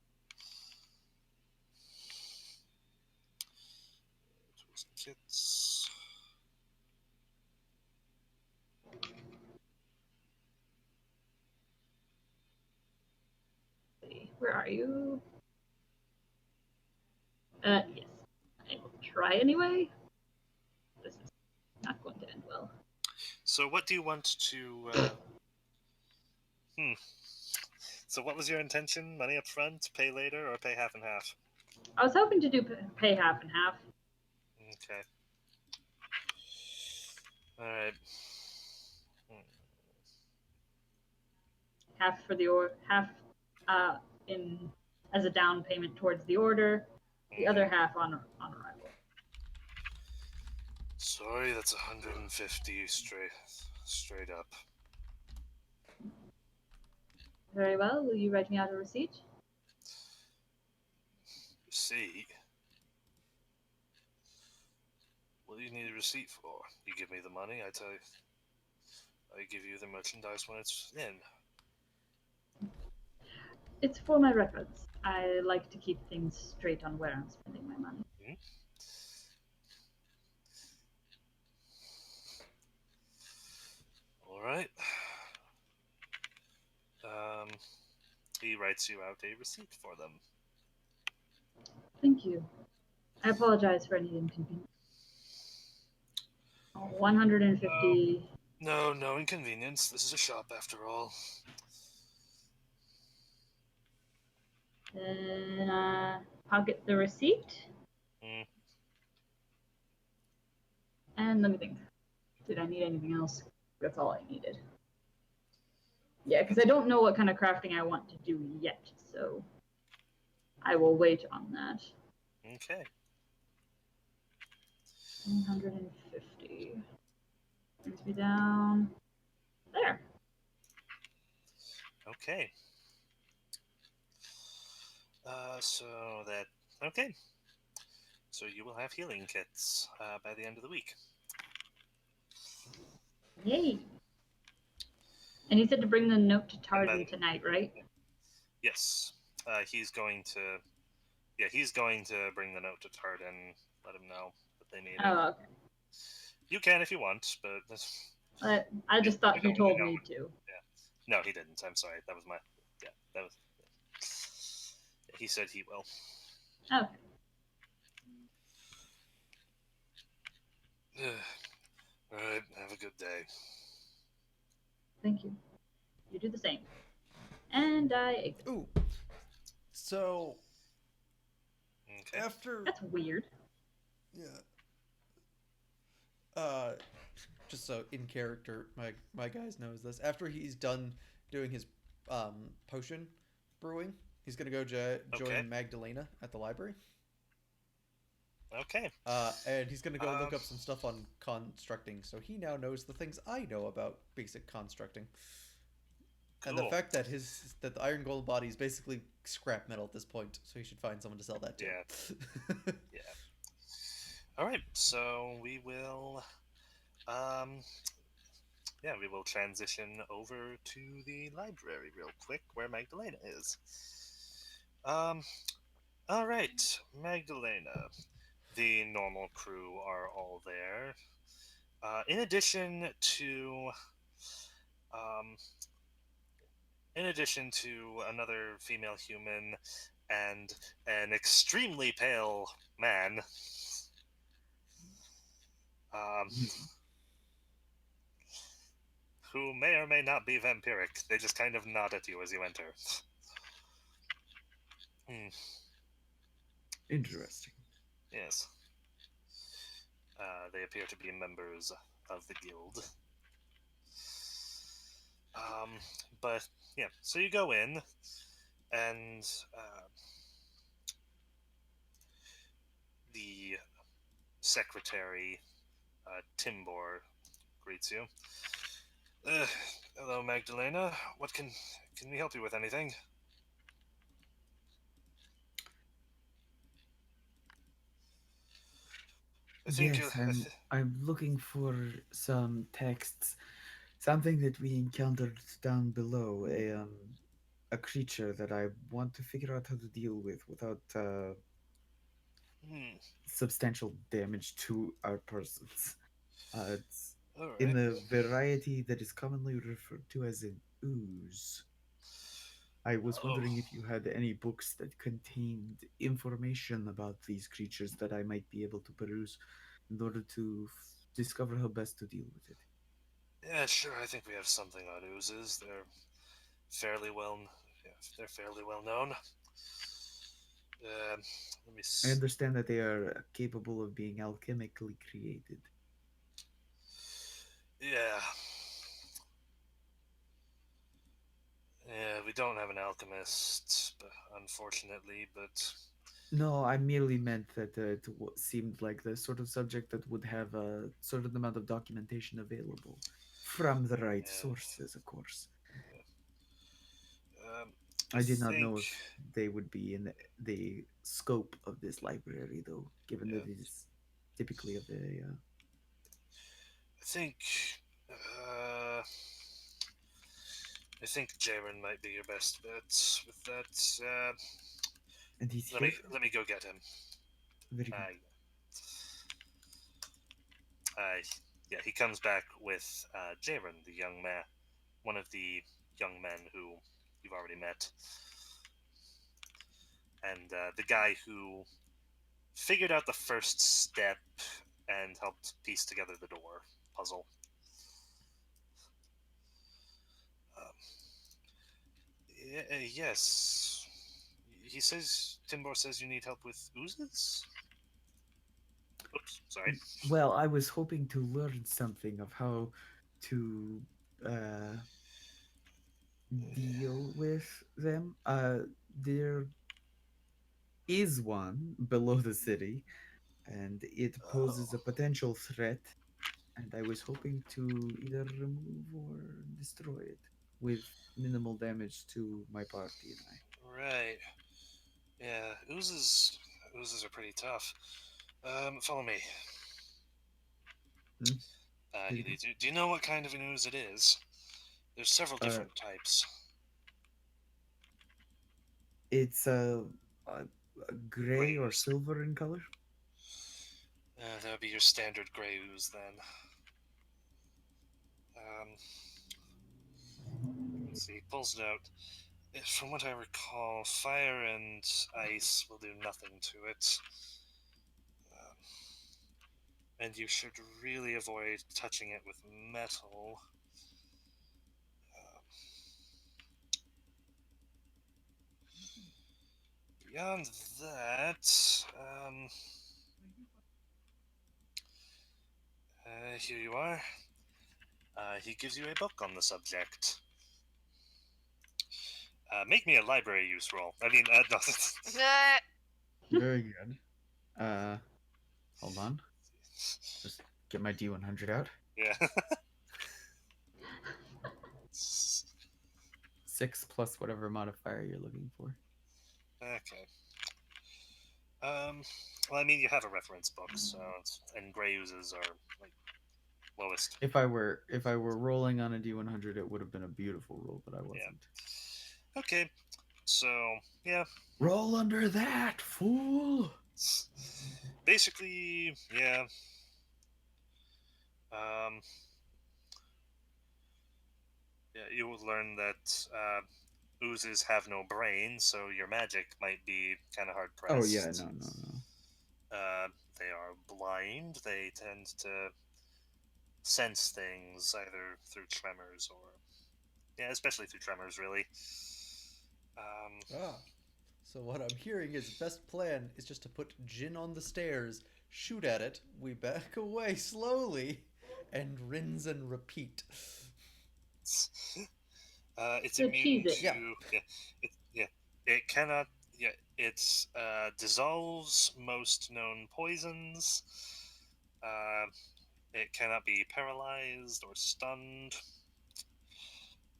Kits. Where are you? Yes. I will try anyway. This is not going to end well. So what do you want to... So what was your intention? Money up front, pay later, or pay half and half? I was hoping to do pay half and half. Okay. Alright. Half for the half in as a down payment towards the order, the other half on arrival. Sorry, that's 150 straight up. Very well. Will you write me out a receipt? Receipt? What do you need a receipt for? You give me the money, I tell you. I give you the merchandise when it's in. It's for my records. I like to keep things straight on where I'm spending my money. Alright. He writes you out a receipt for them. Thank you. I apologize for any inconvenience. 150. No inconvenience. This is a shop after all. Then pocket the receipt. And let me think. Did I need anything else? That's all I needed. Yeah, because I don't know what kind of crafting I want to do yet, so I will wait on that. Okay. 150. Brings me down there. Okay. Okay. So you will have healing kits by the end of the week. Yay! And you said to bring the note to Tardan tonight, right? Yes. He's going to bring the note to Tardan, let him know that they need it. Oh, okay. You can if you want, but... I just thought he told me to. Yeah. No, he didn't. I'm sorry. That was my... Yeah, that was... Yeah. He said he will. Okay. Alright, have a good day. Thank you. You do the same. And I exit. Ooh. So Okay. after That's weird. yeah. Just so in character, my guys knows this. After he's done doing his potion brewing, he's gonna go join Magdalena at the library. Okay. And he's gonna go look up some stuff on constructing, so he now knows the things I know about basic constructing. Cool. And the fact that the iron golem body is basically scrap metal at this point, so he should find someone to sell that to. Yeah. Yeah. All right. So we will, we will transition over to the library real quick, where Magdalena is. All right, Magdalena. The normal crew are all there. In addition to another female human and an extremely pale man, who may or may not be vampiric. They just kind of nod at you as you enter. Interesting. Yes. They appear to be members of the guild. But yeah, so you go in, and the secretary, Timbor, greets you. Hello, Magdalena. What can we help you with? Anything? I'm looking for some texts, something that we encountered down below, a creature that I want to figure out how to deal with without substantial damage to our persons. It's All in right. the variety that is commonly referred to as an ooze. I was Oh, wondering if you had any books that contained information about these creatures that I might be able to peruse in order to discover how best to deal with it. yeah, sure. I think we have something on oozes. Fairly well, yeah, they're fairly well known. Um, let me. I understand that they are capable of being alchemically created. Yeah, yeah. We don't have an alchemist, unfortunately, but No, I merely meant that seemed like the sort of subject that would have a certain amount of documentation available from the right yeah. sources, of course. I I did not think, know if they would be in the scope of this library, though, given yeah, that it is typically of the. I think, uh, I think Jaren might be your best bet with that. And he's Let here? me go get him. Very good. Uh, yeah, he comes back with Jaren, the young man, one of the young men who you've already met, and the guy who figured out the first step and helped piece together the door puzzle. Um, yes, he says. Timbor says you need help with oozes. Oops, sorry. Well, I was hoping to learn something of how to uh, deal with them. There is one below the city, and it Oh, poses a potential threat. And I was hoping to either remove or destroy it with minimal damage to my party and I. right. Yeah, oozes are pretty tough. Follow me. Hmm? Very good. Do you know what kind of an ooze it is? There's several Uh, different types. it's a gray Gray or ooze. silver in color. That would be your standard gray ooze then. Um, let's see. He pulls it out. From what I recall, fire and ice will do nothing to it. Um, and you should really avoid touching it with metal. Um, beyond that, here you are. He gives you a book on the subject. Make me a library use roll. I mean, no. Very good. Uh, Hold on. Just get my D100 out. Yeah. 6 plus whatever modifier you're looking for. Okay. Well, I mean, you have a reference book, so and gray oozes are like lowest. If I were rolling on a D100, it would have been a beautiful roll, but I Yeah. wasn't. Okay. So yeah, Roll under that, fool! basically, yeah. Um, yeah, you will learn that oozes have no brain, so your magic might be kind of hard Oh yeah, pressed. no. Uh, they are blind. They tend to sense things either through tremors or yeah, especially through tremors, really. Um, Ah, so what I'm hearing is best plan is just to put Jin on the stairs, shoot at it, we back away slowly, and rinse and repeat. it's So cheese immune it. Yeah. to yeah. It cannot yeah. It dissolves most known poisons. Uh, it cannot be paralyzed or stunned.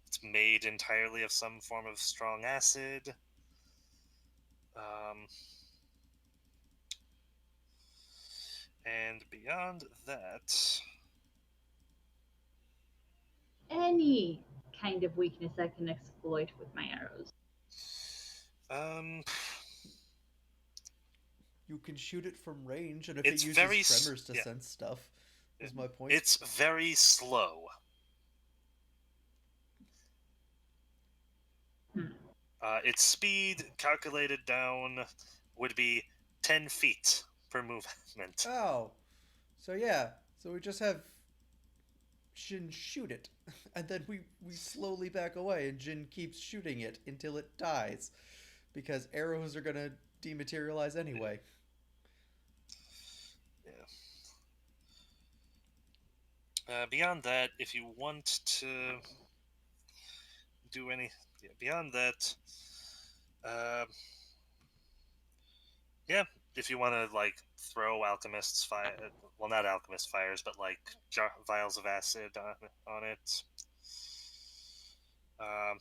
It's made entirely of some form of strong acid. Um, and beyond that, Any kind of weakness I can exploit with my arrows. um, You can shoot it from range, and if it it's uses very tremors to yeah. sense stuff, is my point. It's very slow. Hmm. Its speed calculated down would be 10 feet per movement. Oh, so yeah, so we just have Jin shoot it, and then we slowly back away, and Jin keeps shooting it until it dies, because arrows are gonna dematerialize anyway. Yeah. Beyond that, if you want to do any, yeah, beyond that, uh, yeah, if you want to like throw alchemist's fire, well, not alchemist fires, but like vials of acid on it. Um,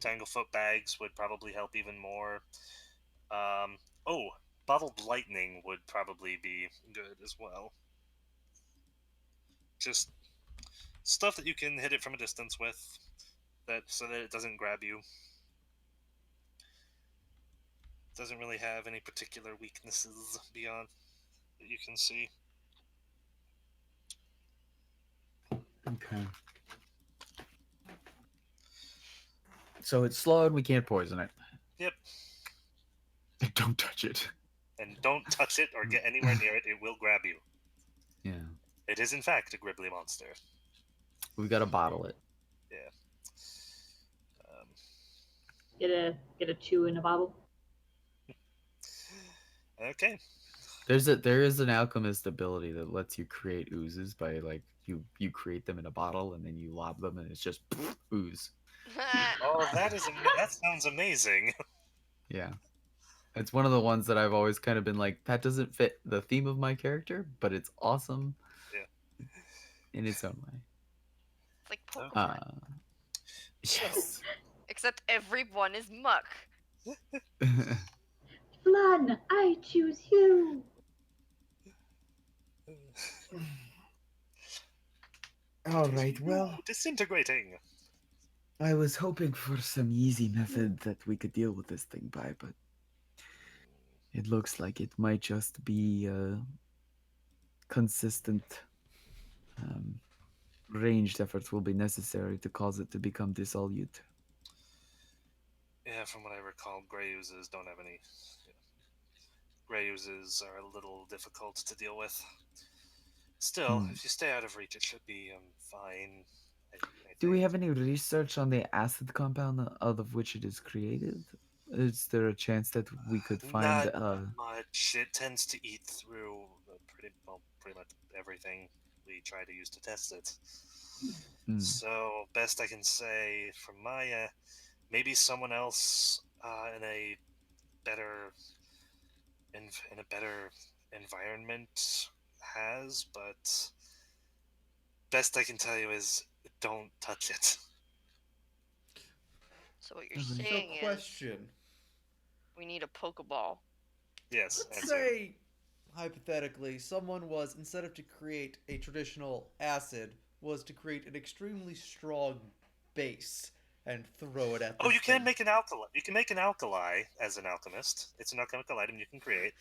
Tanglefoot bags would probably help even more. Um, oh, bottled lightning would probably be good as well. Just stuff that you can hit it from a distance with, that so that it doesn't grab you. Doesn't really have any particular weaknesses beyond that you can see. Okay. So it's slowed. We can't poison it. Yep. Don't touch it. And don't touch it or get anywhere near it. It will grab you. Yeah. It is in fact a Gribbly monster. We gotta bottle it. Yeah. Um, Get a chew in a bottle. okay. There is an alchemist ability that lets you create oozes by like you create them in a bottle and then you lob them and it's just ooze. Oh, that sounds amazing. Yeah. It's one of the ones that I've always kind of been like, that doesn't fit the theme of my character, but it's awesome Yeah. in its own way. It's like Pokemon. Yes. Except everyone is muck. Flan, I choose you. All right, well, Disintegrating. I was hoping for some easy method that we could deal with this thing by, but it looks like it might just be consistent ranged efforts will be necessary to cause it to become dissolute. Yeah, from what I recall, gray oozes don't have any. Yeah. Gray oozes are a little difficult to deal with. Still, if you stay out of reach, it should be fine. I Do we think. have any research on the acid compound out of which it is created? Is there a chance that we could find? Not much. It tends to eat through pretty much everything we try to use to test it. So best I can say from my maybe someone else in a better in a better environment has, but best I can tell you is don't touch it. So what you're Okay. saying is Question. we need a Pokeball. Yes. Let's and say, hypothetically, someone was, instead of to create a traditional acid, was to create an extremely strong base and throw it at this Oh, you can thing. make an alkali. You can make an alkali as an alchemist. It's an alchemical item you can create.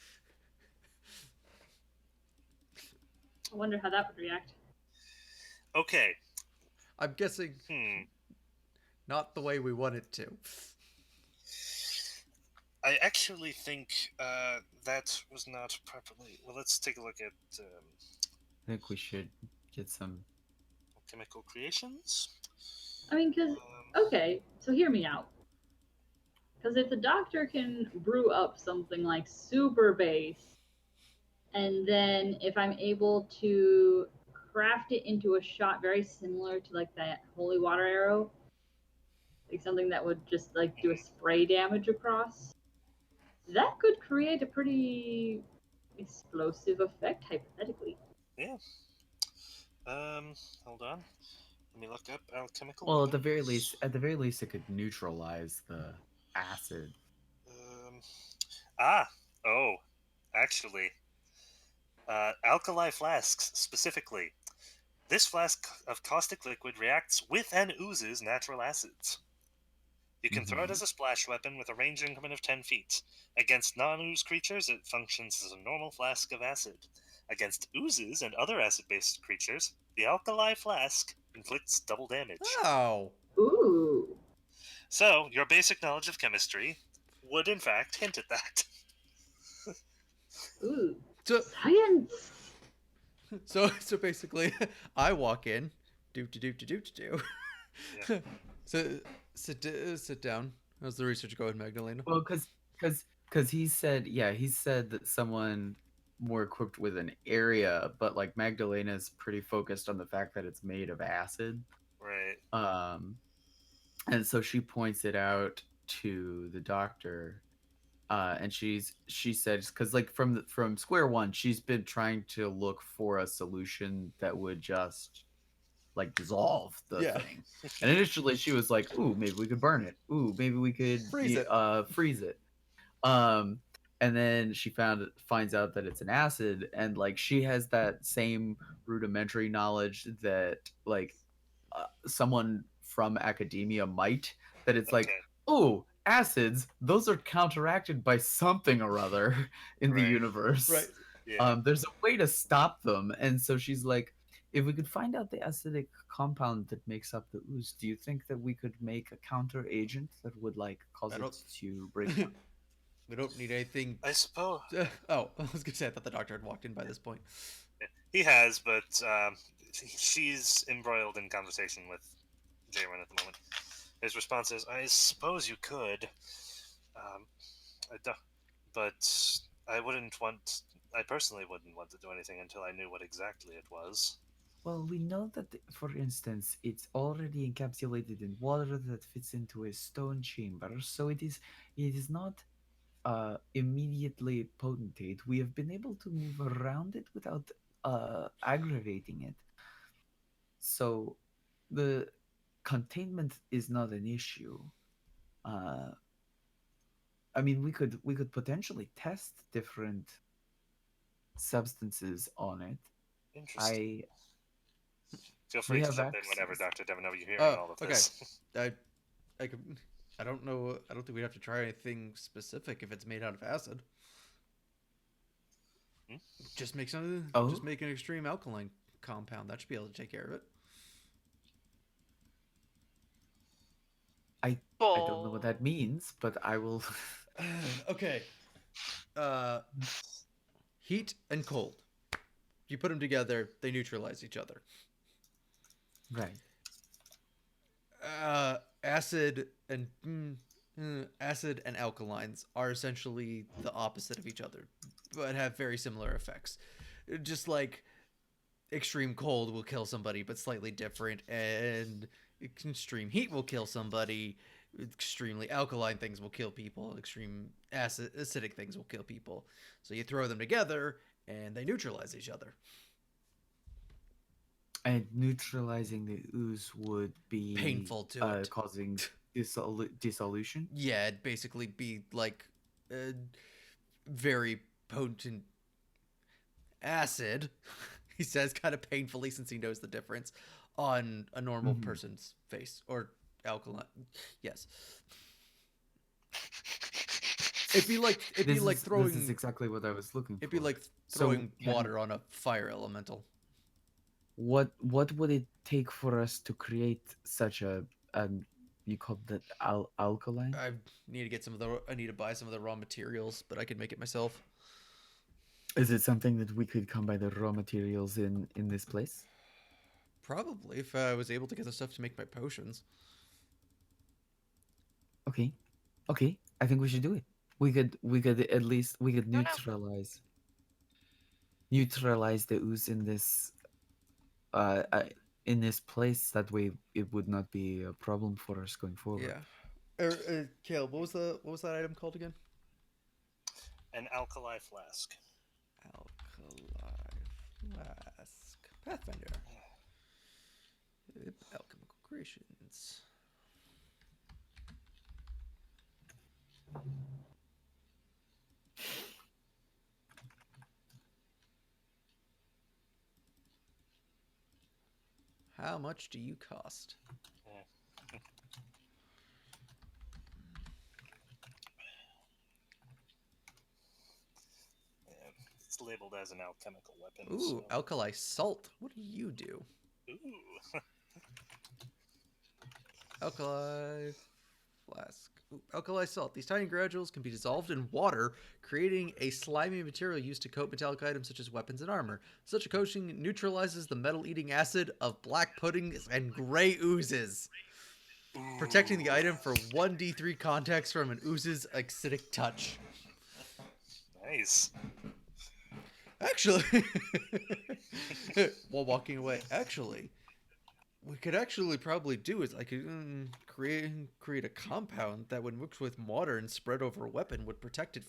I wonder how that would react. Okay. I'm guessing not the way we want it to. I actually think that was not properly. Well, let's take a look at I think we should get some. chemical creations. I mean, because, okay, so hear me out. Because if the doctor can brew up something like super base, and then if I'm able to craft it into a shot very similar to like that holy water arrow, like something that would just like do a spray damage across, that could create a pretty explosive effect hypothetically. Yeah. Hold on. Let me look up alchemical. Well, weapons. at the very least, it could neutralize the acid. Um, oh, actually, alkali flasks specifically. This flask of caustic liquid reacts with and oozes natural acids. You can throw it as a splash weapon with a range increment of 10 feet. Against non-ooze creatures, it functions as a normal flask of acid. Against oozes and other acid-based creatures, the alkali flask inflicts double damage. Oh. Ooh. So, your basic knowledge of chemistry would, in fact, hint at that. Ooh, So science. so basically, I walk in, do. Yeah. So sit down. How's the research going, Magdalena? Well, because he said that someone more equipped with an area, but like Magdalena's pretty focused on the fact that it's made of acid. Right. Um, and so she points it out to the doctor, and she said because like from square one, she's been trying to look for a solution that would just like dissolve the Yeah. thing. And initially she was like, "Ooh, maybe we could burn it. Ooh, maybe we could Freeze it. freeze it." Um, and then she finds out that it's an acid, and like she has that same rudimentary knowledge that like someone from academia might, that it's like, Okay. oh, acids, those are counteracted by something or other in the Right. universe. Right. Yeah. There's a way to stop them. And so she's like, if we could find out the acidic compound that makes up the ooze, do you think that we could make a counter agent that would like cause I it don't- to break down? We don't need anything. I suppose Oh, I was gonna say I thought the doctor had walked in by this point. he has, but she's embroiled in conversation with J1 at the moment. His response is, "I suppose you could, I do- but I wouldn't want. I personally wouldn't want to do anything until I knew what exactly it was." Well, we know that, for instance, it's already encapsulated in water that fits into a stone chamber, so it is not immediately potentate. We have been able to move around it without aggravating it. So the containment is not an issue. Uh, I mean, we could potentially test different substances on it. Interesting. I Feel we free to have jump in whenever, access. Doctor Devino. You're hearing Oh, all of okay. this. I could. I don't know. I don't think we'd have to try anything specific if it's made out of acid. Hmm? Just make some. Oh, Just make an extreme alkaline compound. That should be able to take care of it. I don't know what that means, but I will. Okay. Uh, heat and cold. You put them together, they neutralize each other. Right. Acid and acid and alkalines are essentially the opposite of each other, but have very similar effects. Just like extreme cold will kill somebody, but slightly different, and extreme heat will kill somebody. Extremely alkaline things will kill people. Extreme acidic things will kill people. So you throw them together, and they neutralize each other. And neutralizing the ooze would be Painful to it. causing dissolution. Yeah, it'd basically be like a very potent acid. He says kind of painfully since he knows the difference on a normal Mhm. person's face or alkaline. Yes. It'd be like This is exactly what I was looking for. it'd be like So throwing can- water on a fire elemental. What would it take for us to create such a you called that alkaline? I I need to buy some of the raw materials, but I could make it myself. Is it something that we could come by the raw materials in this place? Probably if I was able to get the stuff to make my potions. Okay, okay. I think we should do it. We could at least we could No, no. neutralize the ooze uh, uh in this place. That way, it would not be a problem for us going forward. Yeah. Caleb, what was that item called again? An alkali flask. Alkali flask. Pathfinder. Alchemical creations. How much do you cost? It's labeled as an alchemical weapon. Ooh, so- alkali salt. What do you do? Ooh. Alkali flask. Ooh, alkali salt. These tiny granules can be dissolved in water, creating a slimy material used to coat metallic items such as weapons and armor. Such a coating neutralizes the metal-eating acid of black puddings and gray oozes, protecting the Ooh, item for 1d3 contacts from an ooze's acidic touch. nice. Actually, while walking away, we could actually probably do is I could create a compound that would mix with water and spread over a weapon would protect it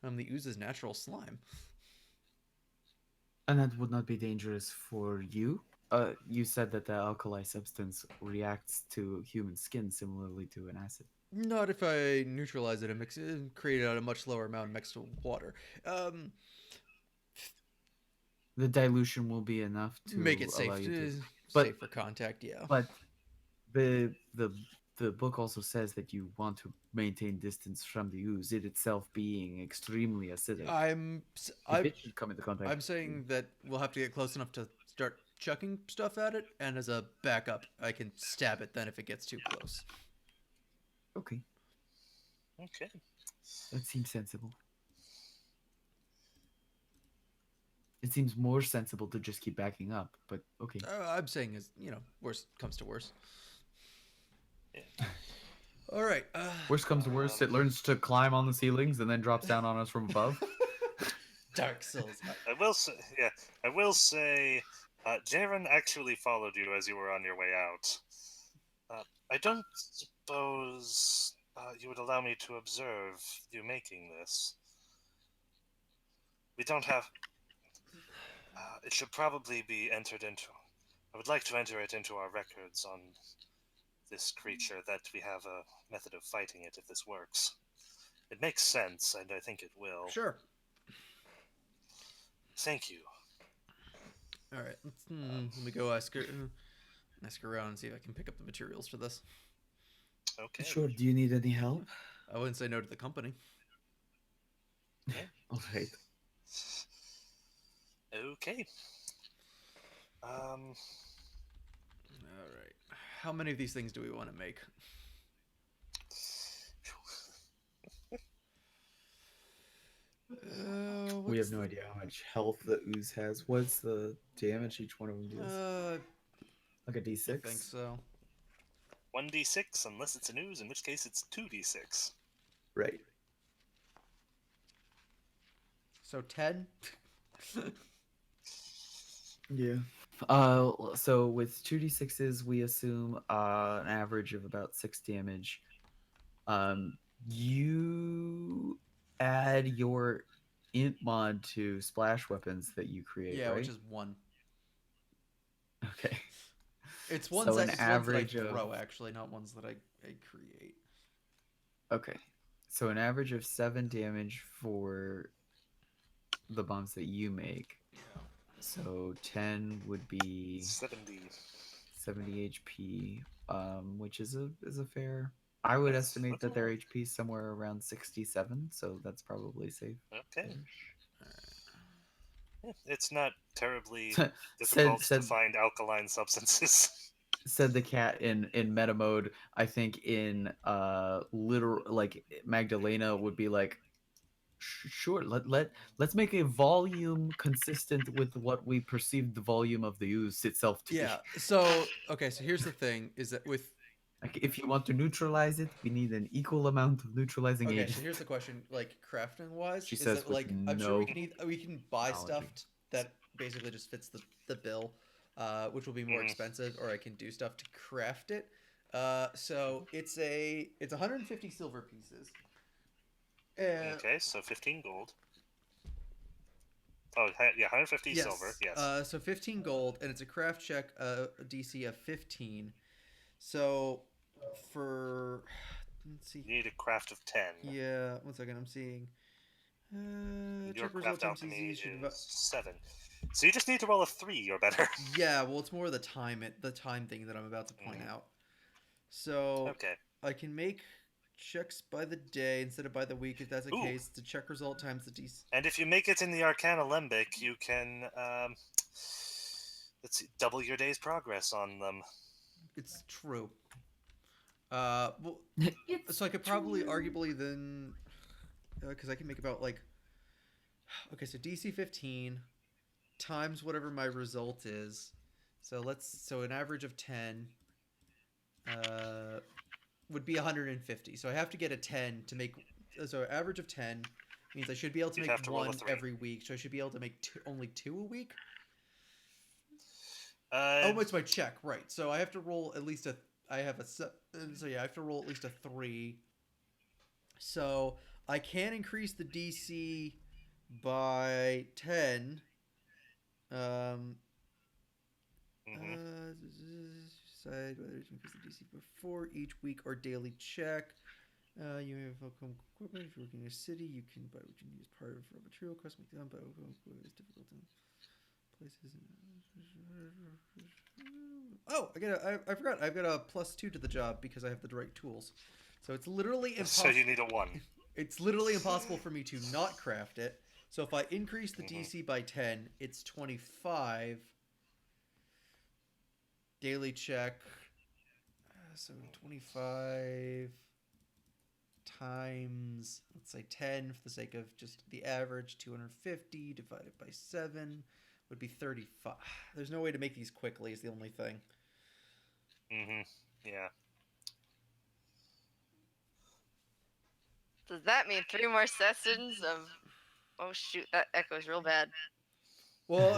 from the ooze's natural slime. And that would not be dangerous for you. You said that the alkali substance reacts to human skin similarly to an acid. Not if I neutralize it and mix it, create it at a much lower amount mixed with water. The dilution will be enough Make it to allow safe, you to. But safe for contact. Yeah. but the the the book also says that you want to maintain distance from the ooze, it itself being extremely acidic. I'm If I it should come into contact I'm with you. saying that we'll have to get close enough to start chucking stuff at it, and as a backup, I can stab it then if it gets too close. Okay, Okay. that seems sensible. It seems more sensible to just keep backing up, but okay. I'm saying is worst comes to worst. Yeah. All right. Worst comes to worst, it learns to climb on the ceilings and then drops down on us from above. Dark Souls. I will say, yeah, I will say, Jaren actually followed you as you were on your way out. I don't suppose you would allow me to observe you making this. We don't have. It should probably be entered into. I would like to enter it into our records on this creature, that we have a method of fighting it if this works. It makes sense, and I think it will. Sure. Thank you. All right. Let me go ask her around and see if I can pick up the materials for this. Okay. Sure, do you need any help? I wouldn't say no to the company. All right. Okay. All right. How many of these things do we want to make? We have no idea how much health the ooze has. What's the damage each one of them deals? Like a d6? I think so. 1d6, unless it's a news, in which case it's 2d6. Right. So 10? Yeah. So with 2d6s, we assume an average of about 6 damage. You add your int mod to splash weapons that you create, Yeah, right? which is 1. Okay. It's ones So that an it's ones that I average of throw, actually, not ones that I create. Okay. So an average of 7 damage for the bombs that you make. Yeah. So 10 would be 70. 70 HP, which is a fair. I would estimate that their alright. HP is somewhere around 67, so that's probably safe. Okay. It's not terribly said difficult to said find alkaline substances. said the cat in meta mode. I think in literal like Magdalena would be like, sure, let's make a volume consistent with what we perceive the volume of the ooze itself to Yeah. be. So here's the thing: is that with Like, if you want to neutralize it, we need an equal amount of neutralizing okay. agent. So here's the question: like crafting wise, She is says that with like I'm sure no we can buy knowledge. stuff that basically just fits the bill, which will be more expensive, or I can do stuff to craft it. So it's 150 silver pieces. Okay, so 15 gold. Oh, yeah, 150 Yes. silver, yes. So 15 gold, and it's a craft check, a DC of 15. So for let's see. You need a craft of 10. Yeah, 1 second. I'm seeing. Your Check result craft times alchemy CZ should is 7. So you just need to roll a 3 or better. Yeah, well, it's more the time thing that I'm about to point out. So Okay. I can make checks by the day instead of by the week if that's the Ooh. case. The check result times the DC. And if you make it in the Arcana Limbic, you can let's see, double your day's progress on them. It's true. Well, It's so I could probably, true. arguably, then, because I can make about like, okay, so DC 15 times whatever my result is. So an average of 10, uh, would be 150. So I have to get a 10 to make. So average of 10 means I should be able to You'd make have to roll a one 3. every week. So I should be able to make only two a week. Uh, Oh, it's my check, right? So I have to roll at least a. I have a. So yeah, I have to roll at least a 3. So I can increase the DC by 10. Um, mhm. decide whether to increase the DC before each week or daily check. You have welcome equipment. If you're working in a city, you can buy what you need as part of raw material. Cost me down, but it's difficult in places. Oh, I forgot. I've got a +2 to the job because I have the right tools. So it's literally So impossible. you need a 1. It's literally impossible for me to not craft it. So if I increase the Mhm. DC by 10, it's 25. Daily check. So 25 times, let's say 10 for the sake of just the average, 250 divided by 7 would be 35. There's no way to make these quickly is the only thing. Mhm. Yeah. Does that mean 3 more sessions of? Oh shoot, that echoes real bad. Well,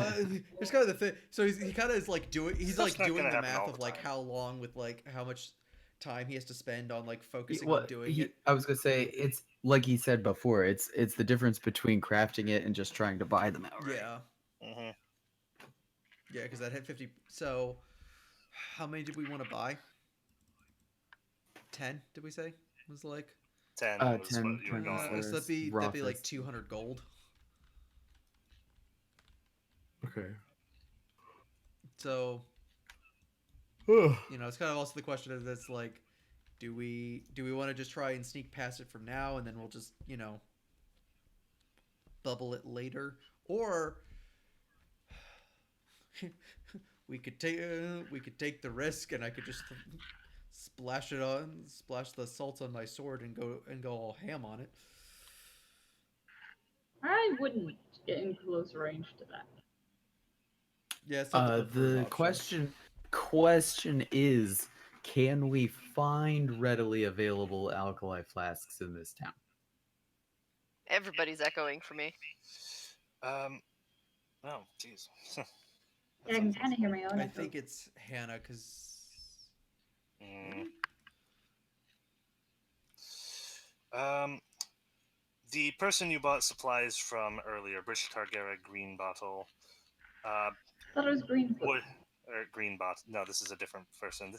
it's kind of the thing. So he kind of is like he's Stuff's like not doing gonna the happen math all of the like time. how long with like how much time he has to spend on like focusing on What doing it. I was gonna say, it's like he said before. It's the difference between crafting it and just trying to buy them outright. Yeah. Mhm. Yeah, because that hit 50. So how many did we want to buy? 10, did we say? Was like 10 was what 10 you were going is with. so the that'd be like roughest. 200 gold. Okay. So it's kind of also the question of this like do we want to just try and sneak past it from now and then we'll just bubble it later, or we could take the risk and I could just splash the salt on my sword and go all ham on it. I wouldn't get in close range to that. Yeah, it's not the preferred The option. question is, can we find readily available alkali flasks in this town? Everybody's echoing for me. Oh, jeez. Yeah, I can kind of hear my own I echo. think it's Hannah because Mm. Um, the person you bought supplies from earlier, Brish Targera Green Bottle, I thought it was green foot. would or Green Bot. No, this is a different person.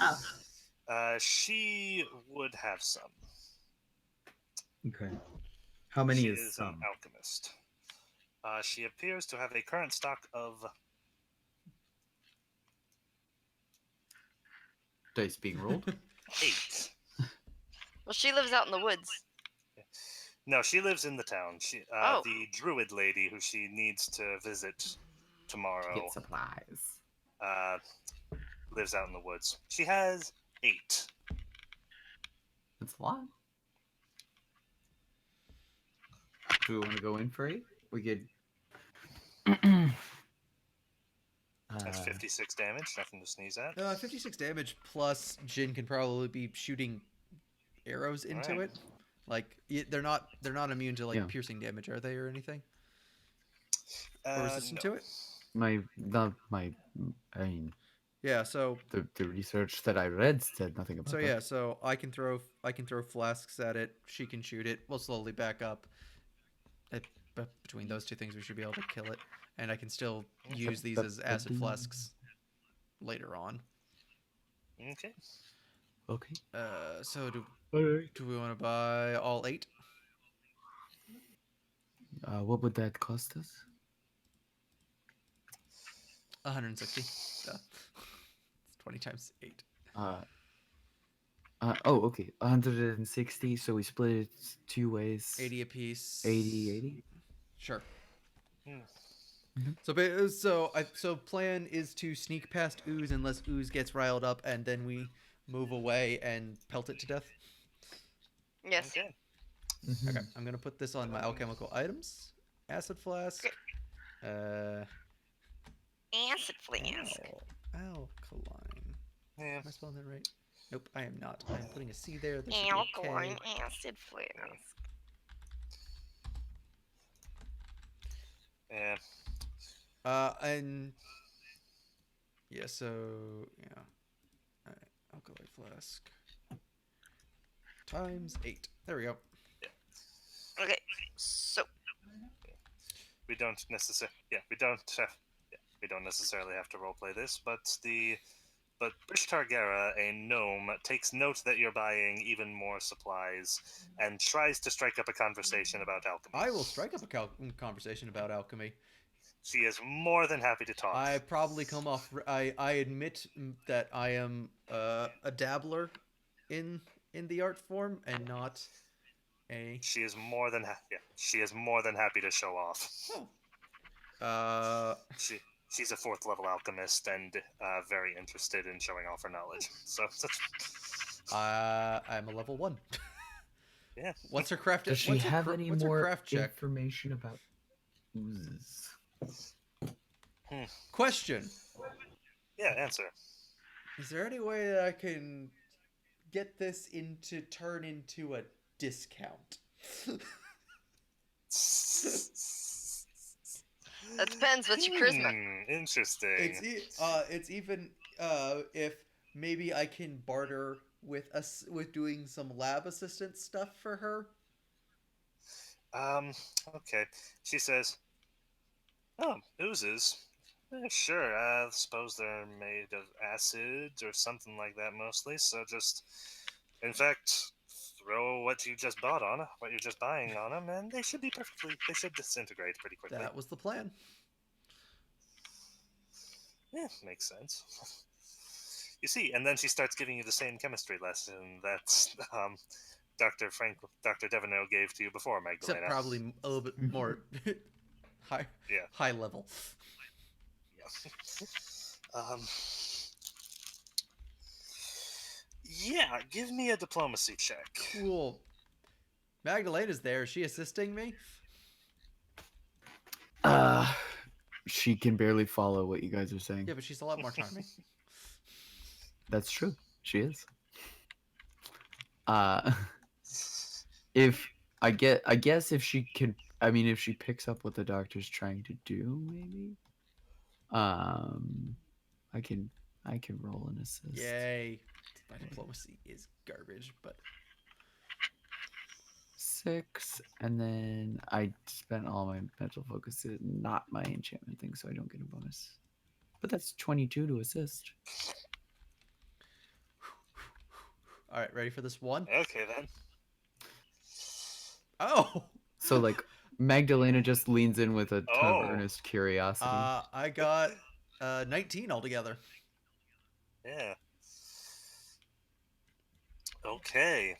Oh. She would have some. Okay. How many She is is some? an alchemist. She appears to have a current stock of Dice being rolled? 8. Well, she lives out in the woods. No, she lives in the town. Oh. The druid lady who she needs to visit tomorrow, Get supplies. lives out in the woods. She has 8. That's a lot. Do we want to go in for 8? We could. That's 56 damage. Nothing to sneeze at. 56 damage plus Jin can probably be shooting arrows into Alright. it. Like they're not immune to like Yeah. piercing damage, are they, or anything? Or resistant No. to it? I mean, Yeah. So the research that I read said nothing about that. So I can throw flasks at it. She can shoot it. We'll slowly back up. But between those two things, we should be able to kill it. And I can still use these as acid flasks later on. Okay. Okay. So do Alright. we want to buy all 8? What would that cost us? 160. Duh. It's 20 times 8. Okay. 160. So we split it 2 ways. 80 apiece. 80. Sure. Hmm. So plan is to sneak past Ooze unless Ooze gets riled up, and then we move away and pelt it to death. Yes. Okay. Okay, I'm gonna put this on my alchemical items. Acid flask. Acid flask. Alkaline. Yeah. Am I spelling that right? Nope, I am not. I'm putting a C there. There should be a Alkaline K. acid flask. Yeah. And yeah, so yeah, alkaline flask times 8. There we go. Okay, so We don't necessarily. We don't necessarily have to roleplay this, but Brish Targera, a gnome, takes note that you're buying even more supplies and tries to strike up a conversation about alchemy. I will strike up a conversation about alchemy. She is more than happy to talk. I probably come off. I admit that I am a dabbler in the art form and not a. She is more than she is more than happy to show off. Oh. She's a 4th level alchemist and very interested in showing off her knowledge. So I'm a level 1. yeah. What's her craft? Does she what's have her, any what's more her craft check? information about oozes? Question. Yeah, answer. Is there any way that I can get this turn into a discount? that depends. What's your charisma? Interesting. It's even if maybe I can barter with doing some lab assistant stuff for her. Okay. She says, "Oh, oozes. Sure. I suppose they're made of acid or something like that mostly. So just, in fact, throw what you just bought on, what you're just buying on them, and they should disintegrate pretty quickly." That was the plan. Yeah, makes sense. You see, and then she starts giving you the same chemistry lesson that Dr. Deveneaux gave to you before, Magdalena. Except probably a little bit more high level. Yeah. Yeah, give me a diplomacy check. Cool. Magdalena's there. Is she assisting me? She can barely follow what you guys are saying. Yeah, but she's a lot more charming. That's true. She is. I guess if she could, if she picks up what the doctor's trying to do, maybe. I can roll an assist. Yay! My diplomacy is garbage, but 6, and then I spent all my mental focus, not my enchantment thing, so I don't get a bonus. But that's 22 to assist. All right, ready for this one? Okay then. Oh. So like Magdalena just leans in with a ton of earnest curiosity. I got 19 altogether. Yeah. Okay.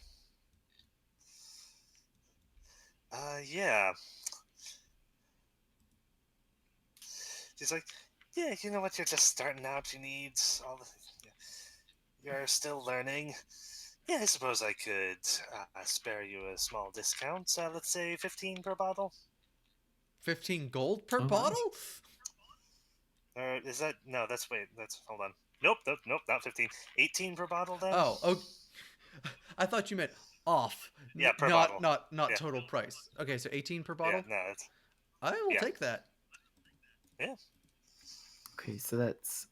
Yeah. She's like, yeah, you know what? You're just starting out. You need all the. You're still learning. Yeah, I suppose I could spare you a small discount. Let's say 15 per bottle. 15 gold per Oh, bottle? Or is that no? That's hold on. Nope, not 15. 18 per bottle then. Oh, I thought you meant off. Yeah, per not bottle. Not Yeah. total price. Okay, so 18 per bottle. Yeah, no, it's I will yeah. take that. yeah. Okay, so that's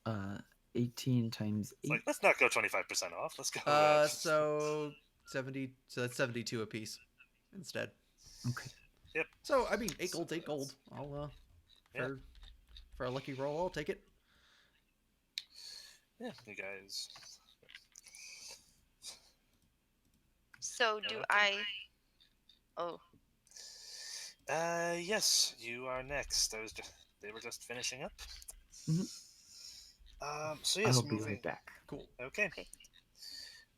18 times 8. Like, let's not go 25% off. Let's go. So 70. So that's 72 a piece instead. Okay. Yep. So 8 gold's 8 gold. I'll Yeah. for a lucky roll, I'll take it. Yeah, you guys. So do I? Oh, Yes, you are next. They were just finishing up. Mhm. So yes, I'll be moving. right back. Cool. Okay. Okay.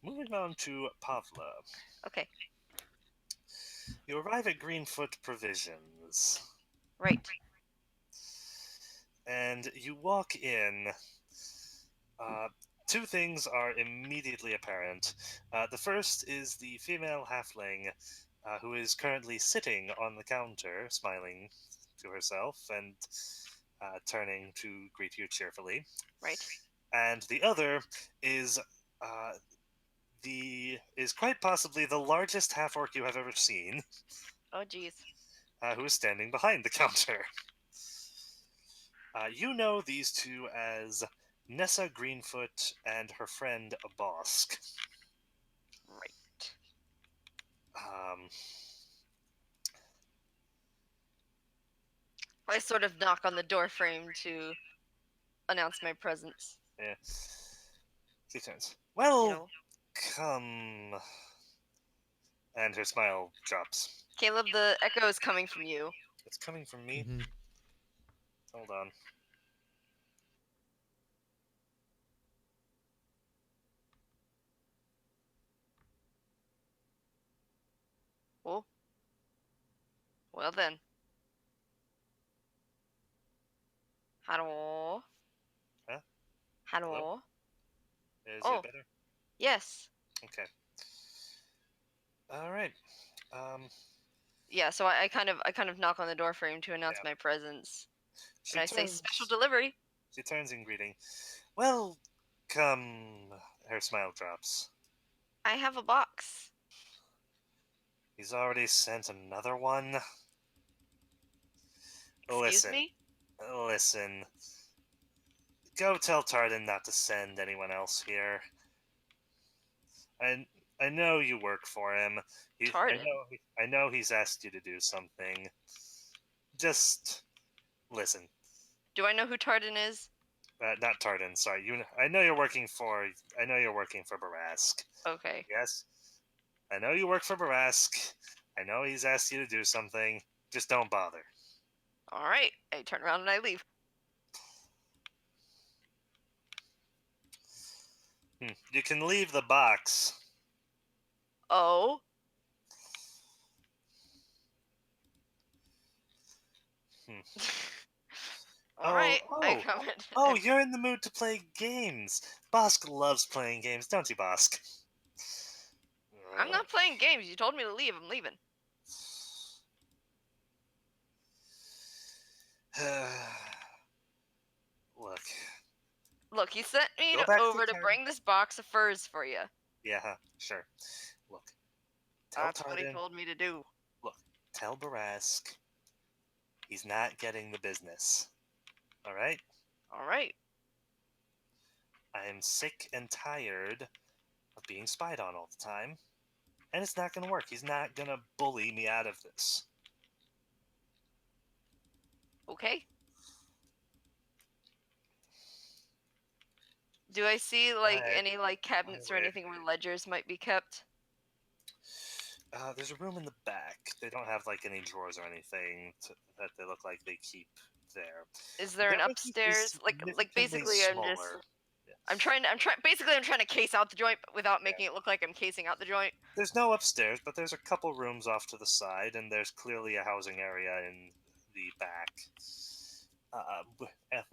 Moving on to Pavla. okay, You arrive at Greenfoot Provisions, right. and you walk in. two things are immediately apparent. The first is the female halfling, who is currently sitting on the counter, smiling to herself and turning to greet you cheerfully. Right. And the other is quite possibly the largest half orc you have ever seen, Oh, jeez. who is standing behind the counter. You know these two as Nessa Greenfoot and her friend Bosk. Right. Um, I sort of knock on the door frame to announce my presence. yeah. She turns. Well, You know, come. And her smile drops. Caleb, the echo is coming from you. It's coming from me. Mm-hmm. Hold on. Oh. Well then. Hello. Huh? Hello. Hello? Is Oh. it better? Yes. Okay. All right. Yeah. So I kind of knock on the door frame to announce Yeah. my presence, She and I say turns. special delivery. She turns in greeting. Well, come. Her smile drops. I have a box. He's already sent another one. Excuse me. Listen. Go tell Tardan not to send anyone else here. I know you work for him. Tardan. I know he's asked you to do something. Just listen. Do I know who Tardan is? Not Tardan. Sorry. I know you're working for. I know you're working for Barask. Okay. Yes. I know you work for Barask. I know he's asked you to do something. Just don't bother. All right. I turn around and I leave. You can leave the box. Oh. Hmm. All right. I come in. Oh, you're in the mood to play games. Bosk loves playing games, don't you, Bosk? I'm not playing games. You told me to leave. I'm leaving. Look. Look, he sent me Go back over to to Tardan. bring this box of furs for you. Yeah, sure. Look. Tell That's what he Tardan. told me to do. Look. Tell Barask. He's not getting the business. All right? All right. I am sick and tired of being spied on all the time. And it's not going to work. He's not going to bully me out of this. Okay. Do I see like Alright. any like cabinets or Alright. anything where ledgers might be kept? There's a room in the back. They don't have like any drawers or anything that they look like they keep there. Is there an That room is upstairs? Like significantly basically smaller. Yeah. I'm trying to case out the joint without making it look like I'm casing out the joint. There's no upstairs, but there's a couple rooms off to the side, and there's clearly a housing area in the back,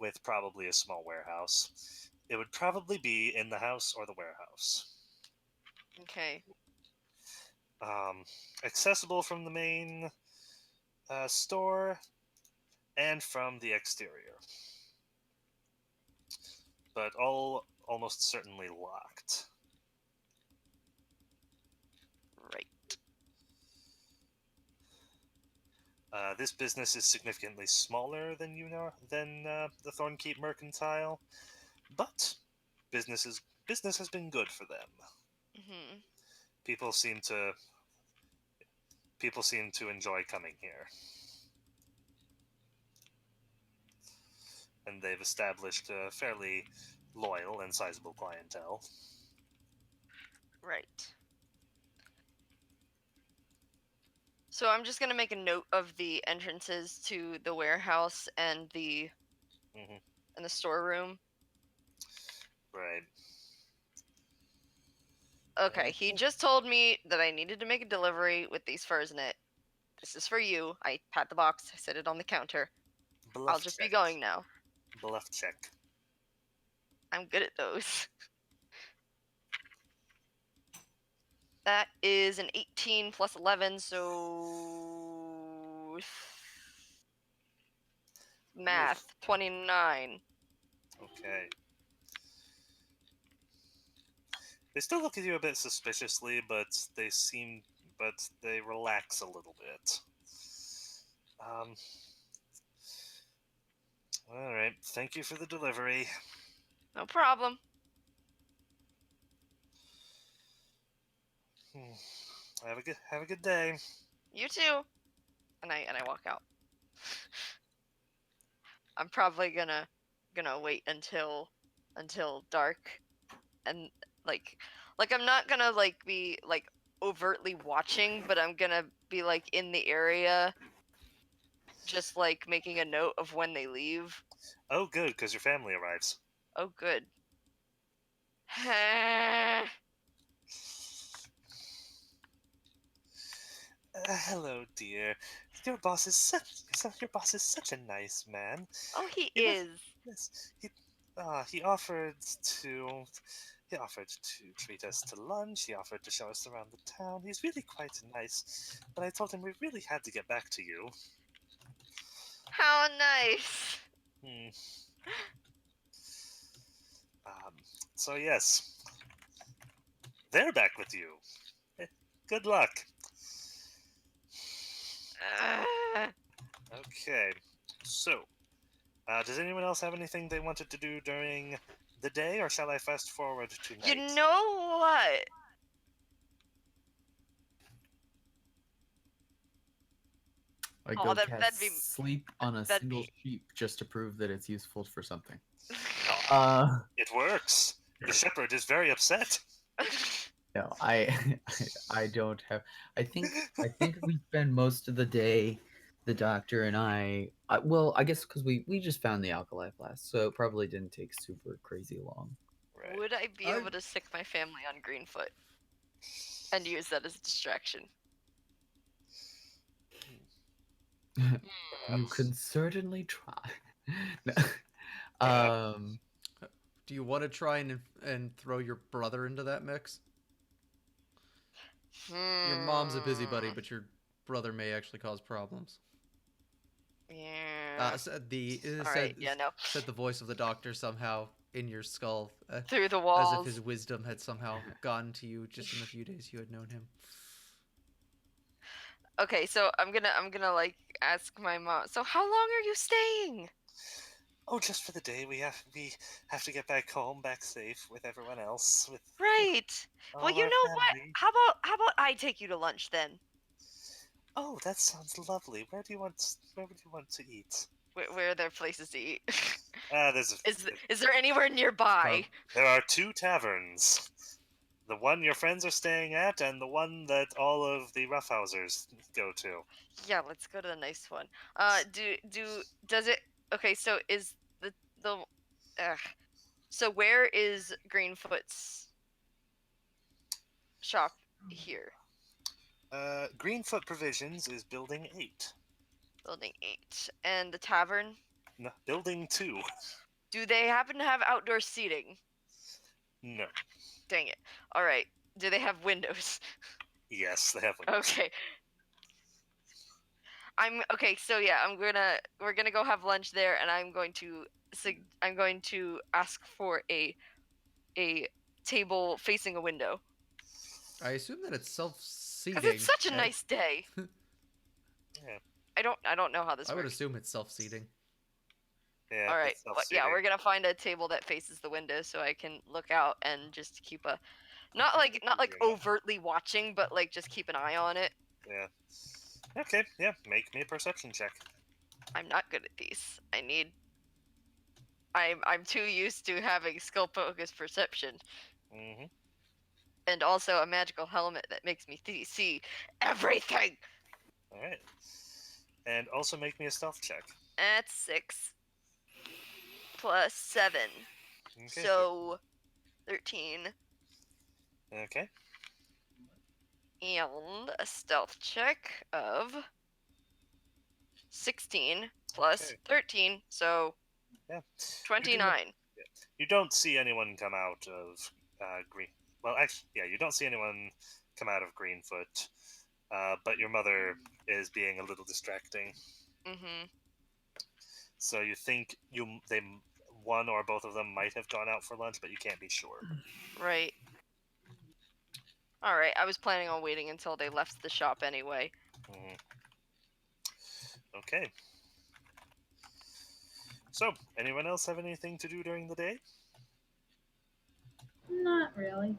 with probably a small warehouse. It would probably be in the house or the warehouse. Okay. Accessible from the main store and from the exterior, but all almost certainly locked. Right. This business is significantly smaller than the Thornkeep Mercantile, but business has been good for them. Mhm. People seem to enjoy coming here, and they've established a fairly loyal and sizable clientele. Right. So I'm just gonna make a note of the entrances to the warehouse and the Mhm. storeroom. Right. Okay, he just told me that I needed to make a delivery with these furs in it. This is for you. I pat the box. I set it on the counter. Bluff I'll just check. be going now. Bluff check. I'm good at those. That is an 18 plus 11, so math 29. Okay. They still look at you a bit suspiciously, but they relax a little bit. All right. Thank you for the delivery. No problem. Have a good day. You too. And I walk out. I'm probably gonna wait until dark, and like I'm not gonna be overtly watching, but I'm gonna be in the area, just making a note of when they leave. Oh, good, because your family arrives. Oh, good. Hello, dear. Your boss is such a nice man. Oh, he He was, is. yes, he offered to treat us to lunch. He offered to show us around the town. He's really quite nice. But I told him we really had to get back to you. How nice. Hmm. So yes, they're back with you. Good luck. Okay, so does anyone else have anything they wanted to do during the day, or shall I fast forward to night? You know what? I Oh, go that'd cast be sleep on a that'd single be- sheep just to prove that it's useful for something. Oh, it works. The shepherd is very upset. No, I don't have. I think we spend most of the day, the doctor and well, I guess because we just found the alkali flask, so it probably didn't take super crazy long. Right. Would I be able to sick my family on Greenfoot and use that as a distraction? You can certainly try. Yeah. Do you want to try and throw your brother into that mix? Your mom's a busybody, but your brother may actually cause problems. Yeah. Said the voice of the doctor somehow in your skull, Through the as walls. if his wisdom had somehow gotten to you just in the few days you had known him. Okay, so I'm gonna ask my mom. So how long are you staying? Oh, just for the day. We have to get back home, back safe with everyone else. With Right. all Well, you our know what? family. How about I take you to lunch then? Oh, that sounds lovely. Where would you want to eat? Where are there places to eat? There's Is there anywhere nearby? there are 2 taverns. The one your friends are staying at, and the one that all of the roughhousers go to. Yeah, let's go to the nice one. Does it? Okay, so is the so where is Greenfoot's shop here? Greenfoot Provisions is building 8. Building 8. And the tavern? No, building 2. Do they happen to have outdoor seating? No. Dang it. All right. Do they have windows? Yes, they have windows. Okay. Okay. So yeah, we're gonna go have lunch there, and I'm going to ask for a table facing a window. I assume that it's self-seating. Because it's such a nice day. Yeah. I don't know how this I would works. assume it's self-seating. Yeah. All right. it's Well, yeah, self-seating. we're gonna find a table that faces the window so I can look out and just keep a not overtly watching, but just keep an eye on it. Yeah. Okay. Yeah. Make me a perception check. I'm not good at these. I'm too used to having skill focused perception, Mm-hmm. and also a magical helmet that makes me see everything. All right. And also make me a stealth check. That's 6 plus 7, Okay. so 13. Okay. And a stealth check of 16 plus Okay. 13, so Yeah. 29. You don't see anyone come out of Green. Well, actually, yeah, you don't see anyone come out of Greenfoot, but your mother is being a little distracting. Mm-hmm. So you think one or both of them might have gone out for lunch, but you can't be sure. Right. All right. I was planning on waiting until they left the shop anyway. Mhm. Okay. So, anyone else have anything to do during the day? Not really.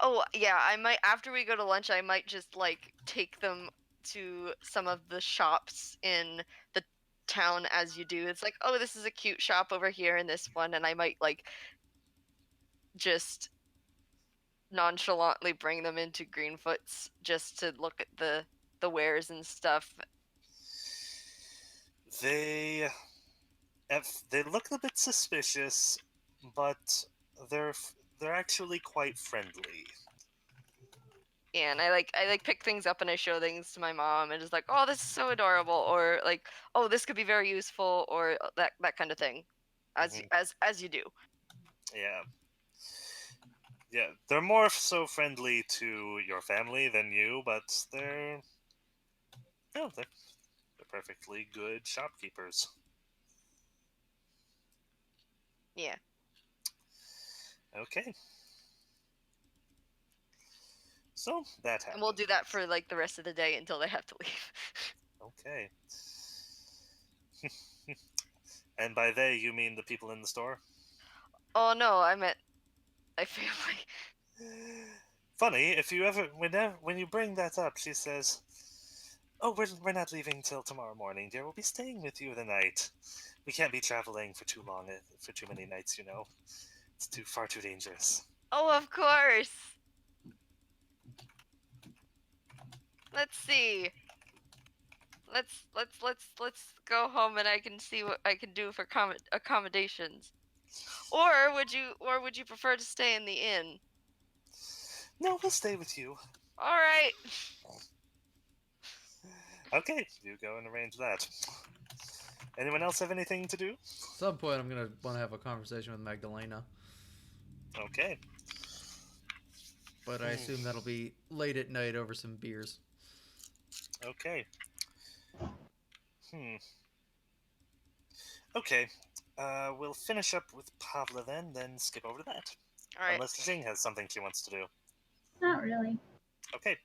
Oh, yeah, I might after we go to lunch, I might just like take them to some of the shops in the town as you do. It's like, "Oh, this is a cute shop over here in this one," and I might like just nonchalantly bring them into Greenfoot's just to look at the wares and stuff. They they look a bit suspicious, but they're actually quite friendly. And I like pick things up and I show things to my mom and just like, "Oh, this is so adorable," or like, "Oh, this could be very useful," or that kind of thing. As Mhm. as you do. Yeah. Yeah, they're more so friendly to your family than you, but no, they're perfectly good shopkeepers. Yeah. Okay. So that And we'll happened. do that for like the rest of the day until they have to leave. Okay. And by they, you mean the people in the store? Oh no, I meant my family. Funny, if you ever, when you bring that up, she says, "Oh, we're not leaving till tomorrow morning, dear. We'll be staying with you the night. We can't be traveling for too long, for too many nights. You know, it's far too dangerous." Oh, of course. Let's see. Let's go home and I can see what I can do for accommodations. Or would you prefer to stay in the inn? No, we'll stay with you. All right. Okay, you go and arrange that. Anyone else have anything to do? At some point, I'm gonna want to have a conversation with Magdalena, Okay. but I assume that'll be late at night over some beers. Okay. Hmm. Okay. We'll finish up with Pavla then skip over to that. All right. Unless Jing has something she wants to do. Not really. Okay.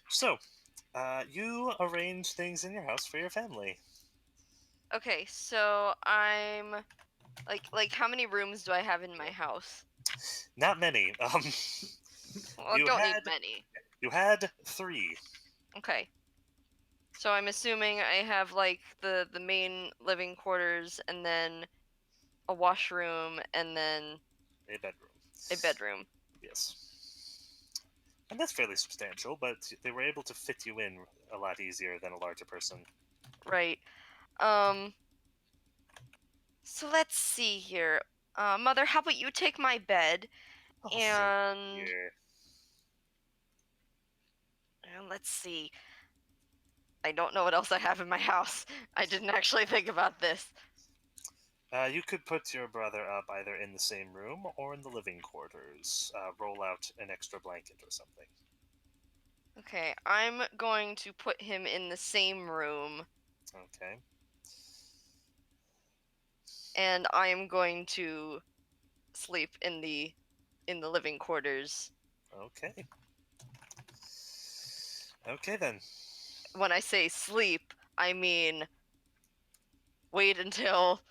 So, you arrange things in your house for your family. Okay, so I'm like how many rooms do I have in my house? Not many. Well, I you don't need had many. you had 3. Okay. So I'm assuming I have like the main living quarters and then a washroom and then A bedroom. a bedroom. Yes. And that's fairly substantial, but they were able to fit you in a lot easier than a larger person. Right. So let's see here. Mother, how about you take my bed Oh, thank and you. let's see. I don't know what else I have in my house. I didn't actually think about this. You could put your brother up either in the same room or in the living quarters. Roll out an extra blanket or something. Okay, I'm going to put him in the same room Okay. and I am going to sleep in the living quarters. Okay. Okay then. When I say sleep, I mean wait until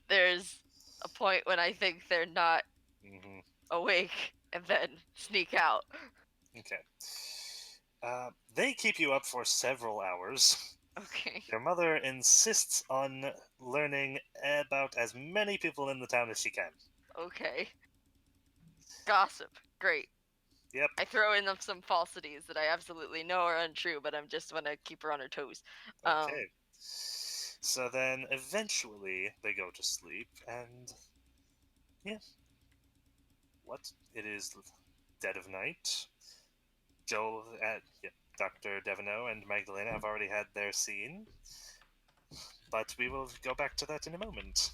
there's a point when I think they're not Hmm. awake and then sneak out. Okay. They keep you up for several hours. Okay. Your mother insists on learning about as many people in the town as she can. Okay. Gossip. Great. Yep. I throw in some falsities that I absolutely know are untrue, but I'm just want to keep her on her toes. Okay. So then eventually they go to sleep, and yeah, what? It is dead of night. Joel, yeah, Dr. Devono and Magdalena have already had their scene, but we will go back to that in a moment.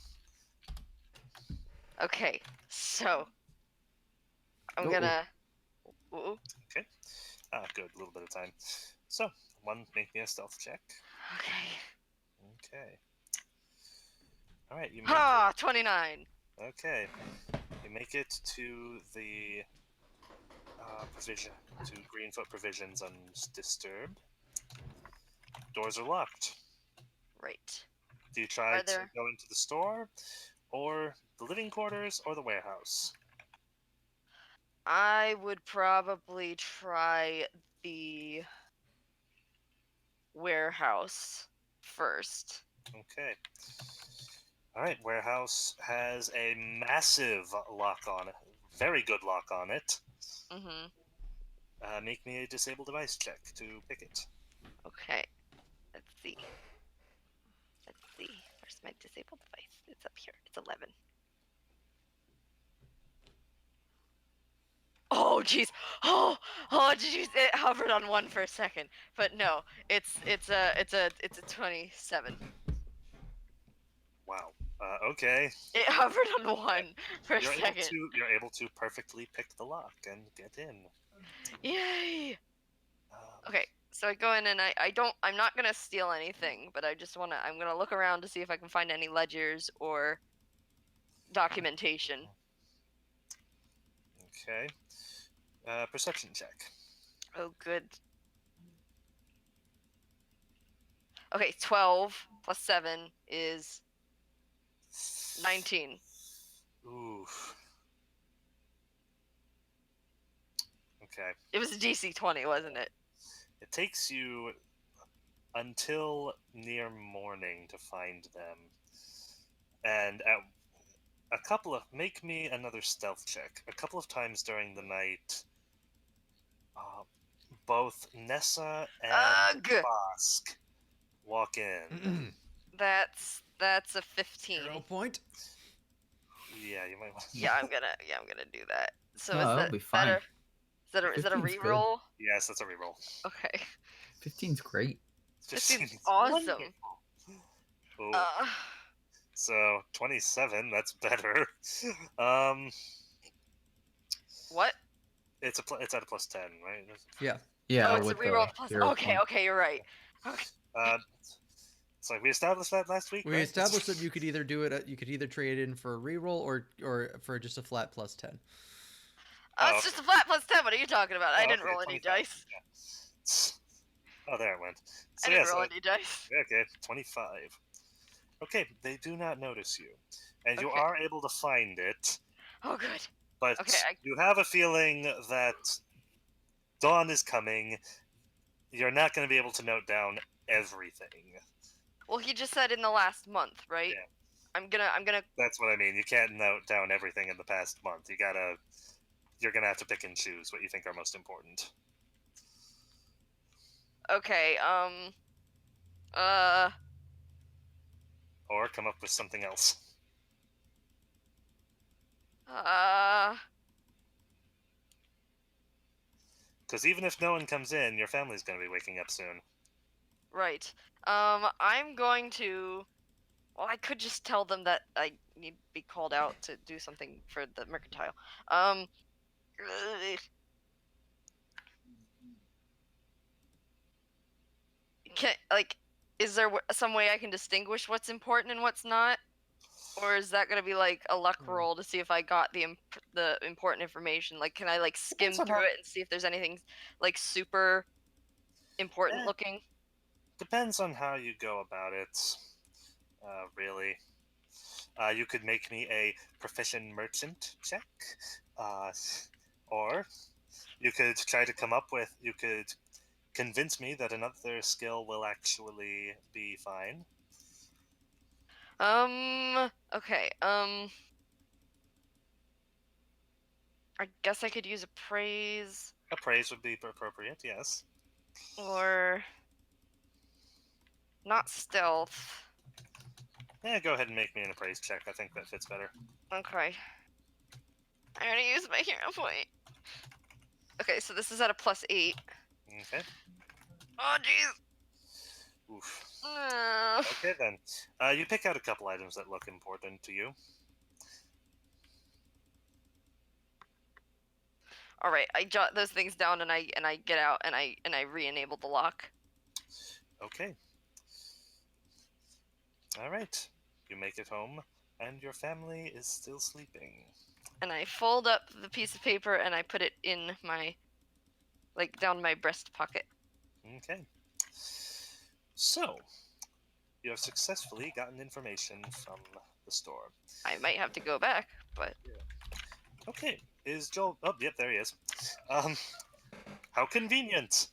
Okay. So I'm Uh-oh. gonna Ooh. Good. A little bit of time. So, make me a stealth check. Okay. Okay. All right, you make Ha! 29. it. Okay, you make it to the provision to Greenfoot Provisions undisturbed. Doors are locked. Right. Do you try Are to there? go into the store, or the living quarters, or the warehouse? I would probably try the warehouse first. Okay. All right. Warehouse has a massive lock on it. Very good lock on it. Mm-hmm. Make me a disable device check to pick it. Okay. Let's see. Where's my disabled device? It's up here. It's 11. Oh, jeez. Did you? It hovered on 1 for a second, but no. It's a 27. Wow. Okay. It hovered on 1 for a You're second. able to perfectly pick the lock and get in. Yay! Um, Okay, so I go in and I'm not gonna steal anything, but I'm gonna look around to see if I can find any ledgers or documentation. Okay. Perception check. Oh, good. Okay, 12 plus 7 is 19. Ooh. Okay. It was a DC 20, wasn't it? It takes you until near morning to find them. And at make me another stealth check. A couple of times during the night, uh, both Nessa and Ugh! Bosk walk in. That's a 15. Arrow point. Yeah, you might want to. Yeah, I'm gonna do that. So No, is that'll that be fine. better? Is that a 15's good. reroll? Yes, that's a reroll. Okay. 15's great. 15's awesome. Wonderful. Ooh. So 27, that's better. What? It's at a plus 10, right? Yeah. Yeah, Oh, it's a with reroll the plus. hero Okay, point. okay, you're right. Okay. So we established that last week. We right? established that you could either do it. You could either trade in for a reroll or for just a flat plus 10. Oh, It's just a flat plus 10. What are you talking about? I didn't okay, roll any 25. dice. Yeah. Oh, there it went. So I didn't yeah, roll any dice. okay, 25. Okay, they do not notice you, and you Okay. are able to find it. Oh, good. But Okay, you have a feeling that dawn is coming. You're not going to be able to note down everything. Well, he just said in the last month, right? Yeah. I'm gonna. That's what I mean. You can't note down everything in the past month. You're gonna have to pick and choose what you think are most important. Okay. Or come up with something else. Because even if no one comes in, your family's gonna be waking up soon. Right. I'm going to. Well, I could just tell them that I need to be called out to do something for the mercantile. Is there some way I can distinguish what's important and what's not? Or is that gonna be like a luck roll to see if I got the important information? Like, can I like skim Depends on through how- it and see if there's anything like super important Eh. looking? Depends on how you go about it. Really. You could make me a proficient merchant check. Or you could try to come up with. You could convince me that another skill will actually be fine. Okay. I guess I could use appraise Appraise would be appropriate, yes. or not stealth. Yeah, go ahead and make me an appraise check. I think that fits better. Okay. I already used my hero point. Okay, so this is at a +8. Okay. Oh, jeez. Oof. Okay then. You pick out a couple items that look important to you. All right, I jot those things down and I get out and I re-enable the lock. Okay. All right. You make it home, and your family is still sleeping. And I fold up the piece of paper and I put it in my, like, down my breast pocket. Okay. So, you have successfully gotten information from the store. I might have to go back, but Okay. Is Joel. Oh, yep, there he is. Um, how convenient.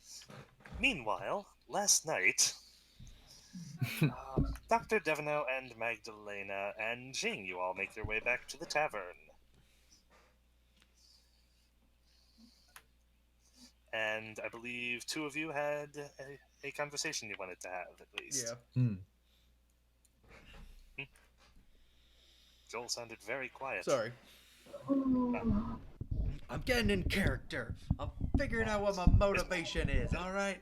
Meanwhile, last night, Dr. Devino and Magdalena and Jing, you all make your way back to the tavern. And I believe two of you had a conversation you wanted to have, at least. Yeah. Hmm. Joel sounded very quiet. Sorry. Oh, I'm getting in character. I'm figuring out what my motivation is. All right.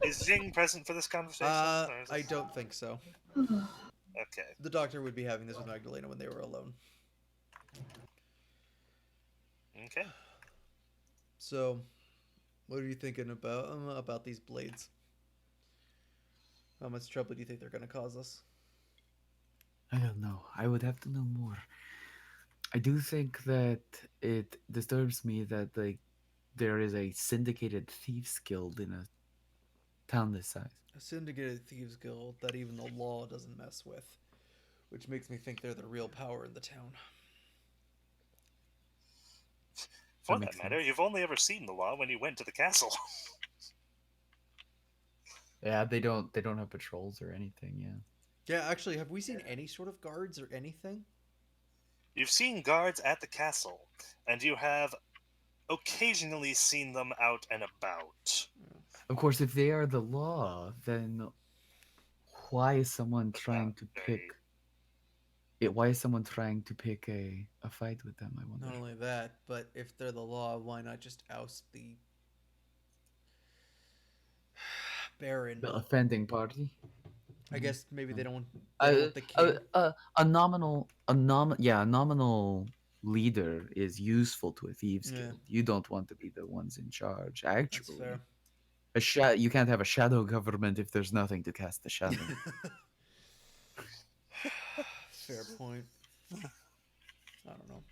Is Jing present for this conversation? Or is I it... don't think so. Okay. The doctor would be having this with Magdalena when they were alone. Okay. So, what are you thinking about these blades? How much trouble do you think they're going to cause us? I don't know. I would have to know more. I do think that it disturbs me that there is a syndicated thieves guild in a town this size. A syndicated thieves guild that even the law doesn't mess with, which makes me think they're the real power in the town. For That that makes matter, sense. you've only ever seen the law when you went to the castle. Yeah, they don't have patrols or anything. Yeah. Yeah, actually, have we seen any sort of guards or anything? You've seen guards at the castle, and you have occasionally seen them out and about. Of course, if they are the law, then why is someone But not trying to pick very. it? Why is someone trying to pick a fight with them? I Not wonder. only that, but if they're the law, why not just oust the Baron? The offending party. I guess maybe they Um, don't. They don't a, want the a, king. a nominal leader is useful to a thieves Yeah, guild. You don't want to be the ones in charge. that's fair. Actually, you can't have a shadow government if there's nothing to cast the shadow. Fair point. I don't know.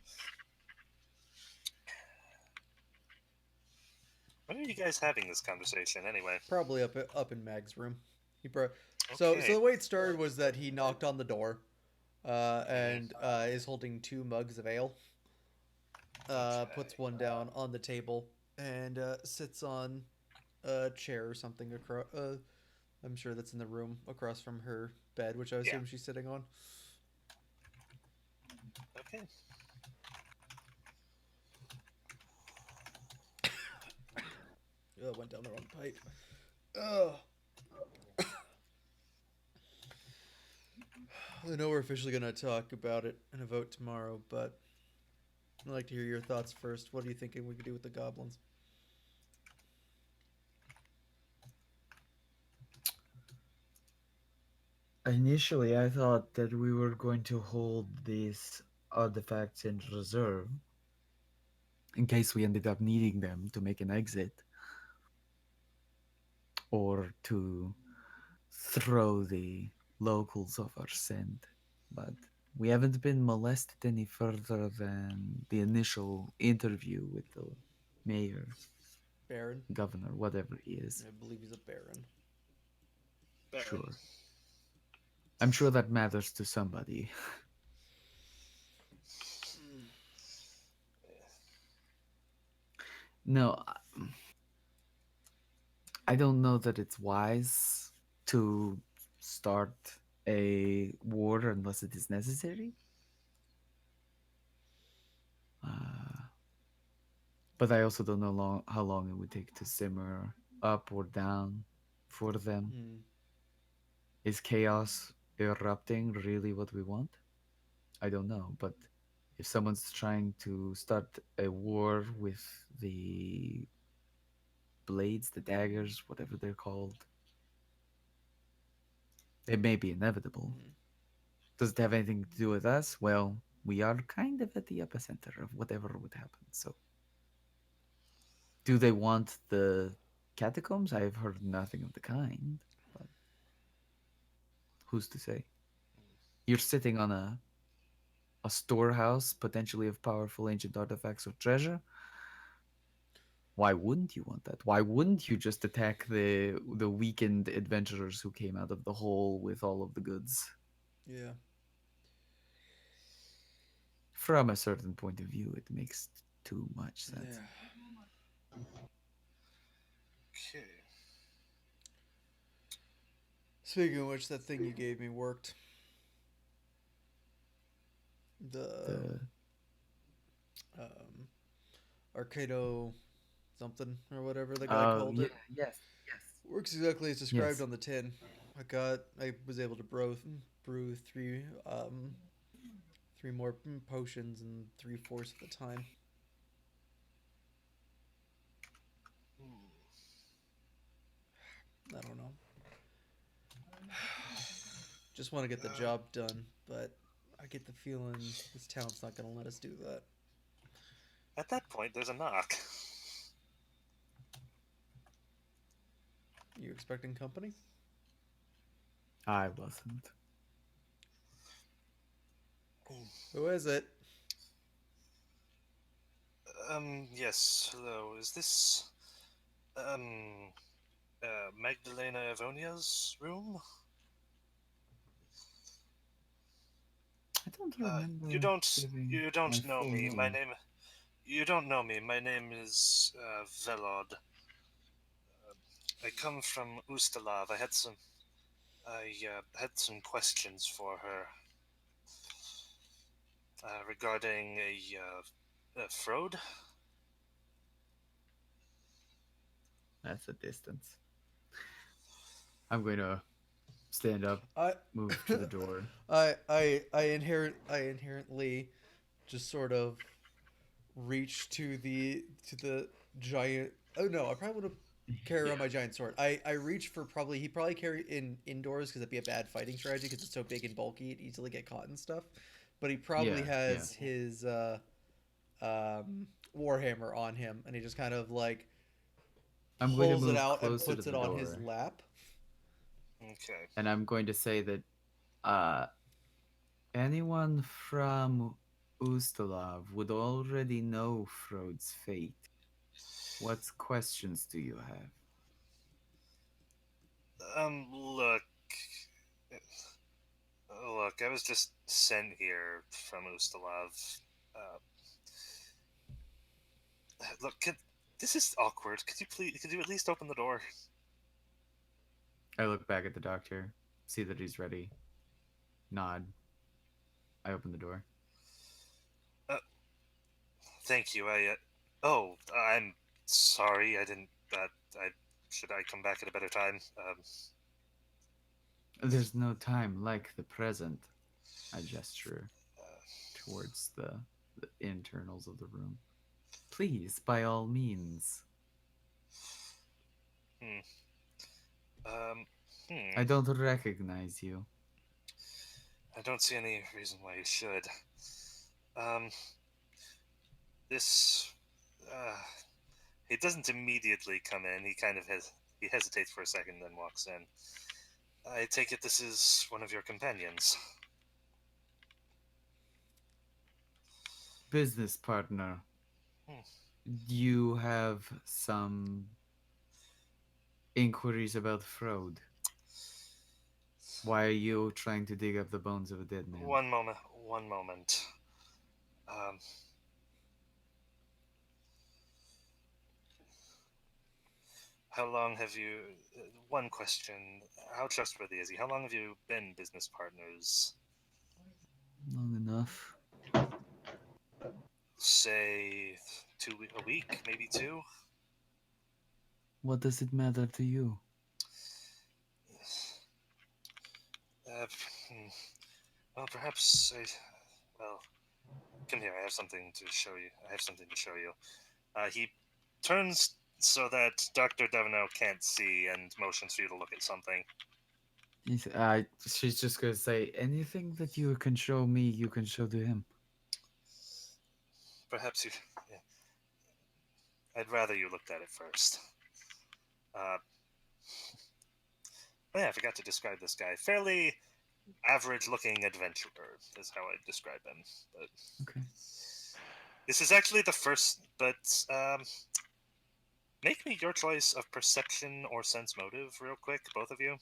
When are you guys having this conversation, anyway? Probably up in Mag's room. So Okay. the way it started was that he knocked on the door, Mhm. and is holding two mugs of ale. Okay. Puts one down on the table and sits on a chair or something across. I'm sure that's in the room across from her bed, which I Yeah. assume she's sitting on. Okay. Ugh, went down the wrong pipe. Ugh. I know we're officially going to talk about it in a vote tomorrow, but I'd like to hear your thoughts first. What are you thinking we could do with the goblins? Initially, I thought that we were going to hold these artifacts in reserve in case we ended up needing them to make an exit or to throw the locals off our scent. But we haven't been molested any further than the initial interview with the mayor, Baron? governor, whatever he is. I believe he's a baron. Baron. Sure. I'm sure that matters to somebody. No, I don't know that it's wise to start a war unless it is necessary. Uh, but I also don't know how long it would take to simmer up or down for them. Hmm. Is chaos erupting really what we want? I don't know, but if someone's trying to start a war with the blades, the daggers, whatever they're called, it may be inevitable. Hmm. Does it have anything to do with us? Well, we are kind of at the epicenter of whatever would happen. So Do they want the catacombs? I've heard nothing of the kind. But who's to say? You're sitting on a storehouse, potentially of powerful ancient artifacts of treasure. Why wouldn't you want that? Why wouldn't you just attack the weakened adventurers who came out of the hole with all of the goods? Yeah. From a certain point of view, it makes too much sense. Yeah. Okay. Speaking of which, that thing you gave me worked. The The um, Arcado something or whatever the guy oh called yeah, it yes, yes, works exactly as described yes. on the tin. I was able to brew three more potions in 3/4 of the time. Hmm. I don't know. Just want to get the job done, but I get the feeling this town's not going to let us do that. At that point, there's a knock. You expecting company? I wasn't. Who is it? Yes, hello. Is this, um, Magdalena Evonia's room? I don't You remember don't, giving you my don't know full me. name. You don't know me. My name is, Velod. I come from Ustalav. I, had some questions for her, regarding a fraud. That's a distance. I'm going to stand up, I move to the door. I inherently just sort of reach to the giant. Oh no, I probably would have carry Yeah. around my giant sword. I reach for probably he probably carry in indoors because it'd be a bad fighting strategy because it's so big and bulky it'd easily get caught and stuff. But he probably Yeah, yeah. has his warhammer on him and he just kind of like I'm going to pulls it move out and closer to puts it the on his door, lap. Okay. and I'm going to say that uh, anyone from Ustalav would already know Frode's fate. What questions do you have? Look. Look, I was just sent here from Ustalav. Uh, look, this is awkward. Could you at least open the door? I look back at the doctor, see that he's ready, nod. I open the door. Uh, Thank you. I'm sorry. I didn't. I should I come back at a better time? There's no time like the present. I gesture Uh, towards the internals of the room. Please, by all means. hmm. Um. Hmm. I don't recognize you. I don't see any reason why you should. Um. This. Uh. He doesn't immediately come in. He hesitates for a second, then walks in. I take it this is one of your companions. Business partner, Hmm. you have some inquiries about fraud. Why are you trying to dig up the bones of a dead man? One moment. One moment. Um. How long have you? One question. How trustworthy is he? How long have you been business partners? Long enough. Say a week, maybe two. What does it matter to you? Uh, hmm, well, perhaps I. Well, come here. I have something to show you. I have something to show you. He turns so that Dr. Devono can't see and motions for you to look at something. She's just gonna say anything that you can show me, you can show to him. Perhaps you. I'd rather you looked at it first. Oh yeah, I forgot to describe this guy. Fairly average-looking adventurer is how I'd describe him. But Okay. this is actually the first. But make me your choice of perception or sense motive, real quick, both of you.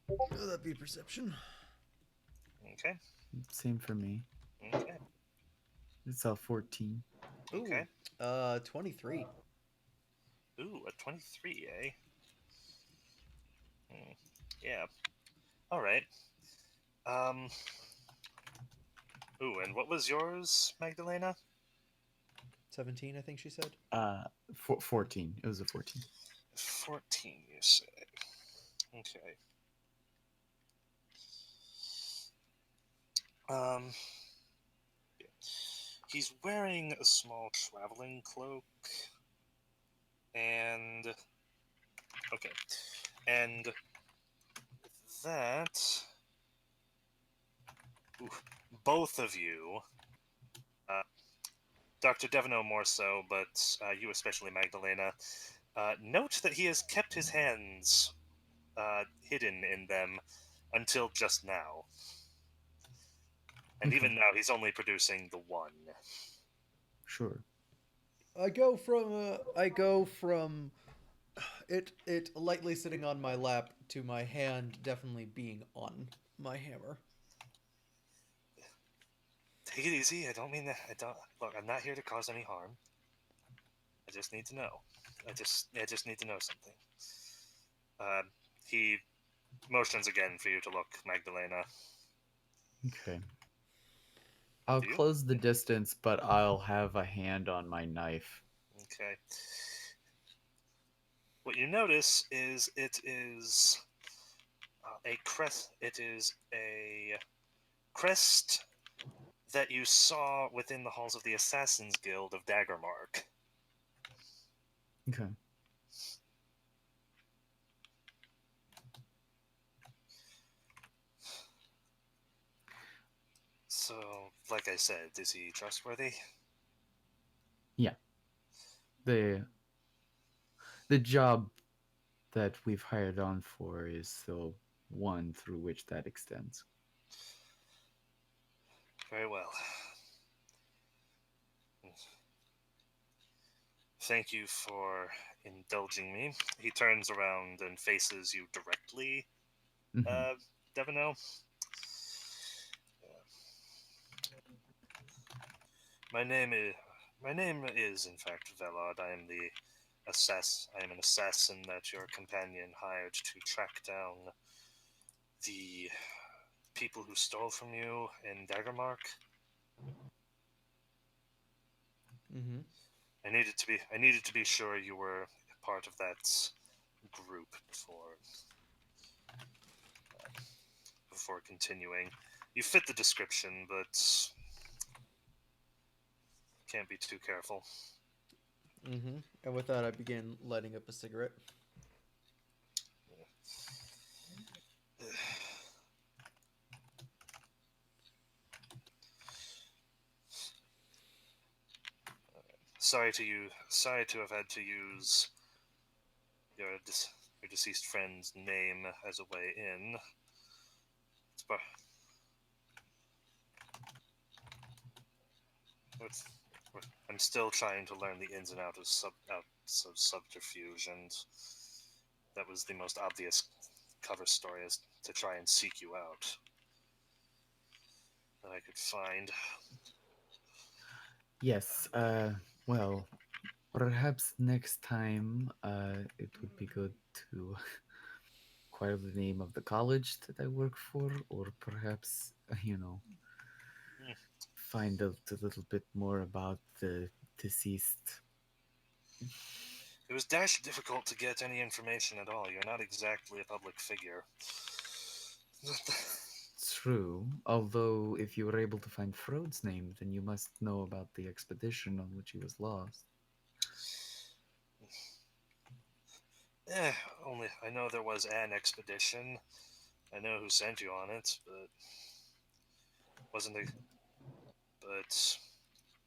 Oh, that'd be perception. Okay. Same for me. Okay. It's all 14. Ooh, Okay. 23. Ooh, a 23, eh? Yeah. All right. Um. Ooh, and what was yours, Magdalena? 17, I think she said. 14. It was a 14. 14, you say. Okay. Um. He's wearing a small traveling cloak. And. Okay. And that. Ooh, both of you. Uh, Dr. Devino more so, but you especially, Magdalena. Note that he has kept his hands hidden in them until just now. And Okay. even now, he's only producing the one. Sure. I go from it lightly sitting on my lap to my hand definitely being on my hammer. Take it easy. I don't mean that. I don't look. I'm not here to cause any harm. I just need to know. I just need to know something. Uh, he motions again for you to look, Magdalena. Okay. I'll Do you? close the distance, but I'll have a hand on my knife. Okay. What you notice is it is a crest. It is a crest that you saw within the halls of the Assassin's Guild of Daggermark. Okay. So, like I said, is he trustworthy? Yeah. The job that we've hired on for is the one through which that extends. Very well. Thank you for indulging me. He turns around and faces you directly, Mhm. Devino. My name is in fact Velard. I am an assassin that your companion hired to track down the people who stole from you in Daggermark. Mm-hmm. I needed to be sure you were part of that group before continuing. You fit the description, but can't be too careful. Mm-hmm. And with that, I begin lighting up a cigarette. Sorry to have had to use your your deceased friend's name as a way in. But it's, I'm still trying to learn the ins and outs of subterfuge, and that was the most obvious cover story, is to try and seek you out that I could find. Yes. Well, perhaps next time it would be good to acquire the name of the college that I work for, or perhaps, Hmm. find out a little bit more about the deceased. It was dash difficult to get any information at all. You're not exactly a public figure. True, although if you were able to find Frode's name, then you must know about the expedition on which he was lost. Eh, only I know there was an expedition. I know who sent you on it, but wasn't it? But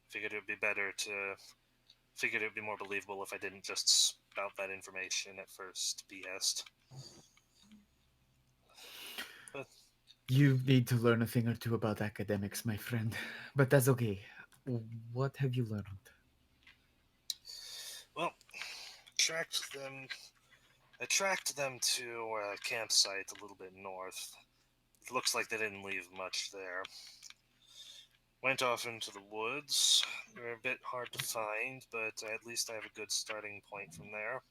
figured it would be better to figured it would be more believable if I didn't just spout that information at first. BS. But You need to learn a thing or two about academics, my friend. But that's okay. What have you learned? well, tracked them. I tracked them to a campsite a little bit north. It looks like they didn't leave much there. Went off into the woods. They're a bit hard to find, but at least I have a good starting point from there.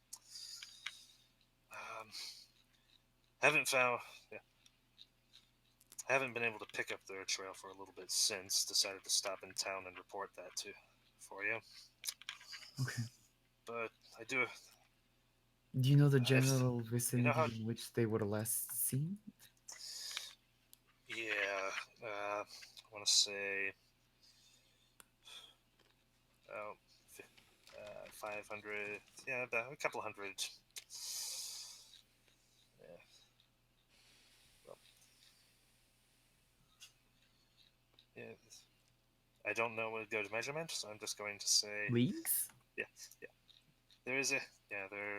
Um, haven't found. Yeah, haven't been able to pick up their trail for a little bit since. Decided to stop in town and report that to for you. Okay. But I do. Do you know the I've, general you know how? vicinity in which they were last seen? Yeah. I want to say. Oh, 500. Yeah, about a couple hundred. Yeah. Well, yeah. I don't know what go to measurement, so I'm just going to say. Leagues? Yeah. Yeah. There is a. Yeah. They're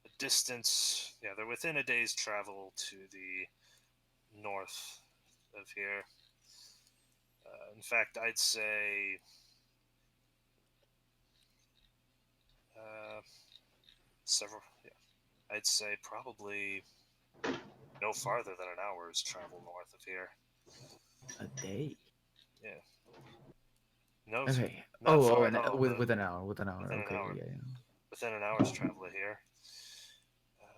a distance. Yeah. They're within a day's travel to the north of here. In fact, I'd say uh, several. Yeah, I'd say probably no farther than an hour's travel north of here. A day. Yeah, no, Okay. not Oh, far at and all, with but with an hour, with an hour. within an Okay, hour, yeah, yeah. within an hour's travel of here.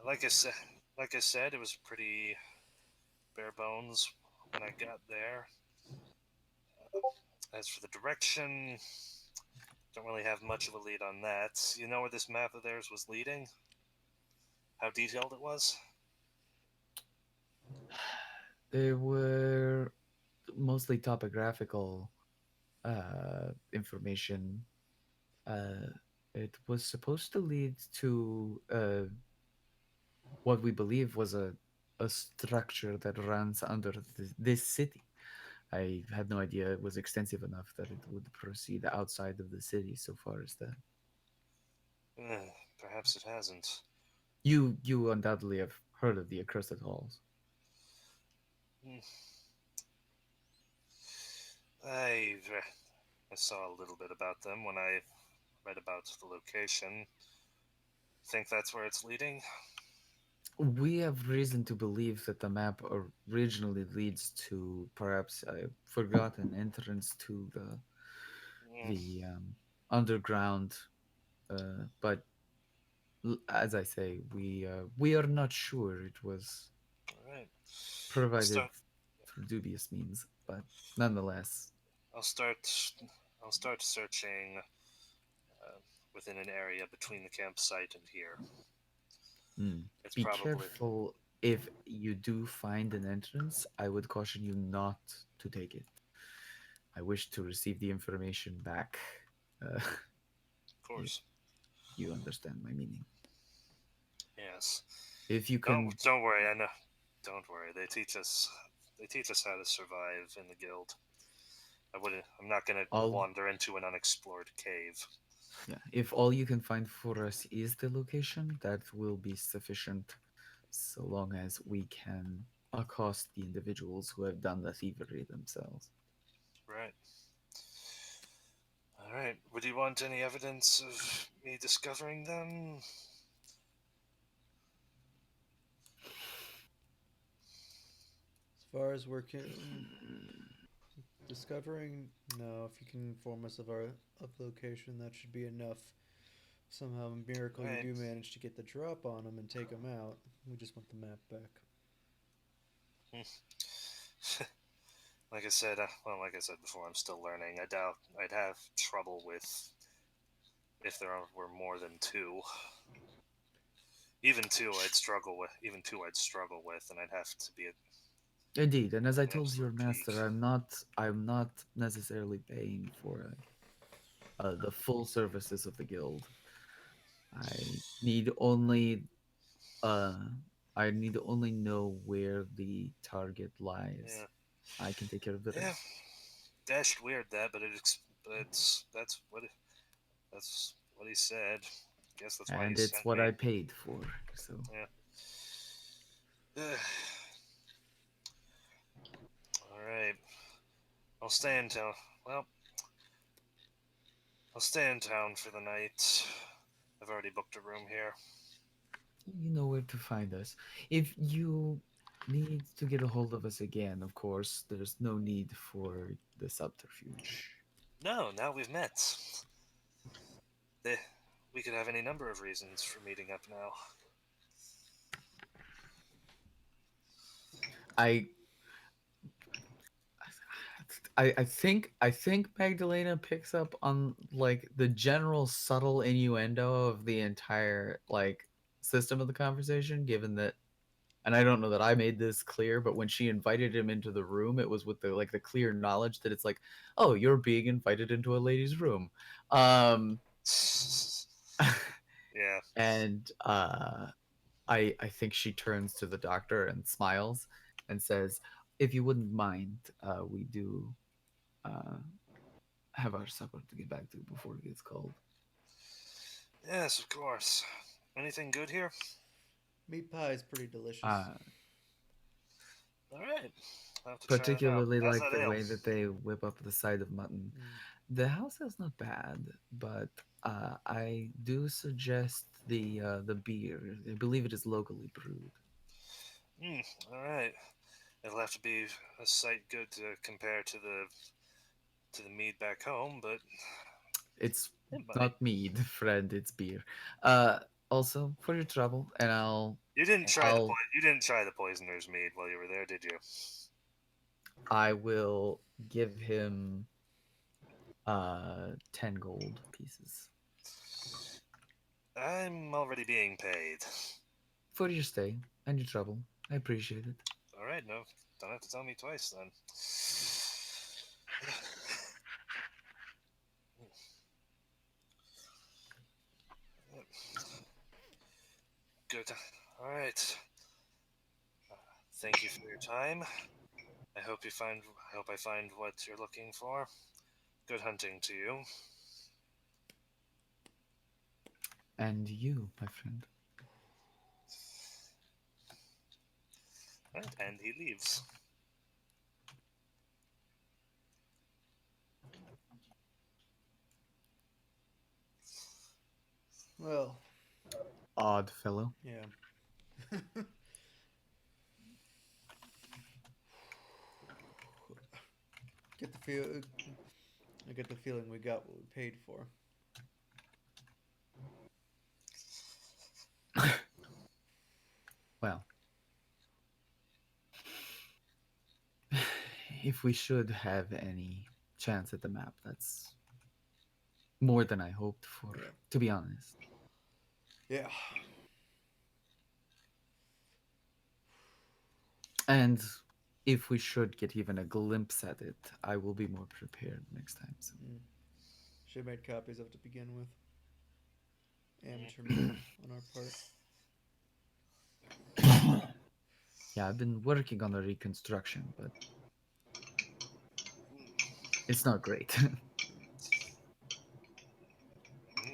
Like I said, it was pretty bare bones when I got there. As for the direction, don't really have much of a lead on that. You know where this map of theirs was leading? How detailed it was? They were mostly topographical information. Uh, it was supposed to lead to what we believe was a structure that runs under this city. I had no idea it was extensive enough that it would proceed outside of the city so far as that. Perhaps it hasn't. You undoubtedly have heard of the accursed halls. Hmm. I I saw a little bit about them when I read about the location. Think that's where it's leading? We have reason to believe that the map originally leads to perhaps a forgotten entrance to Mm, the underground. But as I say, we are not sure it was all right. I'll provided start. through dubious means, but nonetheless. I'll start. I'll start searching uh, within an area between the campsite and here. Mm. It's Be probably, careful if you do find an entrance. I would caution you not to take it. I wish to receive the information back. Uh, of if course. you understand my meaning. Yes. If you can, Don't worry. I know. Don't worry. They teach us. They teach us how to survive in the guild. I wouldn't. I'm not gonna all wander into an unexplored cave. yeah, if all you can find for us is the location, that will be sufficient, so long as we can accost the individuals who have done the thievery themselves. Right. All right. Would you want any evidence of me discovering them? As far as we're discovering, no. If you can inform us of our of location, that should be enough. Somehow, a miracle, you Right. do manage to get the drop on them and take them out. We just want the map back. Like I said before, I'm still learning. I doubt I'd have trouble with if were more than two. Even two, I'd struggle with. Even two, I'd struggle with, and I'd have to be at Indeed, and as I an told your absolute peak. master, I'm not necessarily paying for the full services of the guild. I need only uh I need only know where the target lies. Yeah, I can take care of the yeah. rest. Dashed weird that, but it's that's what That's what he said. Guess that's why he And it's sent what me. I paid for. So Yeah. All right. I'll stay in town. Well, I'll stay in town for the night. I've already booked a room here. you know where to find us. If you need to get a hold of us again, of course, there's no need for the subterfuge. No, now we've met. Eh, we could have any number of reasons for meeting up now. I I think Magdalena picks up on like the general subtle innuendo of the entire like system of the conversation, given that, and I don't know that I made this clear, but when she invited him into the room, it was with the clear knowledge that it's like, oh, you're being invited into a lady's room. Um Yeah. and I think she turns to the doctor and smiles and says, if you wouldn't mind, we do uh have our supper to get back to before it gets cold. Yes, of course. Anything good here? Meat pie is pretty delicious. Uh, All right. I'll have to try it out. Particularly How's like that the ale? way that they whip up the side of mutton. Mm. The house is not bad, but I do suggest the beer. I believe it is locally brewed. All right. It'll have to be a sight good to compare to the mead back home, but It's it might. not mead, friend. It's beer. Also for your trouble, and I'll You didn't try the poisoner's mead while you were there, did you? I will give him 10 gold pieces I'm already being paid. for your stay and your trouble. I appreciate it. All right, no, don't have to tell me twice then. Good. All right. Thank you for your time. I hope you find. I hope I find what you're looking for. Good hunting to you. And you, my friend. Right, and he leaves. Well, Odd fellow. yeah. Get the feel. I get the feeling we got what we paid for. Well, if we should have any chance at the map, that's more than I hoped for, Yeah. to be honest. Yeah. And if we should get even a glimpse at it, I will be more prepared next time. So. Mm. Should have made copies of it to begin with. Amateur move on our part. Yeah, I've been working on the reconstruction, but it's not great.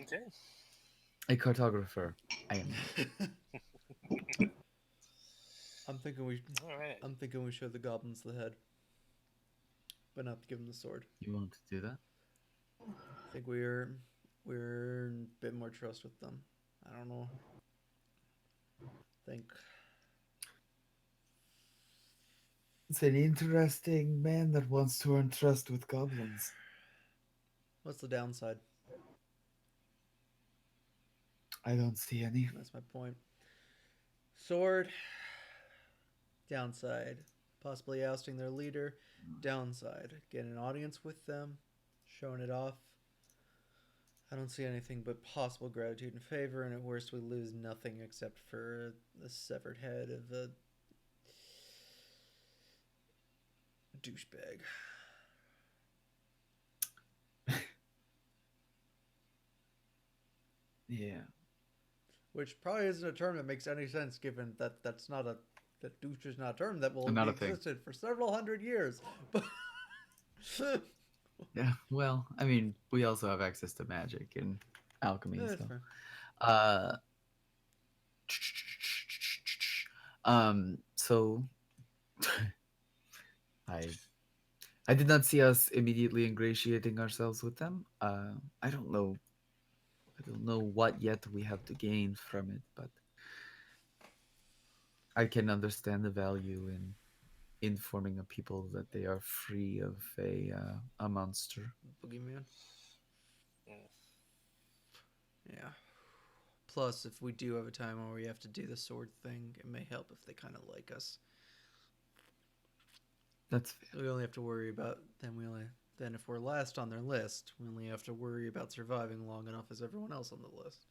Okay. A cartographer, I am not. I'm thinking we. All right. I'm thinking we show the goblins the head, but not give them the sword. You want to do that? I think we're in a bit more trust with them. I don't know. Think It's an interesting man that wants to earn trust with goblins. what's the downside? I don't see any. That's my point. Sword. Downside. Possibly ousting their leader. Downside. Getting an audience with them. Showing it off. I don't see anything but possible gratitude and favor, and at worst we lose nothing except for the severed head of a douchebag. Yeah. Which probably isn't a term that makes any sense, given that that douche is not a term that will Not be a thing. existed for several hundred years. But Yeah, well, I mean, we also have access to magic and alchemy, Yeah, that's so. fair. Uh, so I I did not see us immediately ingratiating ourselves with them. I don't know what yet we have to gain from it, but I can understand the value in informing a people that they are free of a monster. Boogeyman. Mm. Yeah. Plus, if we do have a time where we have to do the sword thing, it may help if they kind of like us. That's fair. We only have to worry about then if we're last on their list, we only have to worry about surviving long enough as everyone else on the list.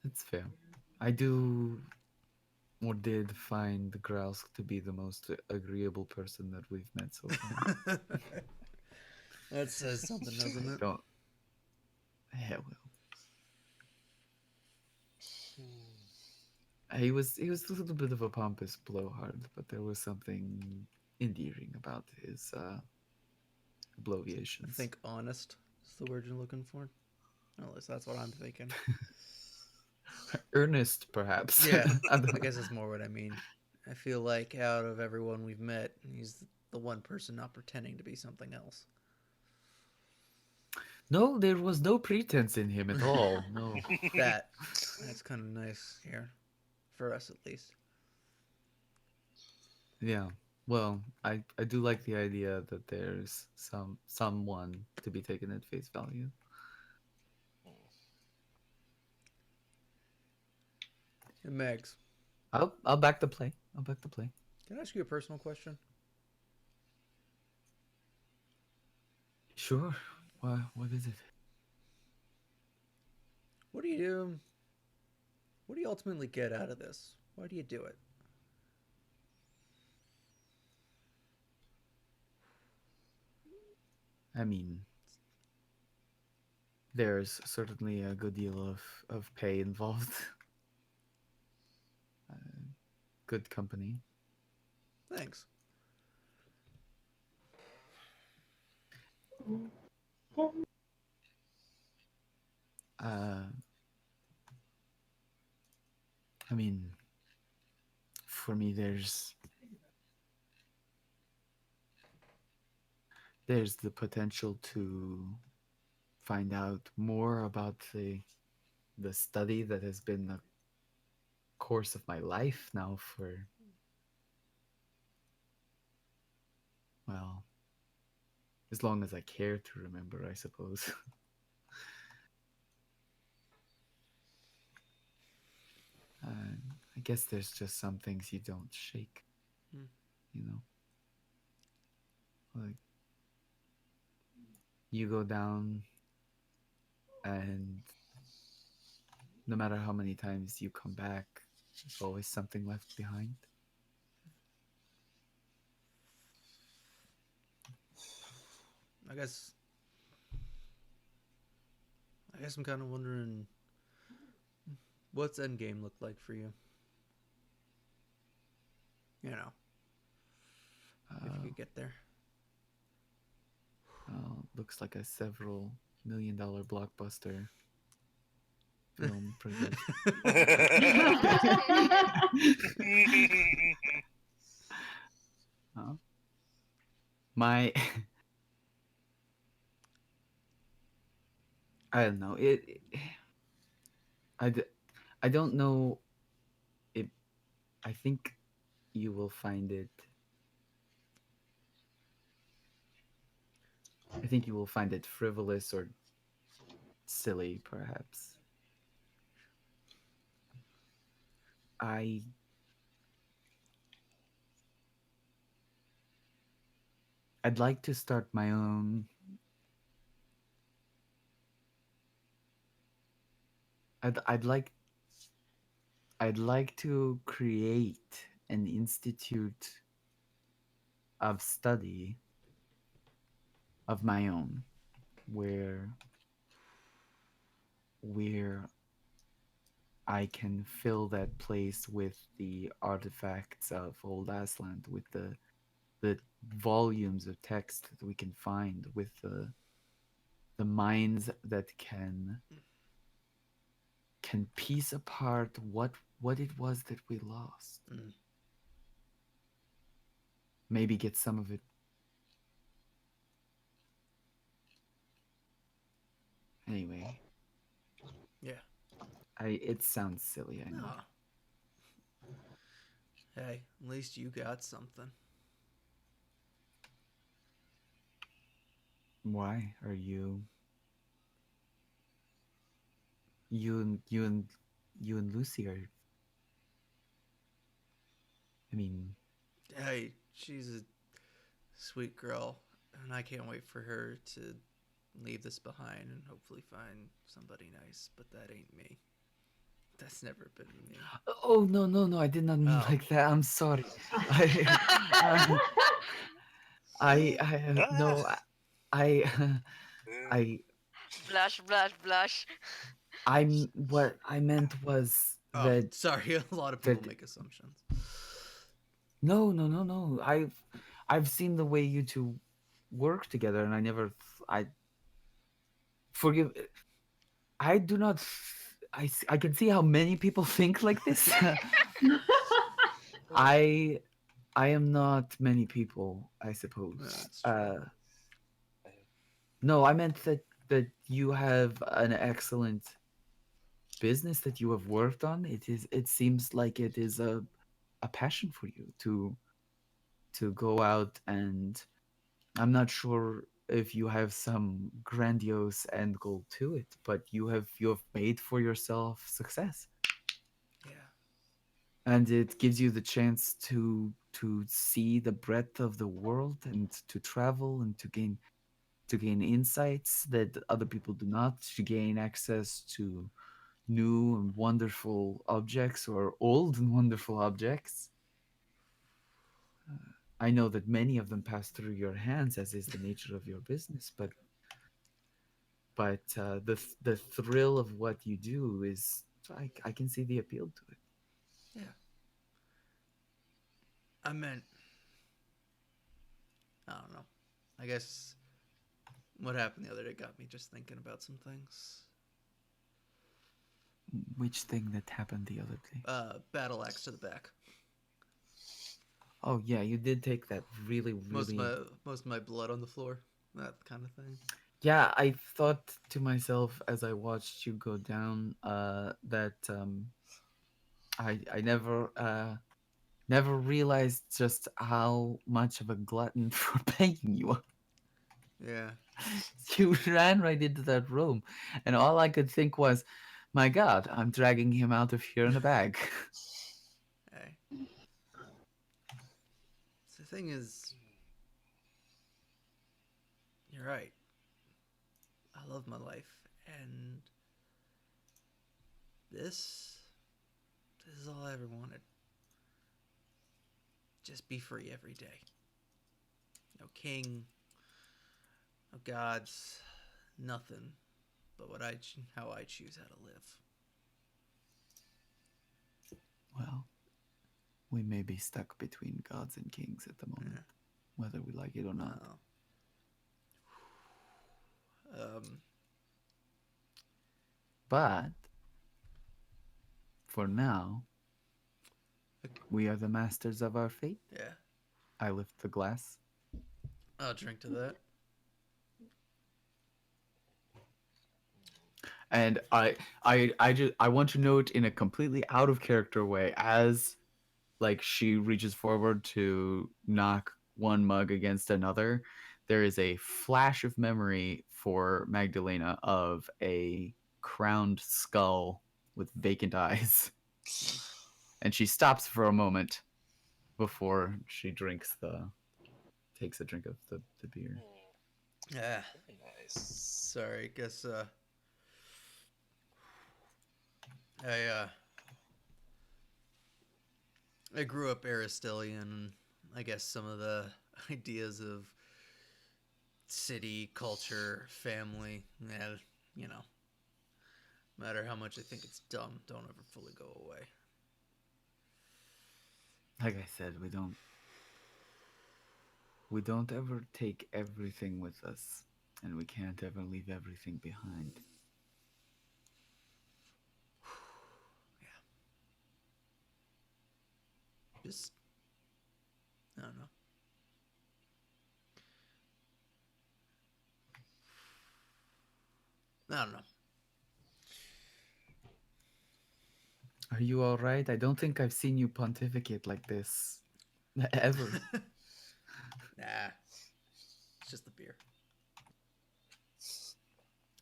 That's fair. I do or did find Grausk to be the most agreeable person that we've met so far. That says something, doesn't it? Don't. Yeah, well, he was a little bit of a pompous blowhard, but there was something endearing about his I bloviations. think honest is the word you're looking for. At least that's what I'm thinking. Earnest, perhaps. Yeah, I don't I know. guess that's more what I mean. I feel like out of everyone we've met, he's the one person not pretending to be something else. No, there was no pretense in him at all. No. That's kind of nice here, for us at least. Yeah. Well, I do like the idea that there's someone to be taken at face value. And Megs, I'll back the play. I'll back the play. can I ask you a personal question? Sure. What is it? What do you do? What do you ultimately get out of this? Why do you do it? I mean, there's certainly a good deal of pay involved. Uh, good company. Thanks. Uh, I mean, for me, there's the potential to find out more about the study that has been the course of my life now for, well, as long as I care to remember, I suppose. I guess there's just some things you don't shake, Hmm. you know? Like, you go down, and no matter how many times you come back, there's always something left behind. I guess. I guess I'm kind of wondering what's Endgame look like for you. You know, if you Uh, could get there. looks like a several $1 million blockbuster film produced. Uh, my I don't know I, d- I don't know it. I think you will find it. I think you will find it frivolous or silly, perhaps. I I'd like to start my own. I'd like to create an institute of study of my own, where we're I can fill that place with the artifacts of old Asland, with the volumes of text that we can find, with the minds that can piece apart what it was that we lost. Mm. Maybe get some of it. Anyway, Yeah. it sounds silly, I know. No. Hey, at least you got something. Why are you and Lucy are, I mean, Hey, she's a sweet girl, and I can't wait for her to leave this behind and hopefully find somebody nice, but that ain't me. That's never been me. oh no, I did not mean Oh. like that. I'm sorry. I no, Ah, I uh, I Blush, blush, blush. I'm what I meant was Oh, that sorry. A lot of people that make assumptions. no. I've seen the way you two work together, and I forgive. I do not. I can see how many people think like this. I I am not many people, I No, suppose. that's true. No, I meant that you have an excellent business that you have worked on. It seems like it is a passion for you to go out, and I'm not sure if you have some grandiose end goal to it, but you have made for yourself success, Yeah. and it gives you the chance to see the breadth of the world and to travel and to gain insights that other people do not, to gain access to new and wonderful objects or old and wonderful objects. I know that many of them pass through your hands, as is the nature of your business, but the thrill of what you do is, I can see the appeal to it. Yeah. I meant, I don't know. I guess what happened the other day got me just thinking about some things. Which thing that happened the other day? Battle axe to the back. Oh yeah, you did take that really Most of really. my blood on the floor. That kind of thing. Yeah, I thought to myself as I watched you go down, that I never realized just how much of a glutton for pain you are. Yeah. You ran right into that room, and all I could think was, my God, I'm dragging him out of here in a bag. Hey. The thing is, you're right. I love my life, and this this is all I ever wanted. Just be free every day. No king, no gods, nothing but how I choose how to live. Well, we may be stuck between gods and kings at the moment, whether we like it or not. Um, But for now, we are the masters of our fate. yeah. I lift the glass. I'll drink to that. And I want to note in a completely out of character way, as like she reaches forward to knock one mug against another, there is a flash of memory for Magdalena of a crowned skull with vacant eyes. And she stops for a moment before she takes a drink of the beer. Yeah. very nice. Sorry, guess I I grew up Aristotelian, and I guess some of the ideas of city culture, family, yeah, you know, No matter how much I think it's dumb, don't ever fully go away. Like I said, we don't ever take everything with us, and we can't ever leave everything behind. Just, I don't know. I don't know. Are you all right? I don't think I've seen you pontificate like this ever. Nah, it's just the beer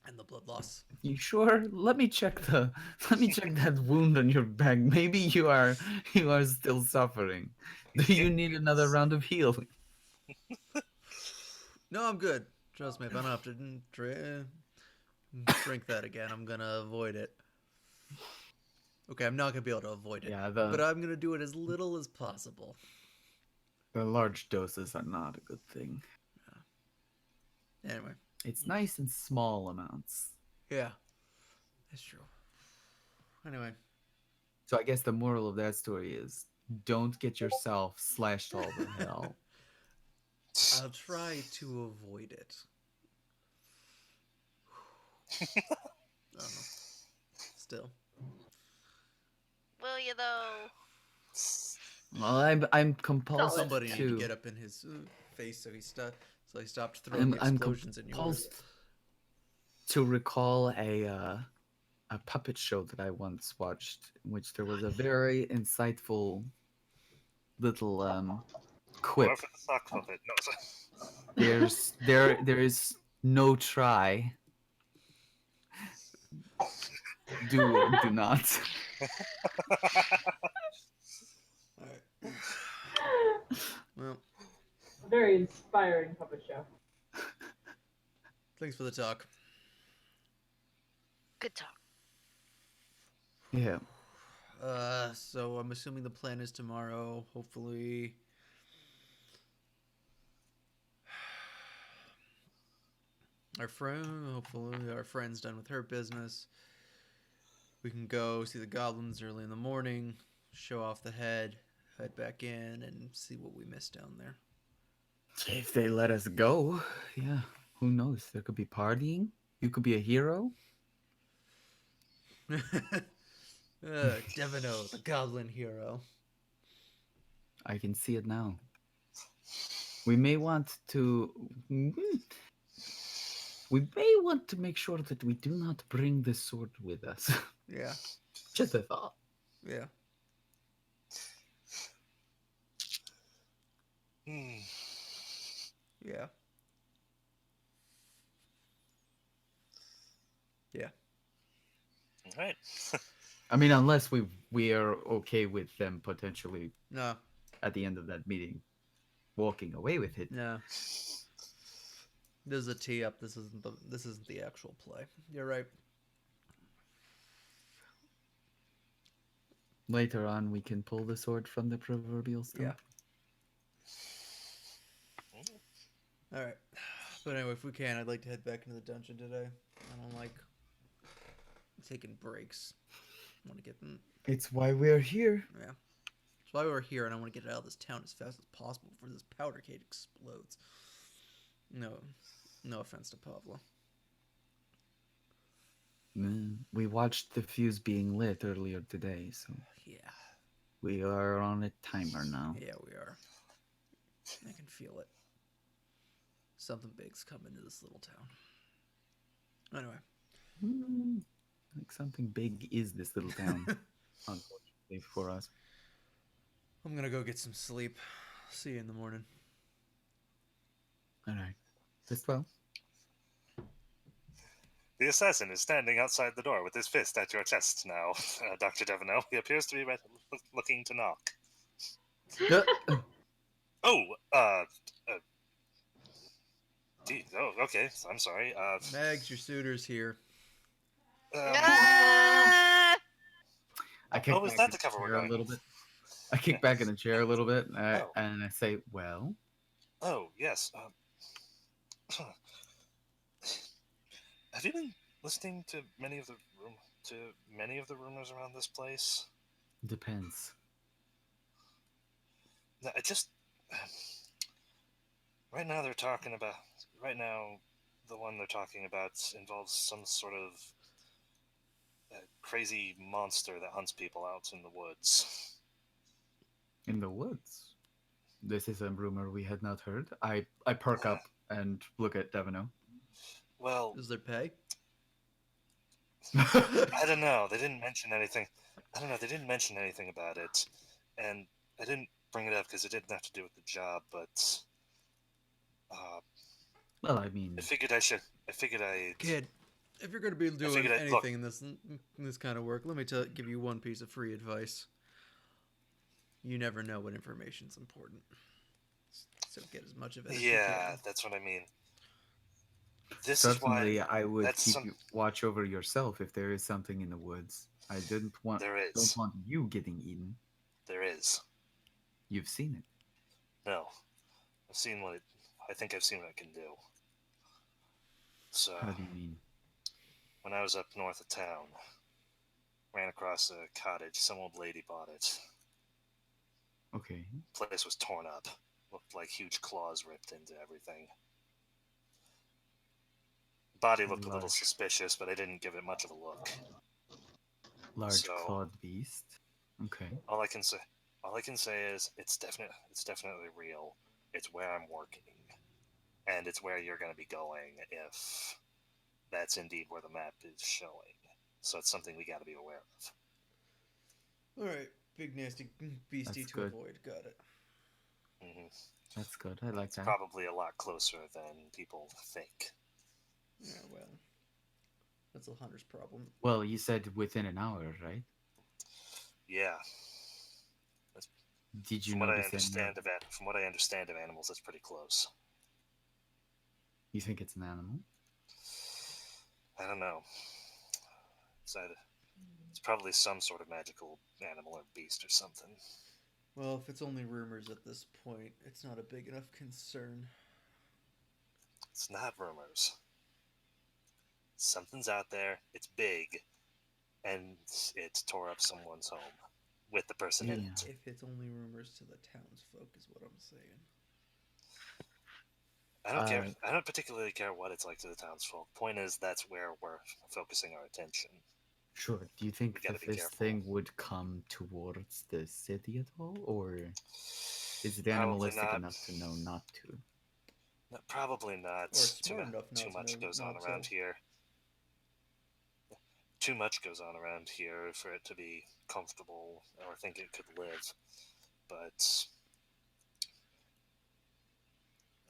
and the blood loss. You sure? Let me check that wound on your back. Maybe you are still suffering. Do you need another round of healing? No, I'm good. Trust me, if I don't have to drink that again, I'm gonna avoid it. Okay, I'm not gonna be able to avoid it, Yeah, but I'm gonna do it as little as possible. the large doses are not a good thing. Anyway, It's nice in small amounts. yeah, that's true. Anyway, So I guess the moral of that story is don't get yourself slashed all the hell. I'll try to avoid it. I don't know. Still, Will you though? Well, I'm compulsed somebody need to to get up in his face, so he stopped throwing the I'm explosions in yours. compulsed to recall a puppet show that I once watched, in which there was a very insightful little quip. Or for the sock puppet. No, sorry. There is no try. Do not. Alright. Well, Very inspiring puppet show. thanks for the talk. Good talk. Yeah. So I'm assuming the plan is tomorrow. Hopefully, hopefully our friend's done with her business. We can go see the goblins early in the morning, show off the head, head back in, and see what we missed down there. If they let us go, yeah. Who knows? There could be partying. You could be a hero. Devino, the goblin hero. I can see it now. We may want to. We may want to make sure that we do not bring the sword with us. Yeah, Just a thought. yeah. Hmm. Yeah. Yeah. All right. I mean, unless we are okay with them potentially No, at the end of that meeting walking away with it. no. This is a tee up. This isn't the actual play. You're right. Later on, we can pull the sword from the proverbial stump. Yeah. All right. But anyway, if we can, I'd like to head back into the dungeon today. I don't like taking breaks. I want to get in. It's why we're here. Yeah. That's why we're here, and I want to get out of this town as fast as possible before this powder cake explodes. No offense to Pavlo. We watched the fuse being lit earlier today, so Yeah. we are on a timer now. Yeah, we are. I can feel it. Something big's coming to this little town. Anyway. Like something big is this little town, unfortunately for us. I'm gonna go get some sleep. See you in the morning. All right. Just well. The assassin is standing outside the door with his fist at your chest now, Dr. Devino. He appears to be looking to knock. Oh, geez. Oh, okay. I'm sorry. Mags, your suitor's here. Ah! I kick is back that in the the cover we're chair a going? little bit. I kick back in the chair a little bit, Oh. and I say, "Well, Oh, yes. Have you been listening to many of the to many of the rumors around this place? Depends. No, I just right now they're talking about right now the one they're talking about involves some sort of crazy monster that hunts people out in the woods. In the woods. This is a rumor we had not heard. I perk up and look at Devino. Well, Is there pay? I don't know. They didn't mention anything. I don't know. They didn't mention anything about it, and I didn't bring it up because it didn't have to do with the job. But Well, I mean, I figured I should. I figured I. Kid, if you're going to be doing figured I'd look. anything in this kind of work, let me give you one piece of free advice. You never know when information's important. So get as much of it as you Yeah, can. that's what I mean. This certainly is why I would that's keep some. you watch over yourself if there is something in the woods. I don't want There you getting eaten. there is. You've seen it. No, I've seen what it. I think I've seen what it can do. So How do you mean? when I was up north of town, ran across a cottage. Some old lady bought it. Okay. Place was torn up. Looked like huge claws ripped into everything. Body looked a little Large. suspicious, but I didn't give it much of a look. Large So- clawed beast. Okay. All I can say is it's definitely real. It's where I'm working, and it's where you're going to be going if that's indeed where the map is showing. So it's something we got to be aware of. All right, big nasty beastie That's to good. avoid. Got it. Hmm That's good. I like It's that. probably a lot closer than people think. Yeah, well, that's a hunter's problem. Well, you said within an hour, right? Yeah, Did you from what I notice understand of animals, that's pretty close. You think it's an animal? I don't know. It's probably some sort of magical animal or beast or something. Well, if it's only rumors at this point, it's not a big enough concern. It's not rumors. Something's out there. It's big, and it tore up someone's home with the person in Yeah. it. If it's only rumors to the townsfolk, is what I'm saying. I don't care. Uh, I don't particularly care what it's like to the townsfolk. Point is, that's where we're focusing our attention. Sure. Do you think We gotta that be this careful. thing would come towards the city at all, or is it Probably animalistic not. enough to know not to? No, probably not. Or smart enough not Too to much know goes on not around to. here. Too much goes on around here for it to be comfortable or think it could live. But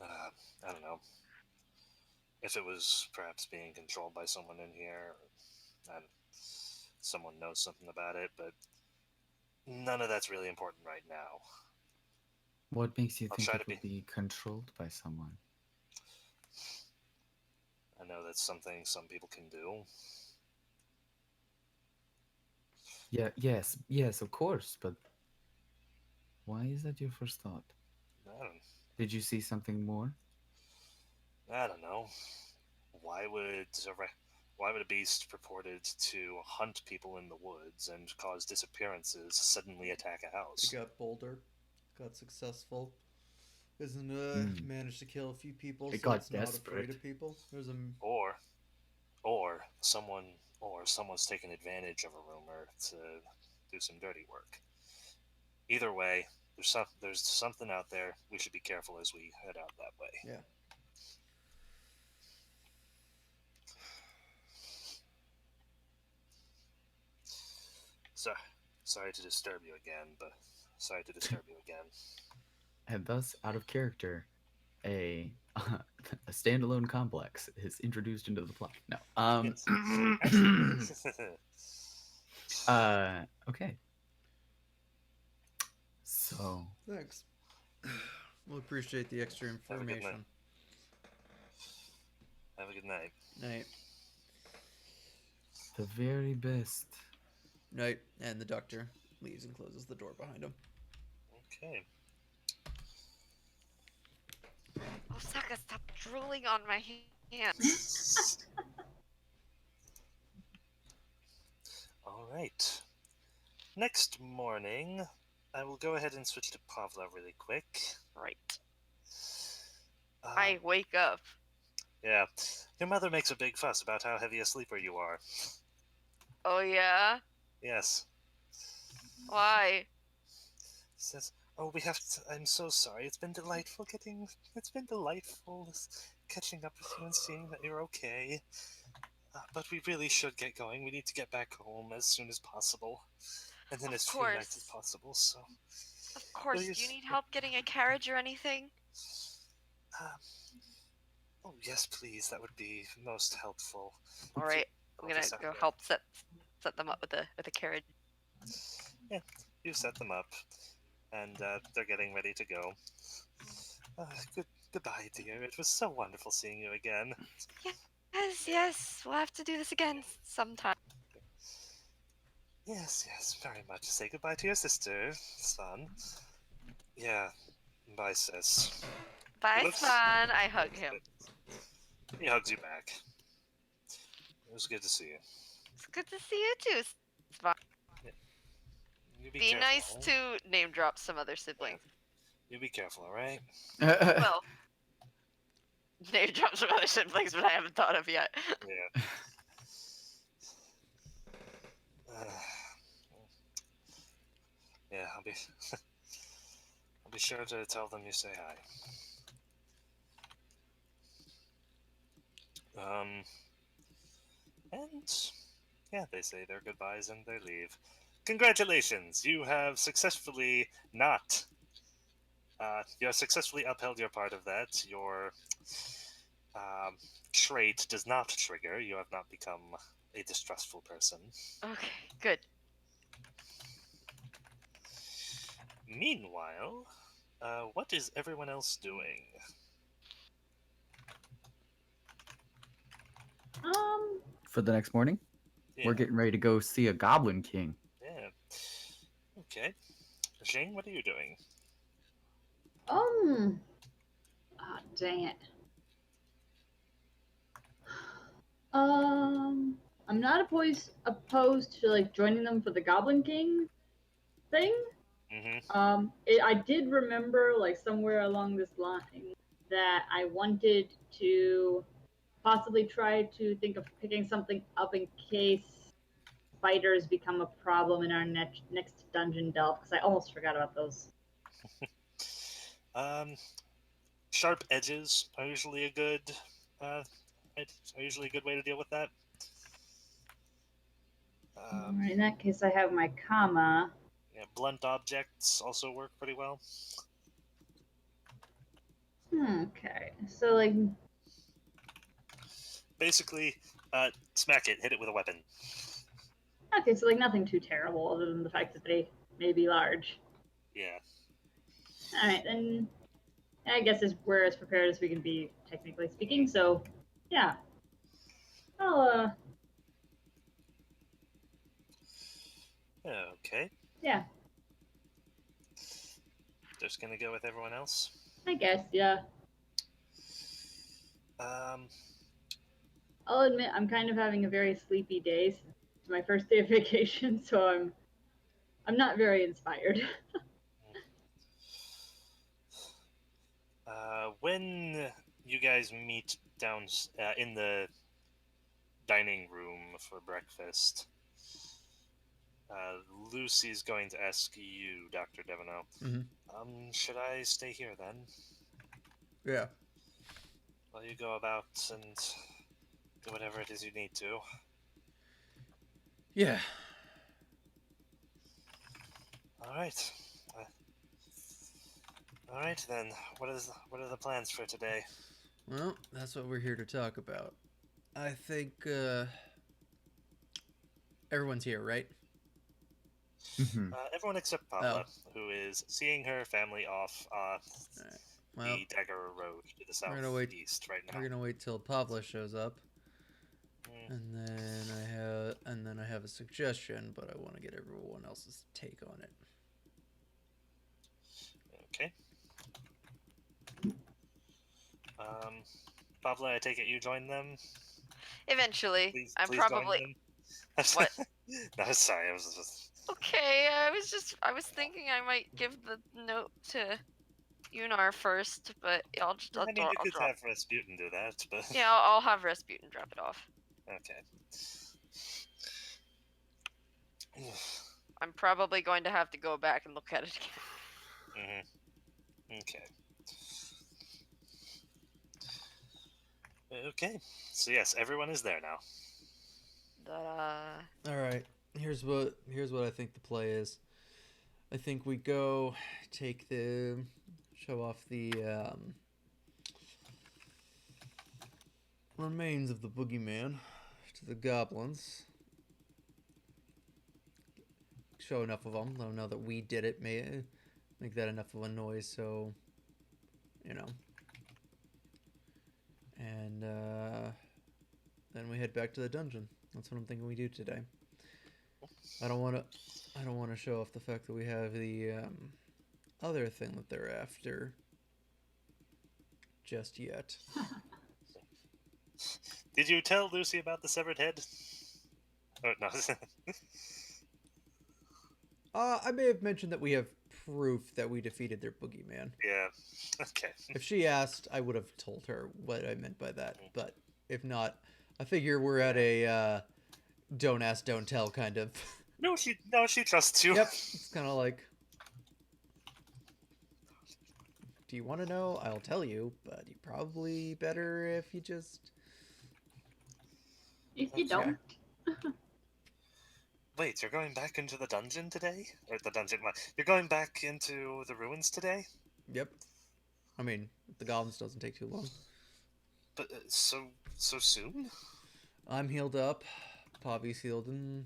I don't know. If it was perhaps being controlled by someone in here, and someone knows something about it, but none of that's really important right now. What makes you I'll think try it to would be controlled by someone? I know that's something some people can do. Yeah, yes, of course, but why is that your first thought? I don't, Did you see something more? I don't know. Why would why would a beast purported to hunt people in the woods and cause disappearances suddenly attack a It house? got bolder, got successful. Isn't Hmm. managed to kill a few people, It so got it's not afraid desperate. of people. There's a Or someone's taken advantage of a rumor to do some dirty work. Either way, there's something out there. We should be careful as we head out that way. yeah. So, sorry to disturb you again. And thus, out of character, a a standalone complex is introduced into the plot. No. Yes. Actually, Okay. So, Thanks. We'll appreciate the extra Have a good night. information. have a good night. Night. the very best. Night. And the doctor leaves and closes the door behind him. Okay. Osaka, stop drooling on my hand. All right. Next morning, I will go ahead and switch to Pavla really quick. Right. Um, I wake up. Yeah. Your mother makes a big fuss about how heavy a sleeper you are. Oh yeah? Yes. Why? Says, "Oh, we have to, I'm so sorry. It's been delightful catching up with you and seeing that you're okay. But we really should get going. We need to get back home as soon as possible. And then Of as few nights as course. possible, so... Of course. Do you need help getting a carriage or anything? Uh, oh, yes, please. That would be most helpful. All right. I'm Okay, gonna sorry, go yeah. help set them up with a carriage. Yeah, you set them up, and they're getting ready to go. Goodbye, dear. It was so wonderful seeing you again. Yes. We'll have to do this again sometime. Yes, very much. Say goodbye to your sister, son. Yeah, bye, sis. Bye, Looks- Svan. I hug him. He hugs you back. It was good to see you. It's good to see you too, Svan. You Be careful, nice alright? to name drop some other siblings. You be careful, alright? Well, name drop some other siblings, but I haven't thought of yet. Yeah. Yeah, I'll be... I'll be sure to tell them you say hi. And... Yeah, they say their goodbyes and they leave. Congratulations! You have successfully not... you have successfully upheld your part of that. Your trait does not trigger. You have not become a distrustful person. Okay, good. Meanwhile, what is everyone else doing? For the next morning, Yeah, we're getting ready to go see a Goblin King. yeah. Okay. Jane, what are you doing? Oh, dang it. I'm not opposed to like joining them for the Goblin King thing. Mm-hmm. I did remember like somewhere along this line that I wanted to possibly try to think of picking something up in case spiders become a problem in our next dungeon delve, because I almost forgot about those. Um, sharp edges are usually a good, uh, are usually a good way to deal with that. Alright, in that case, I have my comma. Yeah, blunt objects also work pretty well. Okay, so like, Basically, smack it, hit it with a weapon. okay, so like nothing too terrible other than the fact that they may be large. Yeah. Alright, then I guess we're as prepared as we can be, technically speaking, so yeah. I'll, Okay. yeah, Just gonna go with everyone else. I guess, yeah. Um, I'll admit I'm kind of having a very sleepy day. It's my first day of vacation, so I'm not very inspired. when you guys meet down in the dining room for breakfast, Lucy's going to ask you, Dr. Devino, should I stay here then? Yeah. While you go about and do whatever it is you need to. Yeah. Alright. Alright then, what are the plans for today? Well, that's what we're here to talk about. I think everyone's here, right? Everyone except Pavla, who is seeing her family off Alright. Well, the Dagger Road to the we're gonna wait. southeast right now. We're gonna wait till Pavla shows up, Mm, and then I have a suggestion, but I want to get everyone else's take on it. okay. Pavla, I take it you join them? Eventually, Please I'm join probably them. What? No, sorry. I was just... Okay, I was thinking I might give the note to Yunar first, but I'll I mean, you I'll could drop. have Rasputin do that, but Yeah, I'll have Rasputin drop it off. okay. I'm probably going to have to go back and look at it again. Okay. Okay. So yes, everyone is there now. All right. Here's what I think the play is. I think we go take the show off the remains of the boogeyman to the goblins. Show enough of them. Let them know that we did it. Make that enough of a noise so, you know. And then we head back to the dungeon. That's what I'm thinking we do today. I don't want to show off the fact that we have the other thing that they're after just yet. Did you tell Lucy about the severed head? Oh no. I may have mentioned that we have proof that we defeated their boogeyman. Yeah. Okay. If she asked, I would have told her what I meant by that. But if not, I figure we're at a don't ask, don't tell kind of. No, she trusts you. Yep. It's kind of like, do you want to know? I'll tell you, but you probably better if you just. If you don't, Wait, you're going back into the dungeon today? Or the dungeon? You're going back into the ruins today? Yep. I mean, the goblins doesn't take too long. But so soon? I'm healed up. Pavi's healed and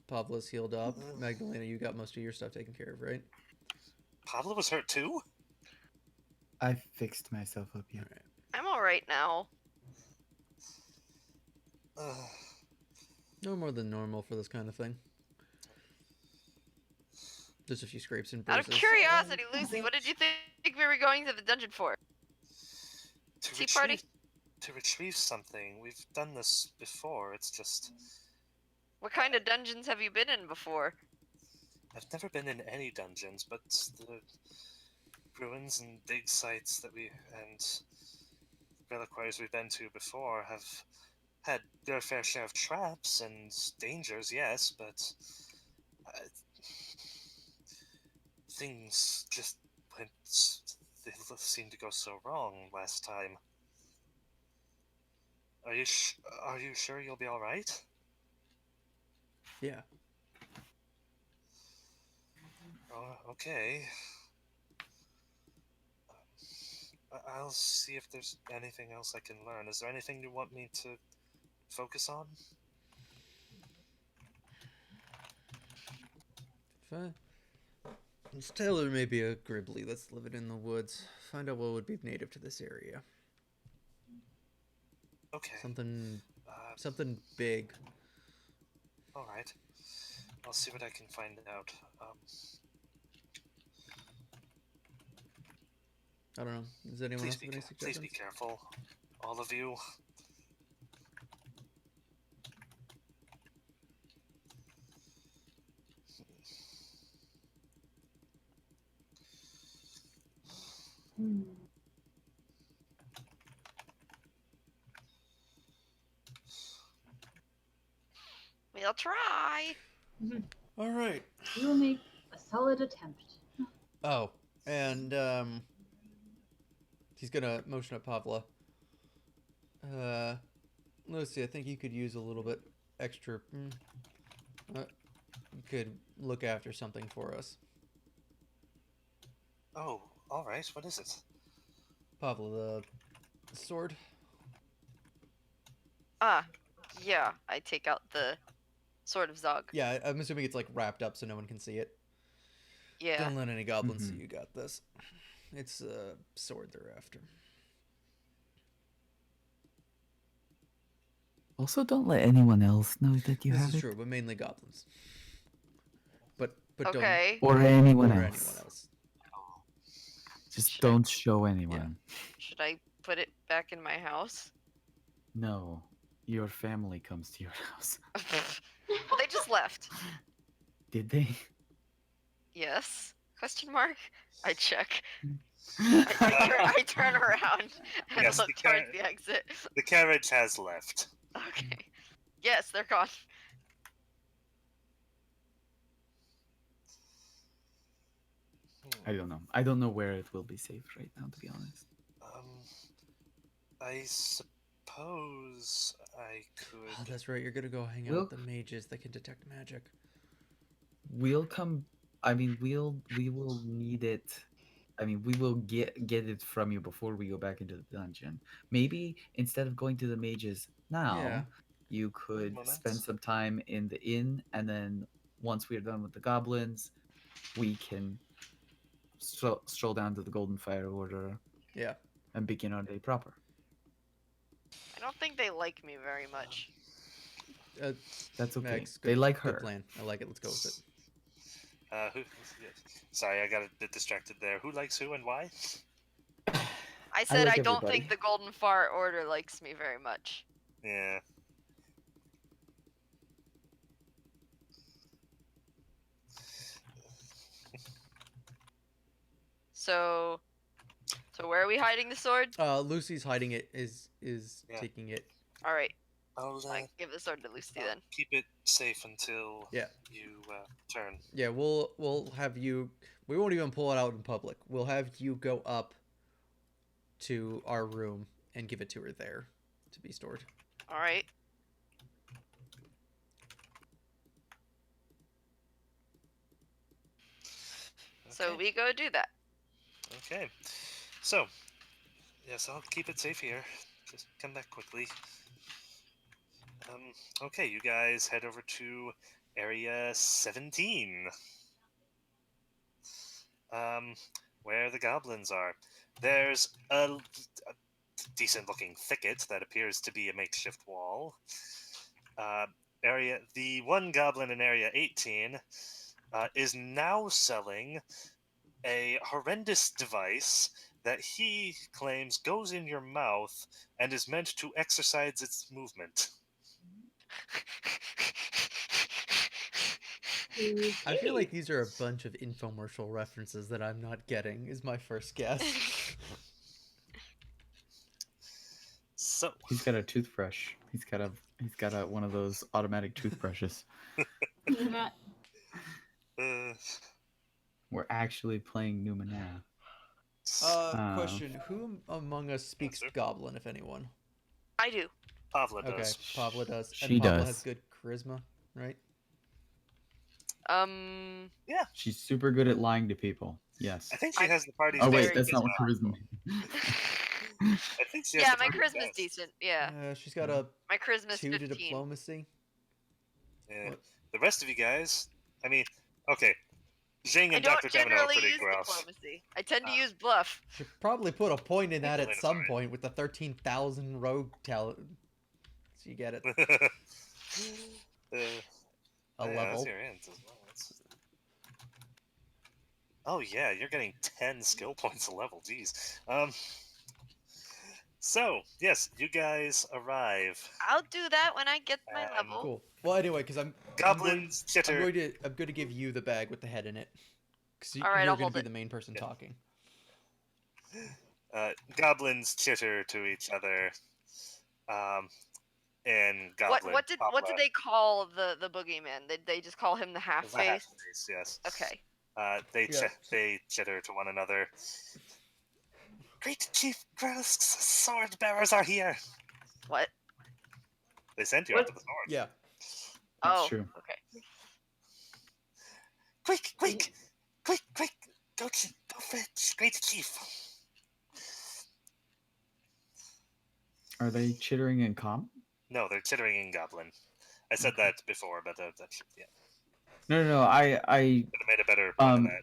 Pavla's healed up. Magdalena, you got most of your stuff taken care of, right? Pablo was hurt too? I fixed myself up yet. Alright. I'm alright now. No more than normal for this kind of thing. Just a few scrapes and Out bruises. of curiosity, Lucy, what did you think we were going to the dungeon for? Tea party? To retrieve something. We've done this before. It's just What kind of dungeons have you been in before? I've never been in any dungeons, but the ruins and dig sites that and reliquaries we've been to before have had their fair share of traps and dangers, yes, but things just went. They seemed to go so wrong last time. Are you sure you'll be all right? Yeah. Oh, okay. I'll see if there's anything else I can learn. Is there anything you want me to focus on? Fine. This tailor may be a gribbly that's living in the woods. Find out what would be native to this area. Okay. Something big. All right. I'll see what I can find out. I don't know. Does anyone else have any Please suggestions? be careful, all of you. We'll try. All right. we will make a solid attempt. Oh, and he's gonna motion at Pavla. Lucy, I think you could use a little bit extra. You could look after something for us. Oh, all right. What is it? Pavla, the sword. Yeah, I take out the Sword of Zog. Yeah, I'm assuming it's like wrapped up so no one can see it. Yeah. Don't let any goblins see you got this. It's a sword they're after. Also, don't let anyone else know that you This have is it. true, but mainly goblins. But Okay. Or anyone don't or else. anyone else. Just Should I- don't show anyone. Should I put it back in my house? No. Your family comes to your house. Well, they just left. Did they? Yes? Question mark? I check. I turn around and Yes, look the towards the exit. The carriage has left. Okay. Yes, they're gone. I don't know. I don't know where it will be safe right now, to be honest. I suppose I Oh, could. that's right. You're gonna go hang out Well- with the mages that can detect magic. We'll come. I mean, we will need it. I mean, we will get it from you before we go back into the dungeon. Maybe instead of going to the mages now, Yeah. you could Moment. spend some time in the inn, and then once we are done with the goblins, we can stroll down to the Golden Fire Order Yeah. and begin our day proper. I don't think they like me very much. That's okay. Max, They good, like her. good plan. I like it. Let's go with it. Who? Sorry, I got a bit distracted there. Who likes who and why? I said like I don't everybody. think the Golden Far Order likes me very much. Yeah. So where are we hiding the sword? Lucy's hiding it. Is Yeah. taking it. All right, I'll I give the sword to Lucy then. keep it safe until Yeah. you turn. Yeah. We'll have you. We won't even pull it out in public. We'll have you go up to our room and give it to her there to be stored. All right. So Okay. we go do that. Okay. So, yes, I'll keep it safe here. Just come back quickly. Okay, you guys head over to area 17. Where the goblins are. There's a decent-looking thicket that appears to be a makeshift wall. The one goblin in area 18 is now selling a horrendous device that he claims goes in your mouth and is meant to exercise its movement. I feel like these are a bunch of infomercial references that I'm not getting. Is my first guess. So, He's got a toothbrush. He's got a one of those automatic toothbrushes. uh, We're actually playing Numenera. Question: who among us speaks sir. Goblin, if anyone? I do. Pavla Okay, does. Pavla does. She And Pavla does. has good charisma, right? She's super good at lying to people. Yes. I think she I'm has the party's Oh very wait, that's as not what well. charisma means. I think she has yeah, the my party's charisma's best. decent. Yeah, She's got a my charisma's 2 to 15. diplomacy. Yeah. What? The rest of you guys, I mean, okay. Zhang I and don't Dr. Demino are generally pretty use gruff. diplomacy. I tend to use bluff. Should probably put a point in that at Elena's some alright. point with the 13,000 rogue talent. So you get it. Uh, A yeah, level. that's your hands as well. Oh yeah, you're getting 10 skill points a level. Jeez. So yes, you guys arrive. I'll do that when I get my Um, level. Cool. Well, anyway, because I'm Goblins chitter. I'm going to give you the bag with the head in it. Because All right, you're I'll going to hold be it. the main person Yeah. talking. Goblins chitter to each other. And goblin. What did they call the boogeyman? Did they just call him the half The half face? face, yes. Okay. Yeah. They chitter to one another. Great Chief Grosk's sword bearers are here. What? They sent you What? after the sword. Yeah. That's Oh. true. Okay. Quick! Go fetch Great Chief. Are they chittering in common? No, they're chittering in goblin. I said that before, but that yeah. No. I Could have made a better point of that.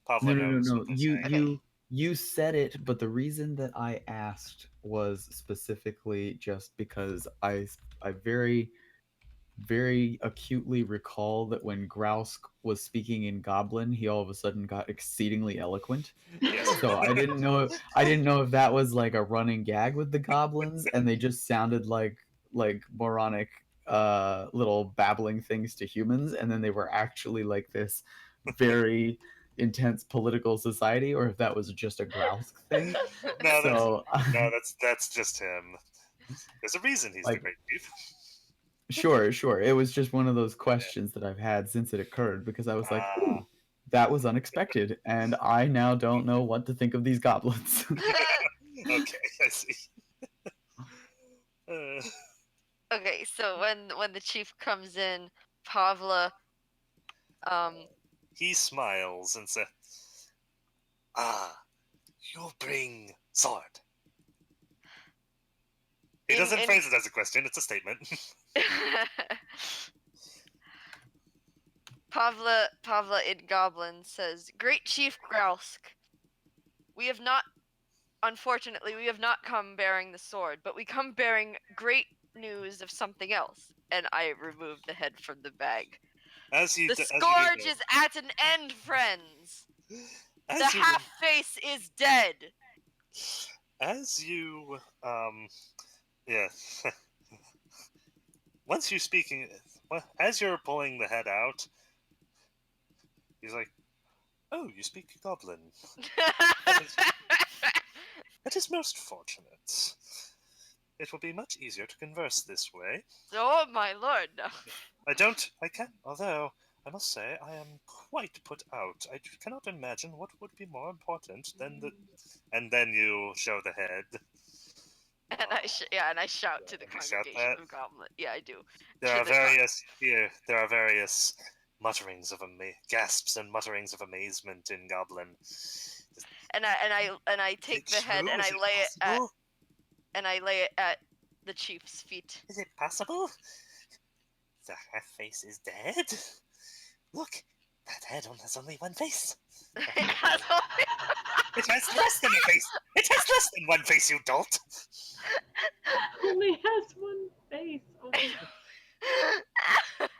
Pavla knows no. what they're saying. You said it, but the reason that I asked was specifically just because I very very acutely recall that when Grausk was speaking in Goblin, he all of a sudden got exceedingly eloquent. Yes. So I didn't know if that was like a running gag with the goblins, and they just sounded like moronic little babbling things to humans, and then they were actually like this very intense political society, or if that was just a Growsk thing. No, So that's just him. There's a reason he's the like great chief. sure, it was just one of those questions that I've had since it occurred, because I was like, ooh, that was unexpected, and I now don't know what to think of these goblins. Okay, I see. Okay, so when the chief comes in, Pavla, He smiles and says, "Ah, you bring sword." He doesn't phrase it as a question; it's a statement. Pavla in Goblin says, "Great Chief Grausk, unfortunately, we have not come bearing the sword, but we come bearing great news of something else." And I remove the head from the bag. The scourge is at an end, friends. The half-face is dead. As you, yeah. Once you're speaking, as you're pulling the head out, he's like, "Oh, you speak Goblin. That is most fortunate. It will be much easier to converse this way." Oh, my lord, no. Although, I must say, I am quite put out. I cannot imagine what would be more important than the... And then you show the head. And I shout to the congregation of Goblin. Yeah, I do. There are various mutterings of gasps and mutterings of amazement in Goblin. And I take the head and I lay it at the chief's feet. Is it possible? The half-face is dead? Look, that head has only one face. It has It has less than a face. It has less than one face, you dolt. Only has one face. Oh my God.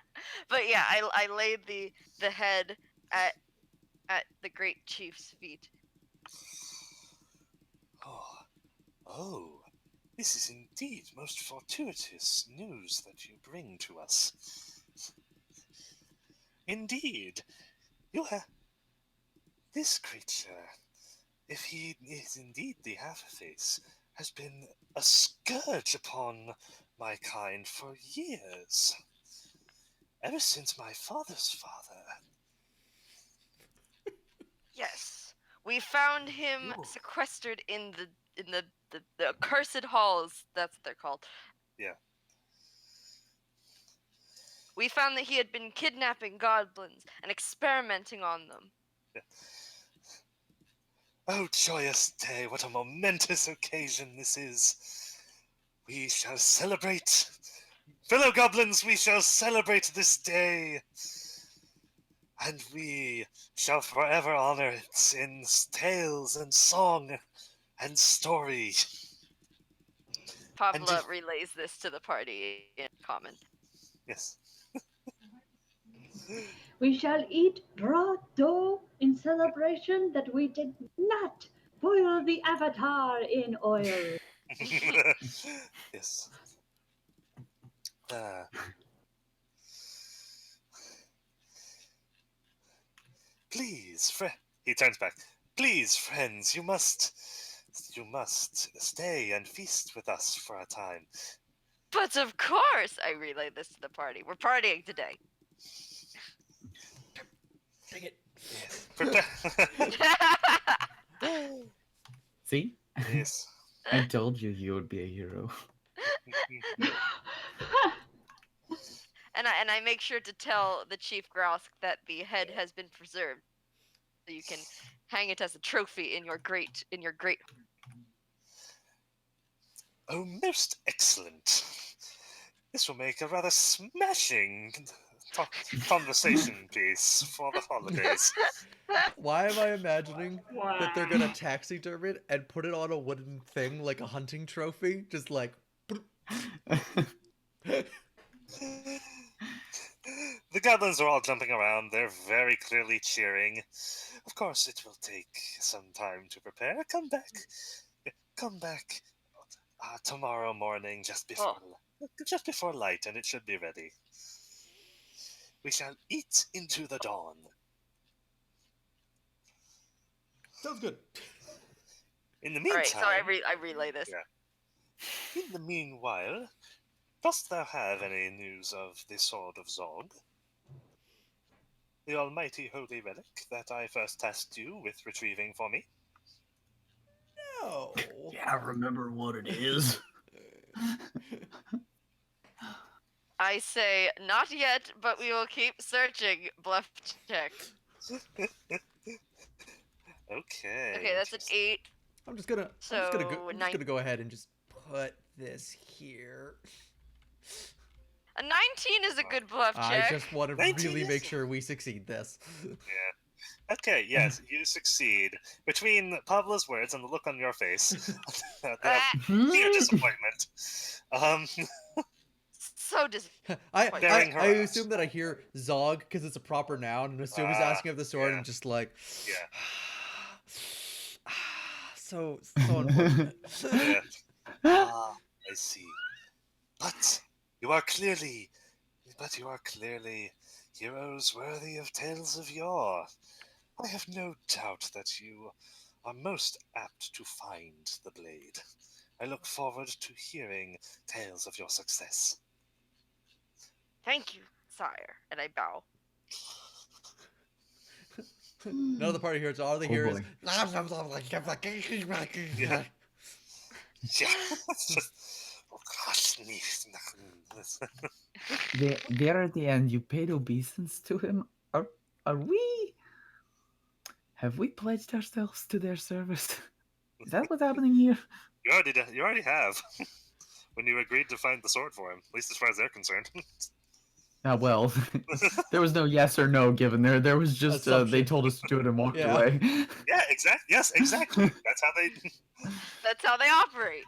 But yeah, I laid the head at the great chief's feet. Oh, this is indeed most fortuitous news that you bring to us. Indeed, this creature, if he is indeed the half-face, has been a scourge upon my kind for years. Ever since my father's father. Yes, we found him sequestered in the accursed halls. That's what they're called. Yeah. We found that he had been kidnapping goblins and experimenting on them. Yeah. Oh, joyous day, what a momentous occasion this is. We shall celebrate. Fellow goblins, we shall celebrate this day. And we shall forever honor it in tales and song and story. Pavla relays this to the party in common. Yes. We shall eat raw dough in celebration that we did not boil the avatar in oil. Yes. Please, he turns back. Please, friends, you must stay and feast with us for a time. But of course, I relay this to the party. We're partying today. Dang it. Yes. See? Yes. I told you would be a hero. And I make sure to tell the Chief Grausk that the head has been preserved, so you can hang it as a trophy in your great. Oh, most excellent. This will make a rather smashing conversation piece for the holidays. Why am I imagining that they're gonna taxiderm it and put it on a wooden thing like a hunting trophy? Just like. The goblins are all jumping around. They're very clearly cheering. Of course, it will take some time to prepare. Come back tomorrow morning, just before Just before light, and it should be ready. We shall eat into the dawn. Sounds good. In the All right, meantime, so I relay this. Yeah. In the meanwhile, dost thou have any news of the Sword of Zog? The almighty holy relic that I first tasked you with retrieving for me? No. Yeah, remember what it is. I say not yet, but we will keep searching. Bluff check. Okay. Okay, that's an 8. I'm just gonna go ahead and just put this here. A 19 is a good bluff check. I just want to 19 really is make it? sure we succeed this. Yeah. Okay, yes, you succeed. Between Pablo's words and the look on your face, Ah, sheer disappointment. so disappointed. I Bearing her out. assume that I hear Zog because it's a proper noun, and assume he's Ah, asking of the sword, yeah. and just like, Yeah. so unfortunate. Yeah. Ah, I see. But you are clearly heroes worthy of tales of yore. I have no doubt that you are most apt to find the blade. I look forward to hearing tales of your success. Thank you, sire. And I bow. None of the party hears. All they Oh, hear boy. is. Yeah. Yeah. It's just, oh gosh. There at the end, you paid obeisance to him. Are we? Have we pledged ourselves to their service? Is that what's happening here? You already have. When you agreed to find the sword for him, at least as far as they're concerned. Well, there was no yes or no given there. There was just they Assumption. told us to do it and walked Yeah. away. Yeah, exactly. Yes, exactly. That's how they. That's how they operate.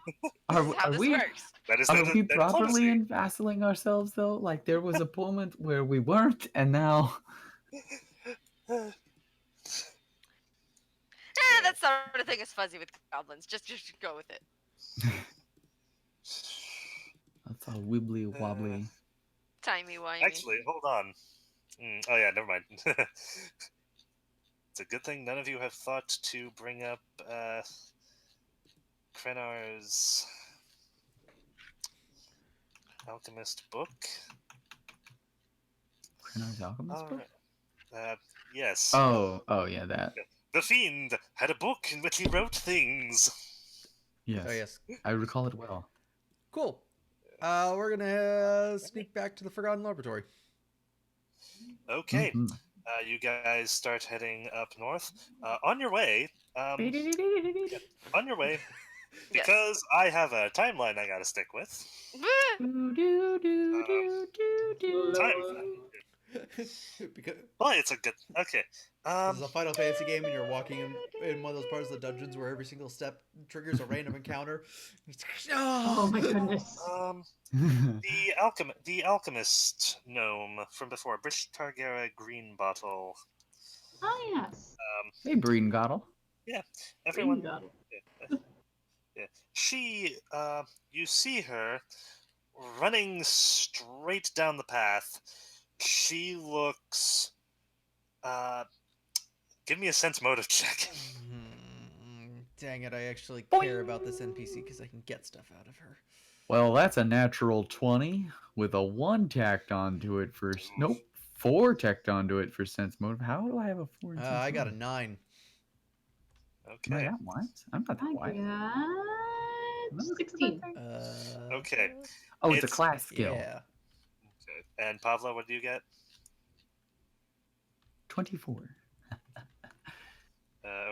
Are, This is how are this we? works. That is Are their we diplomacy. properly vassailing ourselves though? Like there was a moment where we weren't, and now. That sort of thing is fuzzy with goblins. Just go with it. That's all wibbly wobbly. Timey wimey. Actually, hold on. Oh yeah, never mind. It's a good thing none of you have thought to bring up Krenar's alchemist book. Krenar's alchemist book? Yes. Oh yeah, that. The Fiend had a book in which he wrote things. Yes. Oh yes. I recall it well. Cool. We're gonna sneak back to the Forgotten Laboratory. Okay. Mhm. You guys start heading up north. On your way, because I have a timeline I gotta stick with. Because Well, it's a good. Okay. this is a Final Fantasy game, and you're walking in one of those parts of the dungeons where every single step triggers a random encounter. Oh my goodness. The alchemist gnome from before, Brish Targera Green Bottle. Oh yes. Hey, Breen Gottle. Everyone. Green Goddle. Yeah. She, you see her running straight down the path. She looks. Give me a sense motive check. Dang it! I actually care about this NPC because I can get stuff out of her. Well, that's a natural 20 with a 1 tacked onto it for. Nope, 4 tacked onto it for sense motive. How do I have a 4 in sense I got a motive? 9. Am I Okay. that wise? I'm not that I wise. got 16. Okay. Oh, it's a It's- class skill. Yeah. Okay. And Pavla, what do you get? 24.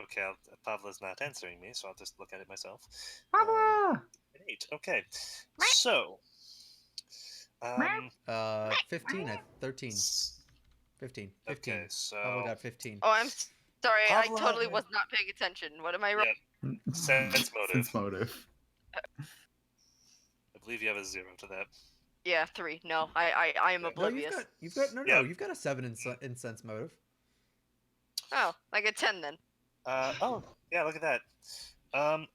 Okay, Pavla's not answering me, so I'll just look at it myself. Pabla! An 8. Okay. So. 15. 13. 15. 15. Okay, so. Pablo got 15. Oh, I'm sorry. I Pavla- totally was not paying attention. What am I rolling? Yeah, sense motive. Sense motive. I believe you have a 0 to that. Yeah, 3. No, I am Well, Well, oblivious. you've got Yeah. you've got a 7 in sense motive. Oh, I get 10 then. Oh, yeah, look at that.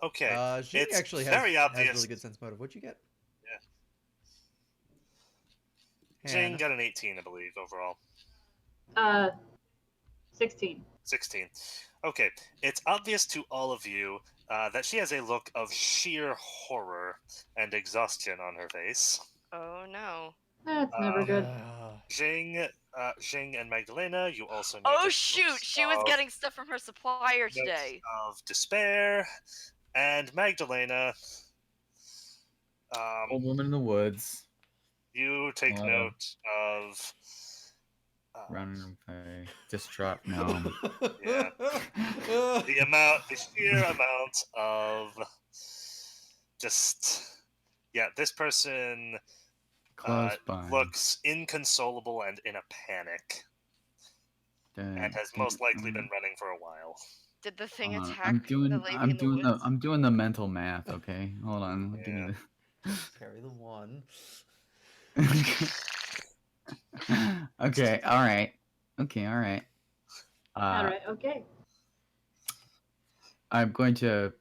Okay. She It's actually very has obvious. really good sense motive. What'd you get? Jane Hannah. got an 18, I believe, overall. 16. 16. Okay, it's obvious to all of you that she has a look of sheer horror and exhaustion on her face. Oh no. That's never good. Jing and Magdalena, you also Oh notice shoot! looks She was of- getting stuff from her supplier notes today. of despair, and Magdalena, Old woman in the woods, you take Wow. note of running away, distraught gnome. yeah. the sheer amount of just this person Close by. looks inconsolable and in a panic, and has most likely been running for a while. Did the thing Hold on, attack the lady in the woods? I'm doing the mental math. Okay, hold on. Give me Carry the one. the. Okay. All right. Okay. All right. Alright, okay. I'm going to.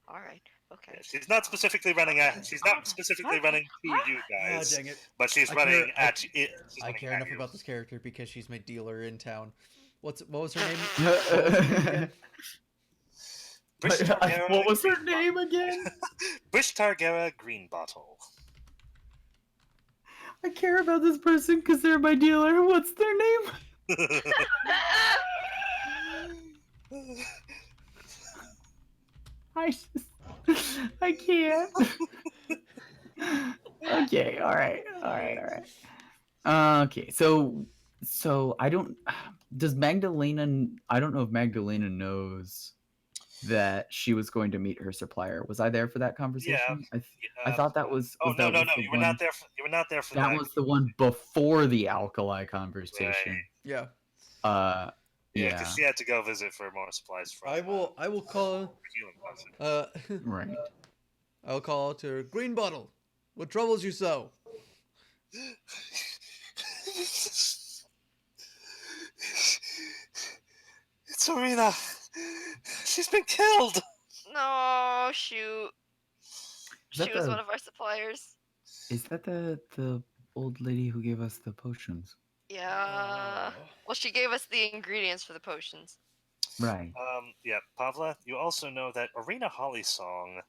All right. Okay. Yeah, she's not specifically running She's not specifically running to you Ah, guys, dang it. but she's I running care- at you. She's I running care at enough you. about this character because she's my dealer in town. What was her name? What was her name again? Brish Targera, What was her name again? Brish Targera Greenbottle. I care about this person because they're my dealer. What's their name? I can't. Okay, all right. Okay, so I don't. Does Magdalena? I don't know if Magdalena knows that she was going to meet her supplier. Was I there for that conversation? I thought that was. Oh no, that no, was no! the You were one- not there. You were not there for That that. was the one before the alkali conversation. Right. Yeah. Yeah, Yeah. because she had to go visit for more supplies from. I will call. healing potion. Right. I'll call to her. Green Bottle. What troubles you so? It's Arena. She's been killed. No, shoot. Is that She was the- one of our suppliers. Is that the old lady who gave us the potions? Yeah. Well, she gave us the ingredients for the potions. Right. Yeah, Pavla. You also know that Arena Hollysong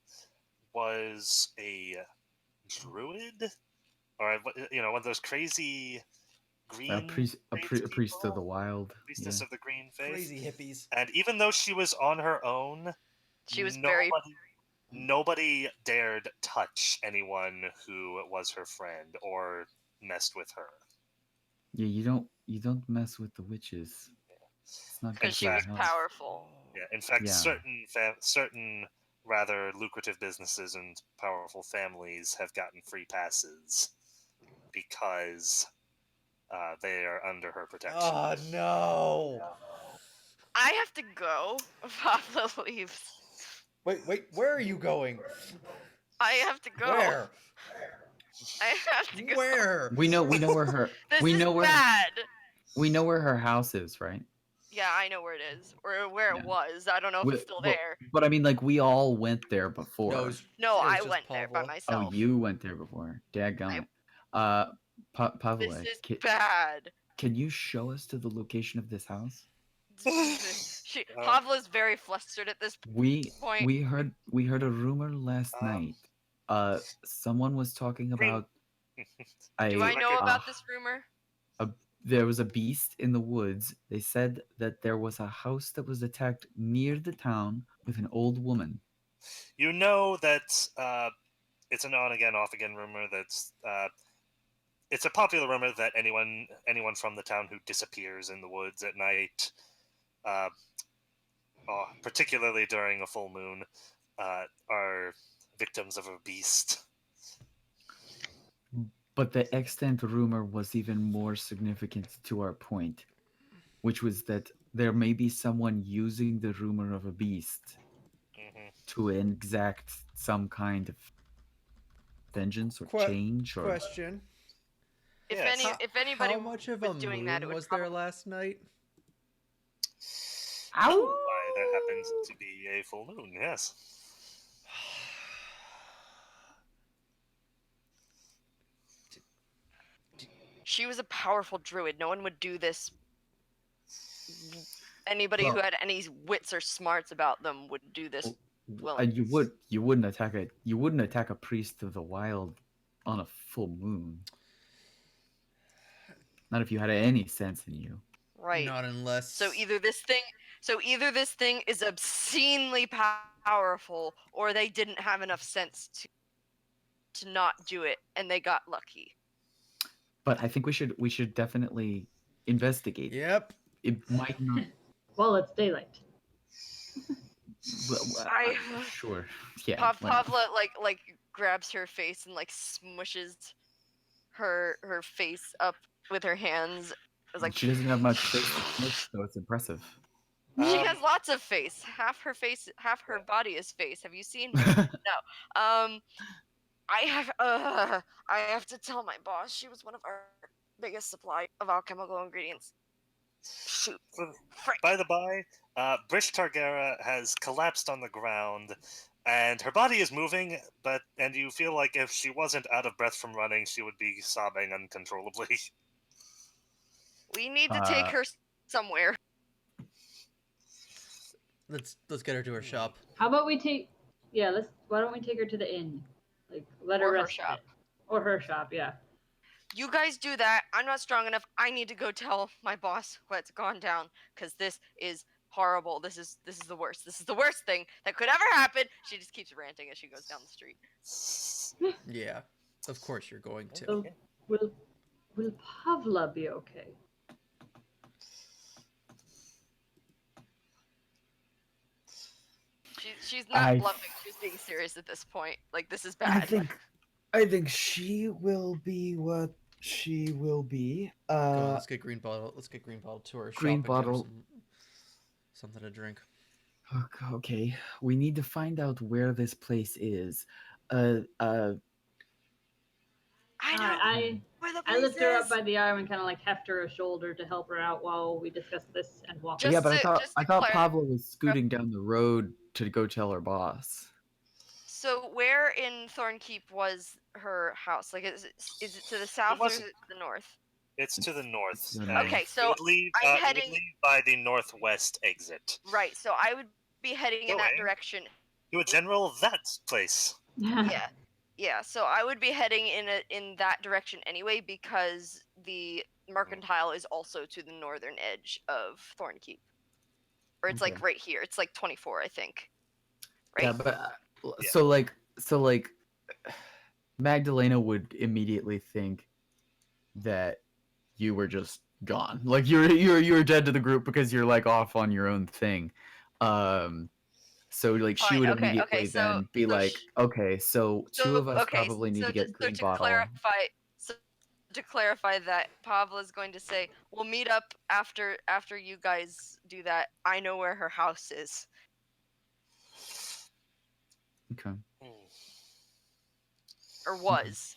was a druid, or one of those crazy green A priest of the wild. priestess of the green faith. Crazy hippies. And even though she was on her own, She was very. nobody dared touch anyone who was her friend or messed with her. Yeah, you don't mess with the witches. It's not good Because for she your was health. powerful. Yeah, in fact, Yeah. certain rather lucrative businesses and powerful families have gotten free passes because they are under her protection. Oh no! I have to go. Papa leaves. Wait, where are you going? I have to go. Where? I have to go. Where? We know where her This we is know where bad. we know where her house is, right? Yeah, I know where it is, or where Yeah. it was. I don't know if it's still there. But I mean, like, we all went there before. No, it was I just went there by Pavla. myself. Oh, you went there before. Dadgummit. Pavle, This is bad. can you show us to the location of this house? Pavla's very flustered at this We point. we heard a rumor last night. Someone was talking about Do I know a- about this rumor? there was a beast in the woods. They said that there was a house that was attacked near the town with an old woman. You know that it's an on-again, off-again rumor that's... it's a popular rumor that anyone from the town who disappears in the woods at night, particularly during a full moon, are victims of a beast. But the extant rumor was even more significant to our point, which was that there may be someone using the rumor of a beast to exact some kind of vengeance or change. Or Question. If Yes. if anybody How much of was a doing moon that, it would was there probably... last night? Why, there happens to be a full moon, yes. She was a powerful druid. No one would do this. Anybody who Well- had any wits or smarts about them would do this. Well, You wouldn't attack a priest of the wild on a full moon. Not if you had any sense in you. right. Not unless. So either this thing is obscenely powerful, or they didn't have enough sense to not do it, and they got lucky. But I think we should definitely investigate. Yep. It might not. Well, it's daylight. Sure. Yeah. why not? Pavla like grabs her face and like smushes her face up with her hands. It's like She doesn't have much face to smush, so it's impressive. she has lots of face. Half her face, half her body is face. Have you seen her? No. I have to tell my boss. She was one of our biggest supply of alchemical ingredients. Shoot. Frick. By the by, Brish Targera has collapsed on the ground, and her body is moving, and you feel like if she wasn't out of breath from running, she would be sobbing uncontrollably. We need to take her somewhere. Let's get her to her shop. How about we take? Yeah, let's. Why don't we take her to the inn? Like, let her Or her rest. a shop. bit. Or her shop. Yeah. You guys do that. I'm not strong enough. I need to go tell my boss what's gone down, because this is horrible. This is the worst. This is the worst thing that could ever happen. She just keeps ranting as she goes down the street. Yeah. Of course you're going to. So, will Pavla be okay? She's not bluffing. She's being serious at this point. Like, this is bad. I think she will be what she will be. Go on, let's get green bottle. Let's get green bottle to her shop. Green and give her bottle. something to drink. Okay, we need to find out where this place is. I know Alright, where the I place lift her up is. by the arm and kind of like heft her a shoulder to help her out while we discuss this and walk. Just yeah, but to I thought clarify- Pablo was scooting down the road to go tell her boss. So where in Thornkeep was her house? Like, is it to the south or is it to the north? It's to the north. It's to the and north. Okay, so you would leave, I'm you would heading- leave by the northwest exit. Right. So I would be heading in that Okay. direction. To a general that place. Yeah. Yeah, so I would be heading in that direction anyway, because the mercantile is also to the northern edge of Thornkeep. Or it's like Okay. right here. It's like 24, I think. Right? Yeah, but Yeah. so like Magdalena would immediately think that you were just gone. Like you're dead to the group because you're like off on your own thing. So like she Fine, would okay, immediately okay, so- then be so like, sh- okay, so two of us probably need to get green to bottle. clarify that, Pavla's going to say, we'll meet up after you guys do that. I know where her house is. Okay. Or was.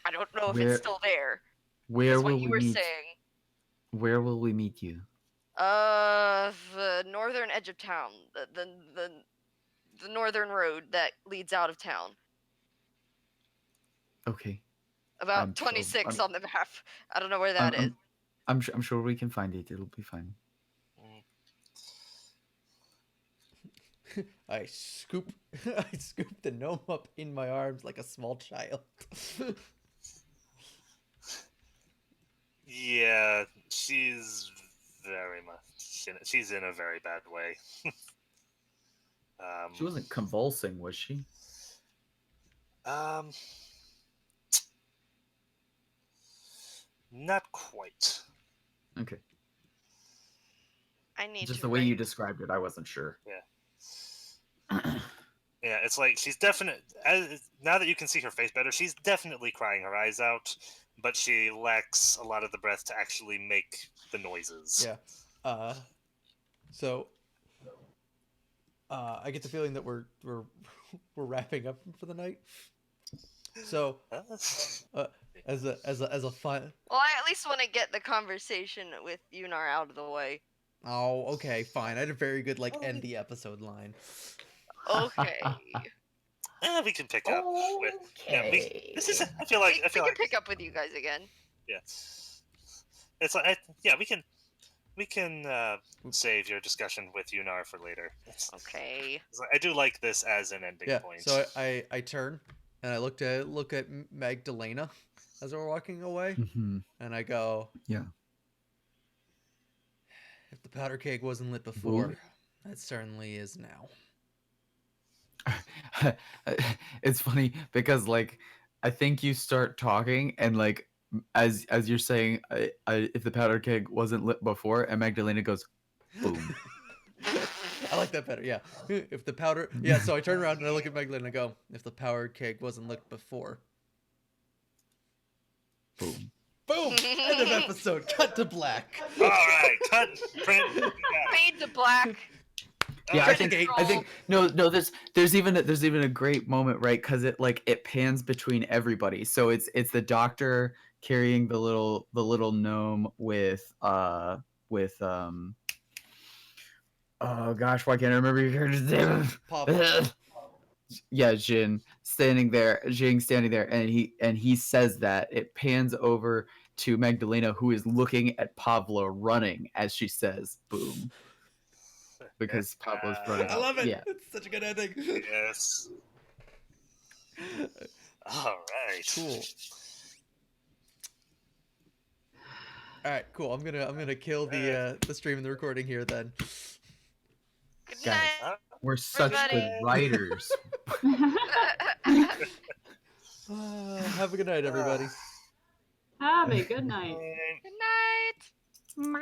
I don't know if Where- it's still there. Where That's will what you we were meet? saying. Where will we meet you? The northern edge of town. The northern road that leads out of town. Okay. About I'm so- 26 I'm- on the map. I don't know where that is. I'm sure we can find it. It'll be fine. I scoop the gnome up in my arms like a small child. Yeah, she's very much. She's in a very bad way. She wasn't convulsing, was she? Not quite. Okay. I need Just to the way you write- described it, I wasn't sure. Yeah, it's like she's now that you can see her face better, she's definitely crying her eyes out, but she lacks a lot of the breath to actually make the noises. Yeah. So I get the feeling that we're wrapping up for the night. So as a fun. Well, I at least want to get the conversation with Yunar out of the way. Oh, okay, fine. I had a very good end the episode line. Okay. We can pick up with. Yeah, this is. Okay. I feel like. we I feel can like. pick up with you guys again. Yeah. It's like. Yeah, we can. We can save your discussion with Yunar for later. Okay. I do like this as an ending Yeah. point. So I turn and I look at Magdalena as we're walking away, Mhm. and I go, Yeah. if the powder keg wasn't lit before, Ooh. that certainly is now. It's funny because like I think you start talking and like as you're saying if the powder keg wasn't lit before and Magdalena goes boom. I like that better. Yeah. If the powder, yeah. So I turn around and I look at Magdalena and I go, if the powder keg wasn't lit before. Boom. Boom! End of episode. Cut to black. All right, cut. Print. Yeah. Fade to black. Yeah, I think Control. no there's even a great moment, right? Because it pans between everybody. So it's the doctor carrying the little gnome with oh gosh, why can't I remember your character's name? Pablo. Yeah, Jing standing there, and he says that it pans over to Magdalena, who is looking at Pablo running as she says boom. Because Pablo's running I out. love it. Yeah. It's such a good ending. Yes. All right. Cool. All right, cool. I'm gonna kill the stream and the recording here then. Good Guys, night. we're such good Everybody. writers. Have a good night, everybody. Have a good night. Good night.